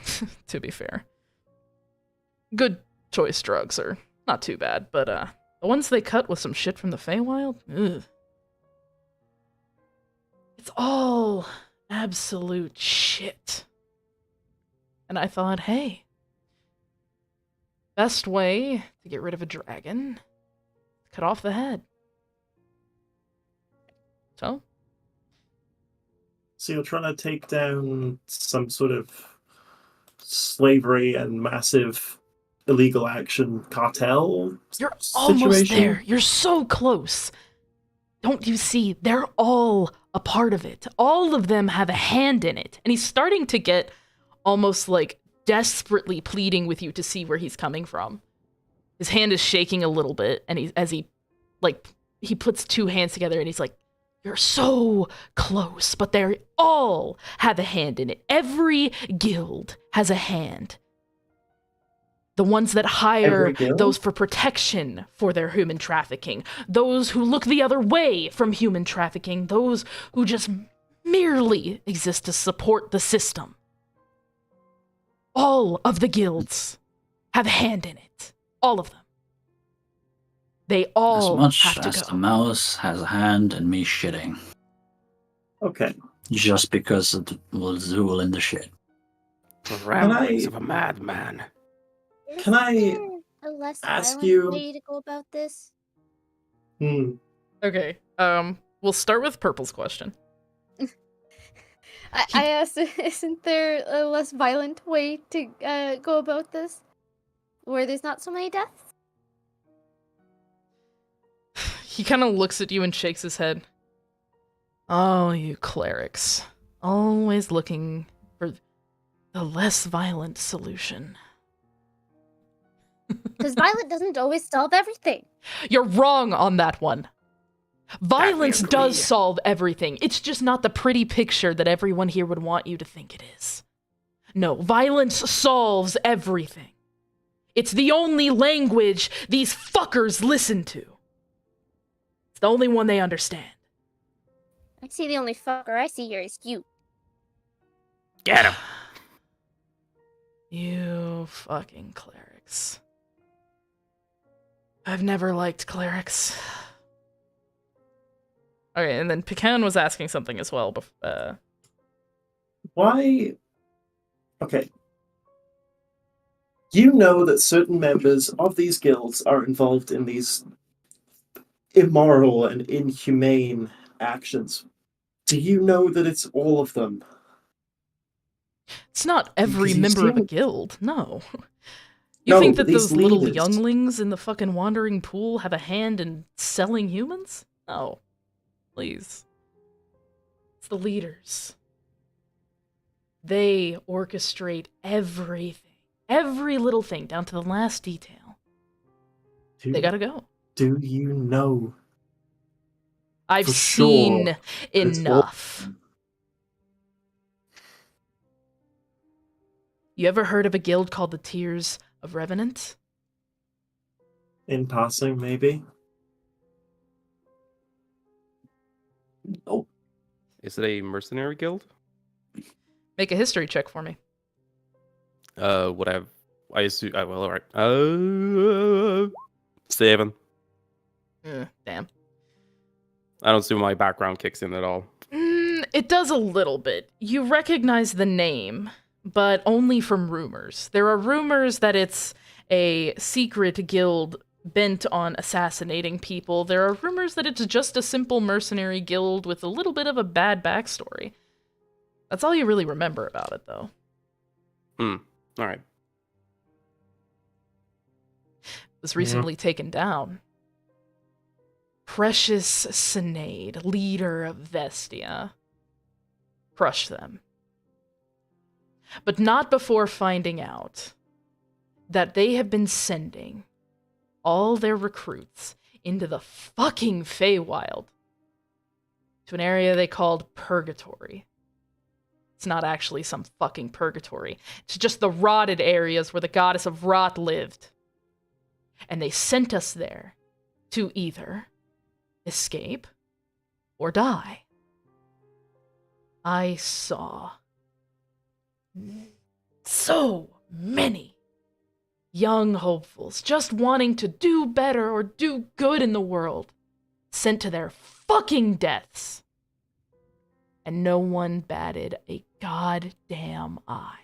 to be fair, good choice drugs are not too bad, but the ones they cut with some shit from the Feywild, ugh. It's all absolute shit. And I thought, hey, best way to get rid of a dragon, cut off the head. So you're trying to take down some sort of slavery and massive illegal action cartel you're situation? almost there. You're so close. Don't you see? They're all a part of it. All of them have a hand in it. And he's starting to get almost like desperately pleading with you to see where he's coming from. His hand is shaking a little bit, and he puts two hands together and he's like, you're so close, but they all have a hand in it. Every guild has a hand. The ones that hire those for protection for their human trafficking. Those who look the other way from human trafficking. Those who just merely exist to support the system. All of the guilds have a hand in it. All of them. They all as much have to as go. the mouse has a hand in me shitting. Okay. Just because it was Zool in the shit. The ramblings of a madman. Can I a less ask violent you- way to go about this? Okay, we'll start with Purple's question. I asked, isn't there a less violent way to go about this? Where there's not so many deaths? He kind of looks at you and shakes his head. Oh, you clerics. Always looking for the less violent solution. Because violent doesn't always solve everything. You're wrong on that one. Violence agree. does solve everything. It's just not the pretty picture that everyone here would want you to think it is. No, violence solves everything. It's the only language these fuckers listen to. It's the only one they understand. I see the only fucker I see here is you. Get him. You fucking clerics. I've never liked clerics. Okay, and then Pecan was asking something as well. Why? Okay. You know that certain members of these guilds are involved in these immoral and inhumane actions. Do you know that it's all of them? It's not every Because you member of a seem- guild, no. You No, think but that these those little leaders- younglings in the fucking wandering pool have a hand in selling humans? No. Please. It's the leaders. They orchestrate everything. Every little thing, down to the last detail. They gotta go. Do you know? I've For seen sure. It's enough. You ever heard of a guild called the Tears of Revenant? In passing, maybe. Nope. Is it a mercenary guild? Make a history check for me. I assume. Well, all right. 7. Damn. I don't assume my background kicks in at all. It does a little bit. You recognize the name, but only from rumors. There are rumors that it's a secret guild bent on assassinating people. There are rumors that it's just a simple mercenary guild with a little bit of a bad backstory. That's all you really remember about it, though. All right. It was recently taken down. Precious Sinead, leader of Vestia, crushed them. But not before finding out that they have been sending all their recruits into the fucking Feywild, to an area they called Purgatory. It's not actually some fucking purgatory. It's just the rotted areas where the goddess of rot lived. And they sent us there to either escape or die. I saw so many young hopefuls just wanting to do better or do good in the world sent to their fucking deaths. And no one batted a goddamn eye.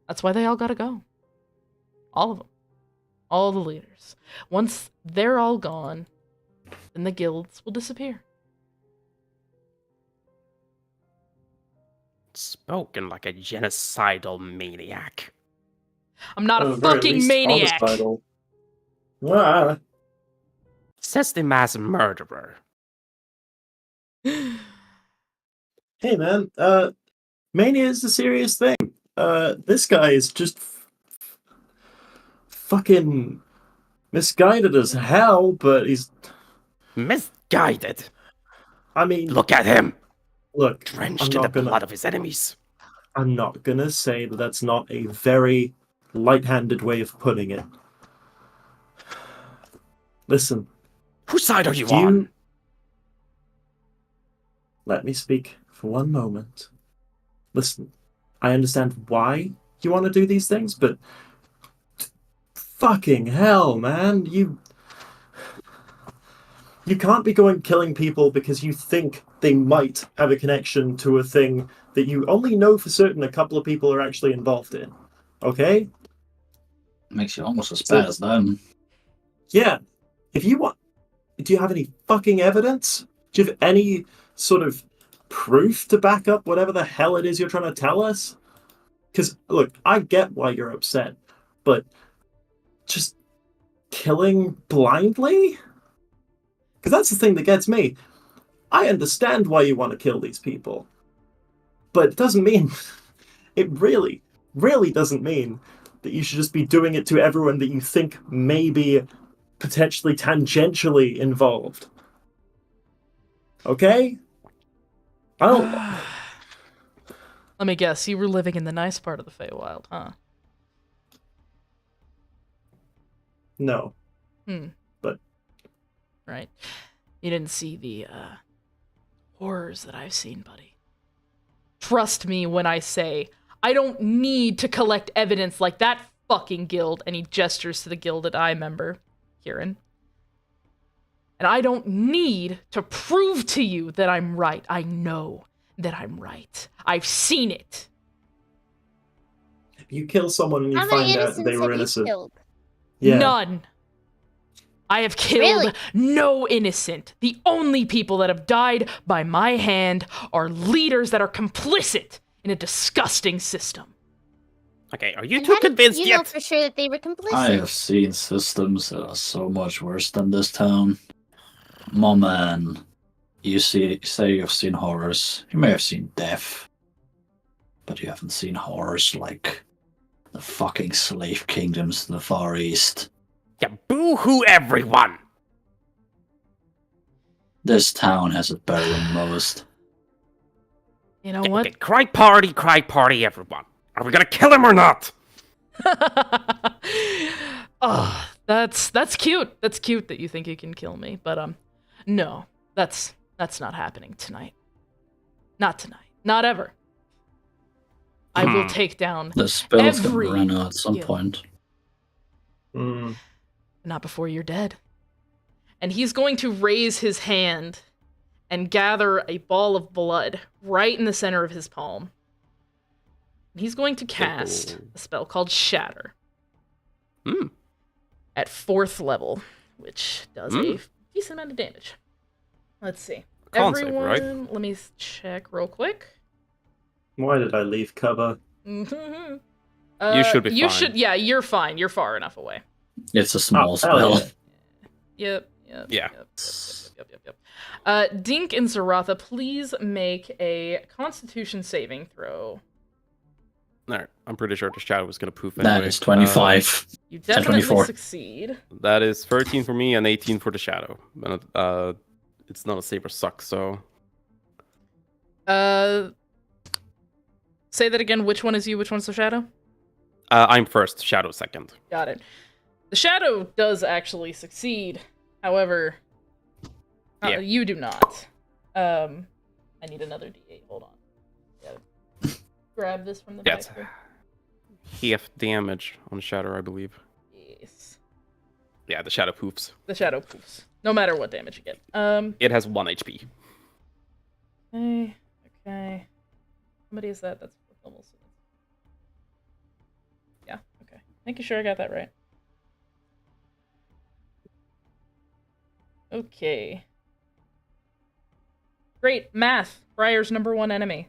That's why they all gotta go. All of them. All the leaders. Once they're all gone, then the guilds will disappear. Spoken like a genocidal maniac. I'm not At a the very fucking least, maniac! homicidal. Ah, Says the mass murderer. hey man, mania is a serious thing. This guy is just fucking misguided as hell, but he's... Misguided. I mean, Look at him. look, Drenched in the blood of his enemies. I'm not gonna say that that's not a very light-handed way of putting it. Listen. Whose side are you on? Let me speak for one moment. Listen, I understand why you want to do these things, but fucking hell, man, you can't be going killing people because you think they might have a connection to a thing that you only know for certain a couple of people are actually involved in. Okay? Makes you almost as bad as them. Yeah. If you want... Do you have any fucking evidence? Do you have any sort of proof to back up whatever the hell it is you're trying to tell us? Because, look, I get why you're upset, but just killing blindly? Because that's the thing that gets me. I understand why you want to kill these people, but it doesn't mean... It really, really doesn't mean that you should just be doing it to everyone that you think may be potentially tangentially involved. Okay? I don't... Let me guess, you were living in the nice part of the Feywild, huh? No. But... Right. You didn't see the, horrors that I've seen, buddy. Trust me when I say, I don't need to collect evidence like that fucking guild, and he gestures to the guild that I member, Kieran. And I don't need to prove to you that I'm right. I know that I'm right. I've seen it. You kill someone and you How many find out that they innocents were have you innocent. killed? Yeah. None. I have killed Really? no innocent. The only people that have died by my hand are leaders that are complicit in a disgusting system. Okay, are you And too how did convinced you know yet? for sure that they were complicit? I have seen systems that are so much worse than this town. My man, say you've seen horrors. You may have seen death. but you haven't seen horrors like the fucking slave kingdoms in the Far East. Yeah, boo-hoo everyone! This town has it better than most. You know what? Okay, cry party, everyone. Are we gonna kill him or not? Oh, that's cute. That's cute that you think you can kill me, but no, that's not happening tonight. Not tonight. Not ever. I will take down The spell's gonna every run out at some guild. point. Not before you're dead. And he's going to raise his hand and gather a ball of blood right in the center of his palm. He's going to cast a spell called Shatter. At 4th level, which does a decent amount of damage. Let's see. Con save, Everyone, right? let me check real quick. Why did I leave cover? You should be You fine. should, yeah, you're fine. You're far enough away. It's a small hell spell. yeah. Yep. Dink and Zaratha, please make a Constitution saving throw. Alright, I'm pretty sure the shadow was gonna poof anyway. That is 25. You that definitely 24? succeed. That is 13 for me and 18 for the shadow. And, it's not a save or suck, so... Say that again. Which one is you? Which one's the shadow? I'm first, shadow second. Got it. The shadow does actually succeed. However, you do not. I need another D8. Hold on. Yeah. Grab this from the That's back. half damage on shadow, I believe. Yes. Yeah, the shadow poofs. The shadow poofs. No matter what damage you get. It has 1 HP. Okay. Somebody is that? That's almost. Yeah. Okay. Making sure I got that right. Okay. Great. Math. Briar's #1 enemy.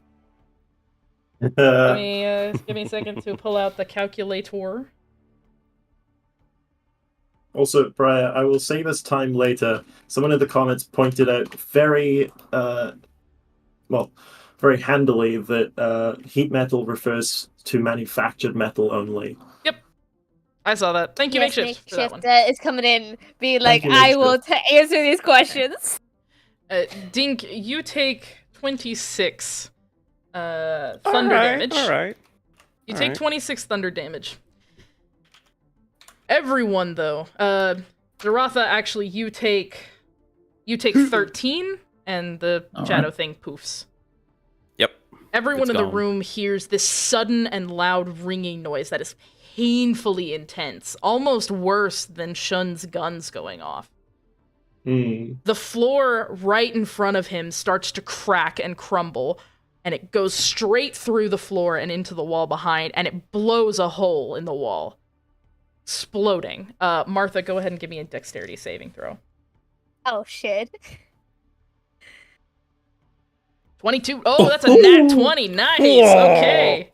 Give me a second to pull out the calculator. Also, Briar, I will save us time later. Someone in the comments pointed out very handily that heat metal refers to manufactured metal only. Yep. I saw that. Thank you, Yes, Makeshift, for that one. is coming in, being like, you, I will Makeshift. answer these questions. Dink, you take 26 thunder damage. Alright. You take 26 thunder damage. Everyone, though, Zaratha, actually, you take 13, and the shadow thing poofs. Yep. Everyone It's in the gone. room hears this sudden and loud ringing noise that is painfully intense, almost worse than Shun's guns going off. The floor right in front of him starts to crack and crumble, and it goes straight through the floor and into the wall behind, and it blows a hole in the wall, exploding. Martha, go ahead and give me a dexterity saving throw. Oh, shit. 22. Oh, that's a nat 20. Nice. Okay.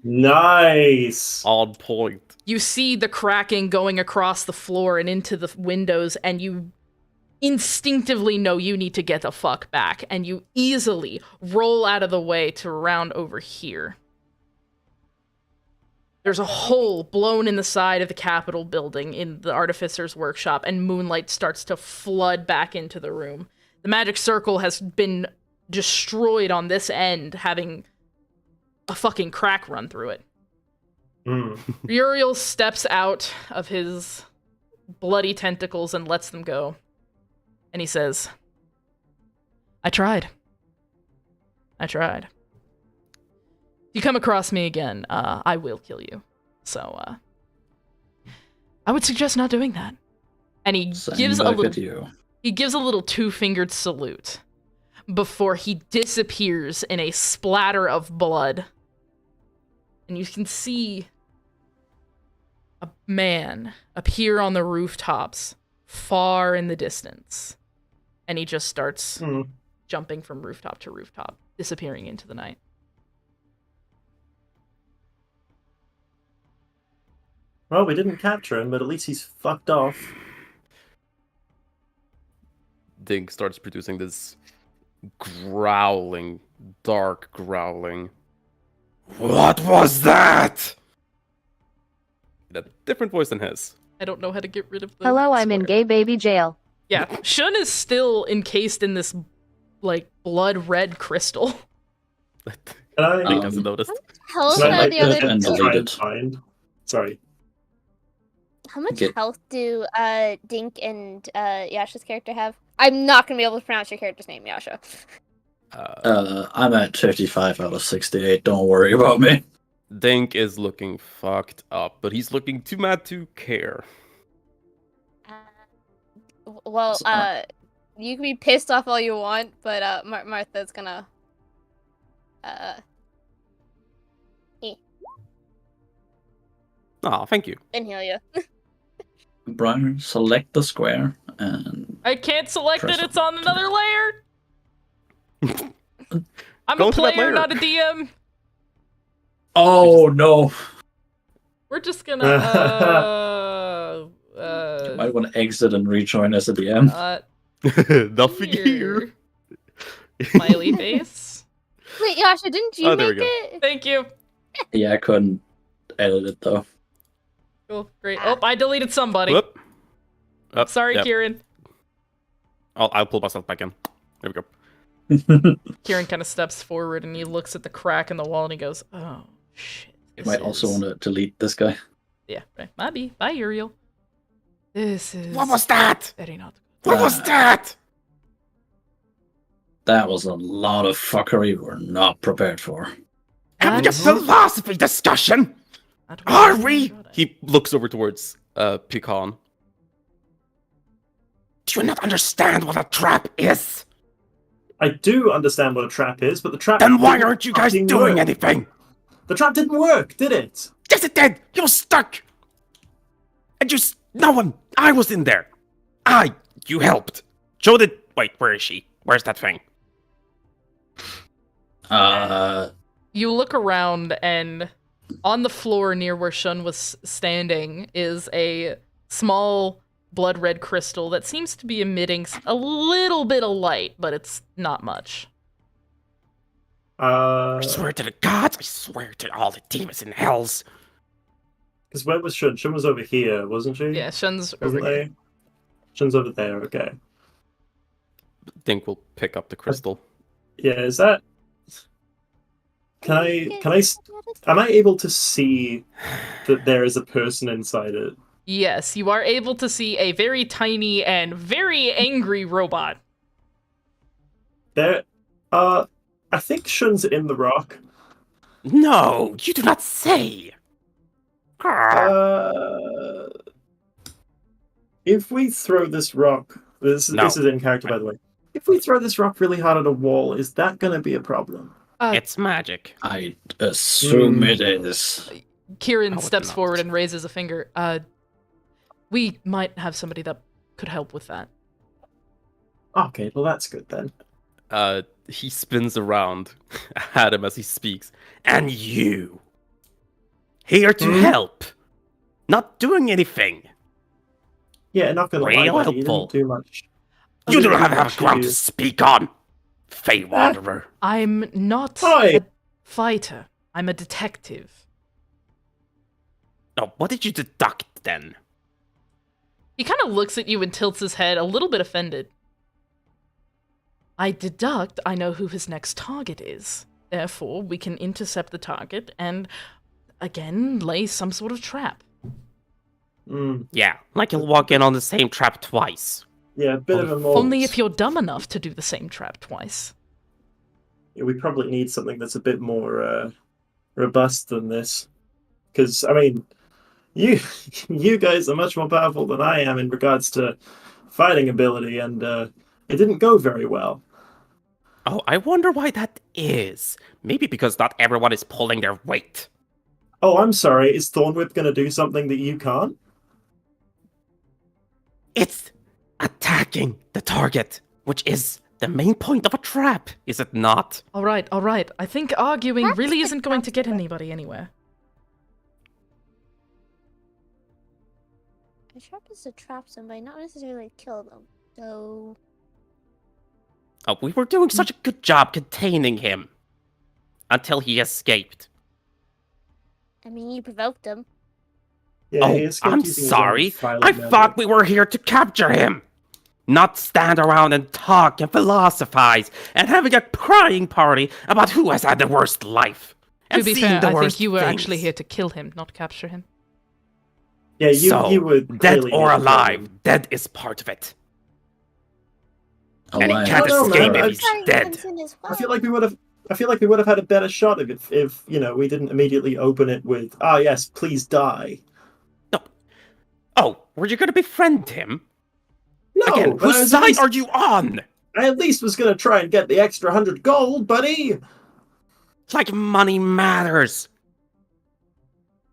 Nice. On point. You see the cracking going across the floor and into the windows, and you instinctively know you need to get the fuck back, and you easily roll out of the way to round over here. There's a hole blown in the side of the Capitol building in the Artificer's workshop, and moonlight starts to flood back into the room. The magic circle has been destroyed on this end, having a fucking crack run through it. Uriel steps out of his bloody tentacles and lets them go. And he says, I tried. If you come across me again, I will kill you. So, I would suggest not doing that. And he gives a little two-fingered salute before he disappears in a splatter of blood. And you can see a man appear on the rooftops far in the distance. And he just starts jumping from rooftop to rooftop, disappearing into the night. Well, we didn't capture him, but at least he's fucked off. Dink starts producing this growling, dark growling. What was that? In a different voice than his. I don't know how to get rid of the Hello, I'm in swear. gay baby jail. Yeah, Shun is still encased in this, like, blood red crystal. Can He I, hasn't noticed. Health So can I are like the other. and try delete and it. find? Sorry. How much Get- health do Dink and Yasha's character have? I'm not gonna be able to pronounce your character's name, Yasha. I'm at 55 out of 68. Don't worry about me. Dink is looking fucked up, but he's looking too mad to care. Well, Sorry. you can be pissed off all you want, but Martha's gonna Oh, thank you. inhale you. Brian, select the square and I can't select Press it, it's it. on another layer! I'm Go a to that player, layer. not a DM! oh no! We're just gonna, You might want to exit and rejoin us at the end. Nothing here. Smiley face. Wait, Yasha, didn't you Oh, there we make go. it? Thank you. Yeah, I couldn't edit it though. Cool, great. Oh, I deleted somebody. Whoop. Oh, Sorry, yep. Kieran. I'll pull myself back in. There we go. Kieran kind of steps forward and he looks at the crack in the wall and he goes, "Oh shit." You might also want to delete this guy. Yeah, right. Maybe. Bye, Uriel. This is. What was that? Very not. What was that? That was a lot of fuckery we're not prepared for. Having a And- philosophy discussion? Not Are really we? got it. He looks over towards Pecan. Do you not understand what a trap is? I do understand what a trap is, but the trap. Then why didn't aren't you guys fucking doing work. anything? The trap didn't work, did it? Yes, it did. You were stuck. And no one. I was in there. You helped. Joe did. Wait, where is she? Where's that thing? You look around, and on the floor near where Shun was standing is a small blood red crystal that seems to be emitting a little bit of light, but it's not much. I swear to the gods. I swear to all the demons in hells. Because where was Shun? Shun was over here, wasn't she? Yeah, Shun's over Wasn't here. they? Shun's over there. Okay. Think we'll pick up the crystal. Yeah. Is that? Can I? Am I able to see that there is a person inside it? Yes, you are able to see a very tiny and very angry robot. There. I think Shun's in the rock. No, you do not say. If we throw this rock, this No. is in character by the way. If we throw this rock really hard at a wall, is that going to be a problem? It's magic. I assume it is. Kieran I would steps not. forward and raises a finger. We might have somebody that could help with that. Okay, well that's good then. He spins around at him as he speaks. And you. Here to help. Not doing anything. Yeah, not gonna Real lie, buddy, you helpful. didn't do much. You didn't don't have much, a ground you- to speak on. Fey Wanderer. I'm not Hi. a fighter. I'm a detective. No, what did you deduct then? He kind of looks at you and tilts his head, a little bit offended. I deduct I know who his next target is. Therefore, we can intercept the target and, again, lay some sort of trap. Yeah, like he'll walk in on the same trap twice. Yeah, a bit of a more. Only if you're dumb enough to do the same trap twice. Yeah, we probably need something that's a bit more robust than this. Because I mean, you guys are much more powerful than I am in regards to fighting ability, and it didn't go very well. Oh, I wonder why that is. Maybe because not everyone is pulling their weight. Oh, I'm sorry. Is Thornwhip going to do something that you can't? It's attacking the target, which is the main point of a trap, is it not? All right. I think arguing That's really the isn't going to get trap. anybody anywhere. A trap is to trap somebody, not necessarily kill them. So Oh, we were doing such a good job containing him. Until he escaped. I mean, you provoked him. Yeah, he Oh, escaped I'm using his sorry. own violent I magic. thought we were here to capture him. Not stand around and talk and philosophize and having a crying party about who has had the worst life. And To be seeing fair, the I worst think you were actually things. here to kill him, not capture him. Yeah, you So, were dead clearly or here to kill alive, him. dead is part of it. And he Alive. can't I don't know, escape man. if he's dead. As well. I feel like we would have had a better shot if you know we didn't immediately open it with yes, please die. No. Oh, were you going to befriend him? No, Again, but whose side are you on? I at least was gonna try and get the extra 100 gold, buddy. Like money matters.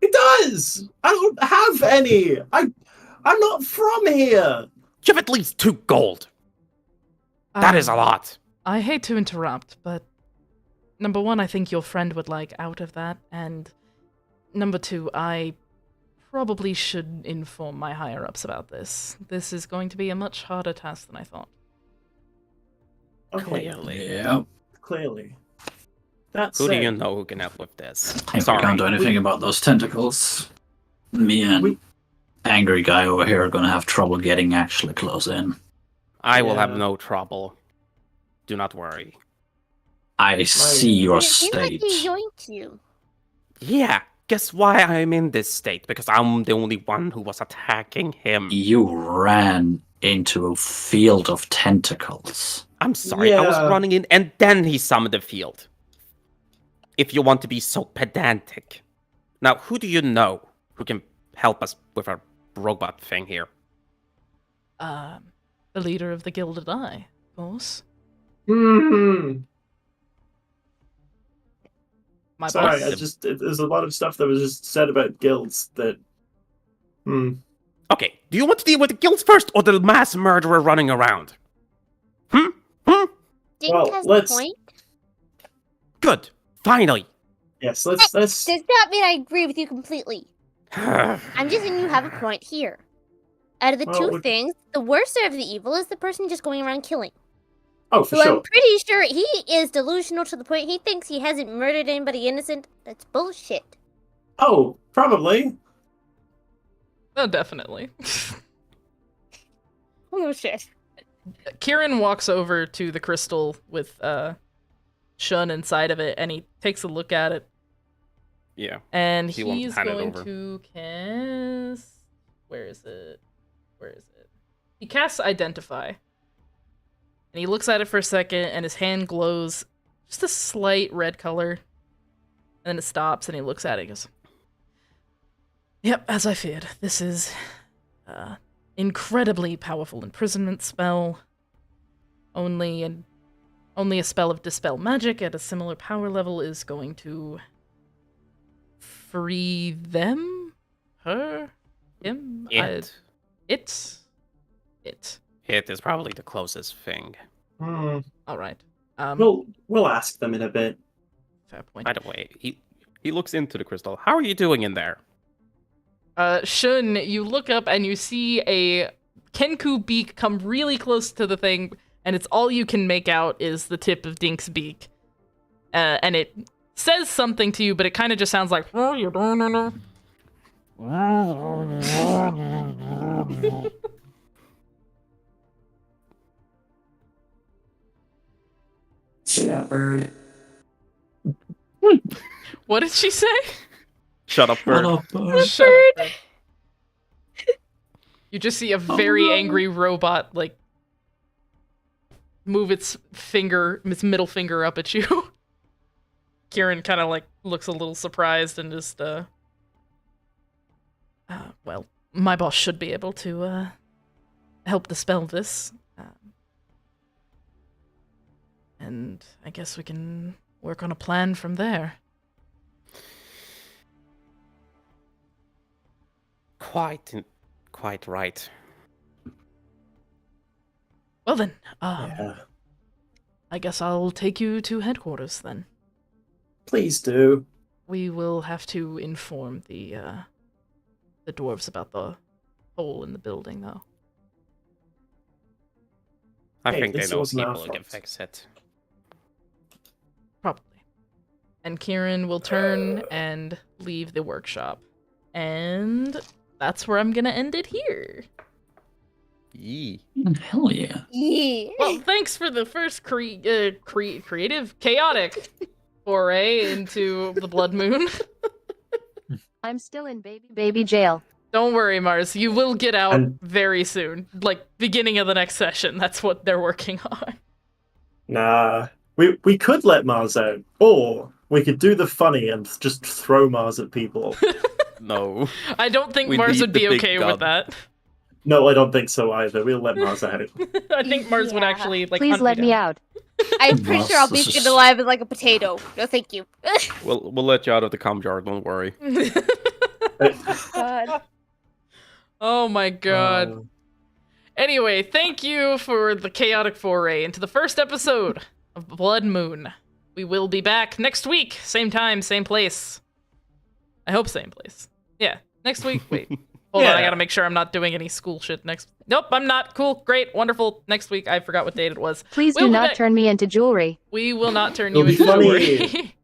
It does. I don't have any. I'm not from here. You have at least 2 gold. That is a lot. I hate to interrupt, but number one, I think your friend would like out of that, and number two, I probably should inform my higher-ups about this. This is going to be a much harder task than I thought. Okay, Clearly. Yeah. clearly. That's Who do you know who can help with this? If we Sorry. can't do anything about those tentacles, me and angry guy over here are gonna have trouble getting actually close in. I will Yeah. have no trouble. Do not worry. I see your It seems like state. he yoinked you. Yeah, guess why I'm in this state? Because I'm the only one who was attacking him. You ran into a field of tentacles. I'm sorry, I was Yeah. running in and then he summoned the field. If you want to be so pedantic. Now, who do you know who can help us with our robot thing here? The leader of the Gilded Eye, of course. Hmm. My Sorry, boss. there's a lot of stuff that was just said about guilds that. Okay, do you want to deal with the guilds first or the mass murderer running around? Dink Well, has let's- a point. Good, finally. Yes, let's. Does not mean I agree with you completely. I'm just saying you have a point here. Out of the Well, two we- things, the worst of the evil is the person just going around killing. Oh, for So sure. I'm pretty sure he is delusional to the point he thinks he hasn't murdered anybody innocent. That's bullshit. Oh, probably. Oh, definitely. Oh shit. Kieran walks over to the crystal with Shun inside of it, and he takes a look at it, Yeah. and He won't he's hand it going over. to cast. Where is it? He casts Identify, and he looks at it for a second, and his hand glows just a slight red color, and then it stops, and he looks at it and goes, "Yep, as I feared. This is incredibly powerful imprisonment spell. Only a spell of Dispel Magic at a similar power level is going to free them? Her? Him? It. It. It is probably the closest thing. Alright. We'll ask them in a bit. Fair point. By the way, he looks into the crystal. How are you doing in there? Shun, you look up and you see a Kenku beak come really close to the thing, and it's all you can make out is the tip of Dink's beak. And it says something to you, but it kind of just sounds like, "Oh, you don't know." Shut up, bird. What did she say? Shut up, bird. Shut up, bird. You just see a very angry robot, like, move its middle finger up at you. Kieran kind of, like, looks a little surprised and just, well, my boss should be able to, help dispel this. And I guess we can work on a plan from there. Quite right. Well then, Yeah. I guess I'll take you to headquarters then. Please do. We will have to inform the dwarves about the hole in the building, though. I Hey, think they this know wasn't our people who can fault. fix it. Probably. and Kieran will turn and leave the workshop. And that's where I'm gonna end it here. Yee. Hell yeah. Yeah. Well, thanks for the first creative, chaotic foray into the Blood Moon. I'm still in baby jail. Don't worry, Mars. You will get out And- very soon. Like, beginning of the next session. That's what they're working on. Nah. We could let Mars out, or we could do the funny and just throw Mars at people. No. I don't think We Mars need would the be big okay gun. with that. No, I don't think so either. We'll let Mars out. I think Mars would Yeah. actually, like, Please hunt let me down. out. I'm pretty sure I'll be This is- skinned alive as like a potato. No, thank you. We'll let you out of the com jar, don't worry. God. Oh my god. Uh, Anyway, thank you for the chaotic foray into the first episode of Blood Moon. We will be back next week. Same time, same place. I hope same place. Yeah, next week. Wait. Hold on, I Yeah. gotta make sure I'm not doing any school shit next. Nope, I'm not. Cool, great, wonderful. Next week, I forgot what date it was. Please We'll do be not back. turn me into jewelry. We will not turn It'll you be into funny. jewelry.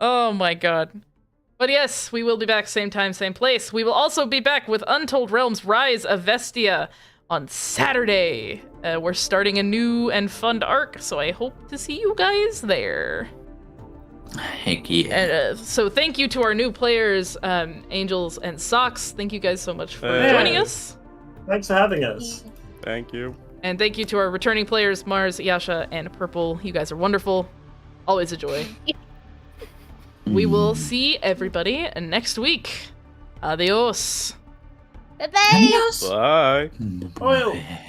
Oh my god. But yes, we will be back same time, same place. We will also be back with Untold Realms Rise of Vestia on Saturday. We're starting a new and fun arc, so I hope to see you guys there. Heck yeah. And so thank you to our new players, Angels and Socks. Thank you guys so much for Hey. joining us. Thanks for having us. Thank you. And thank you to our returning players, Mars, Yasha, and Purple. You guys are wonderful. Always a joy. We will see everybody next week. Adios. Bye bye. Adios. Bye. Mm, Oil. bye.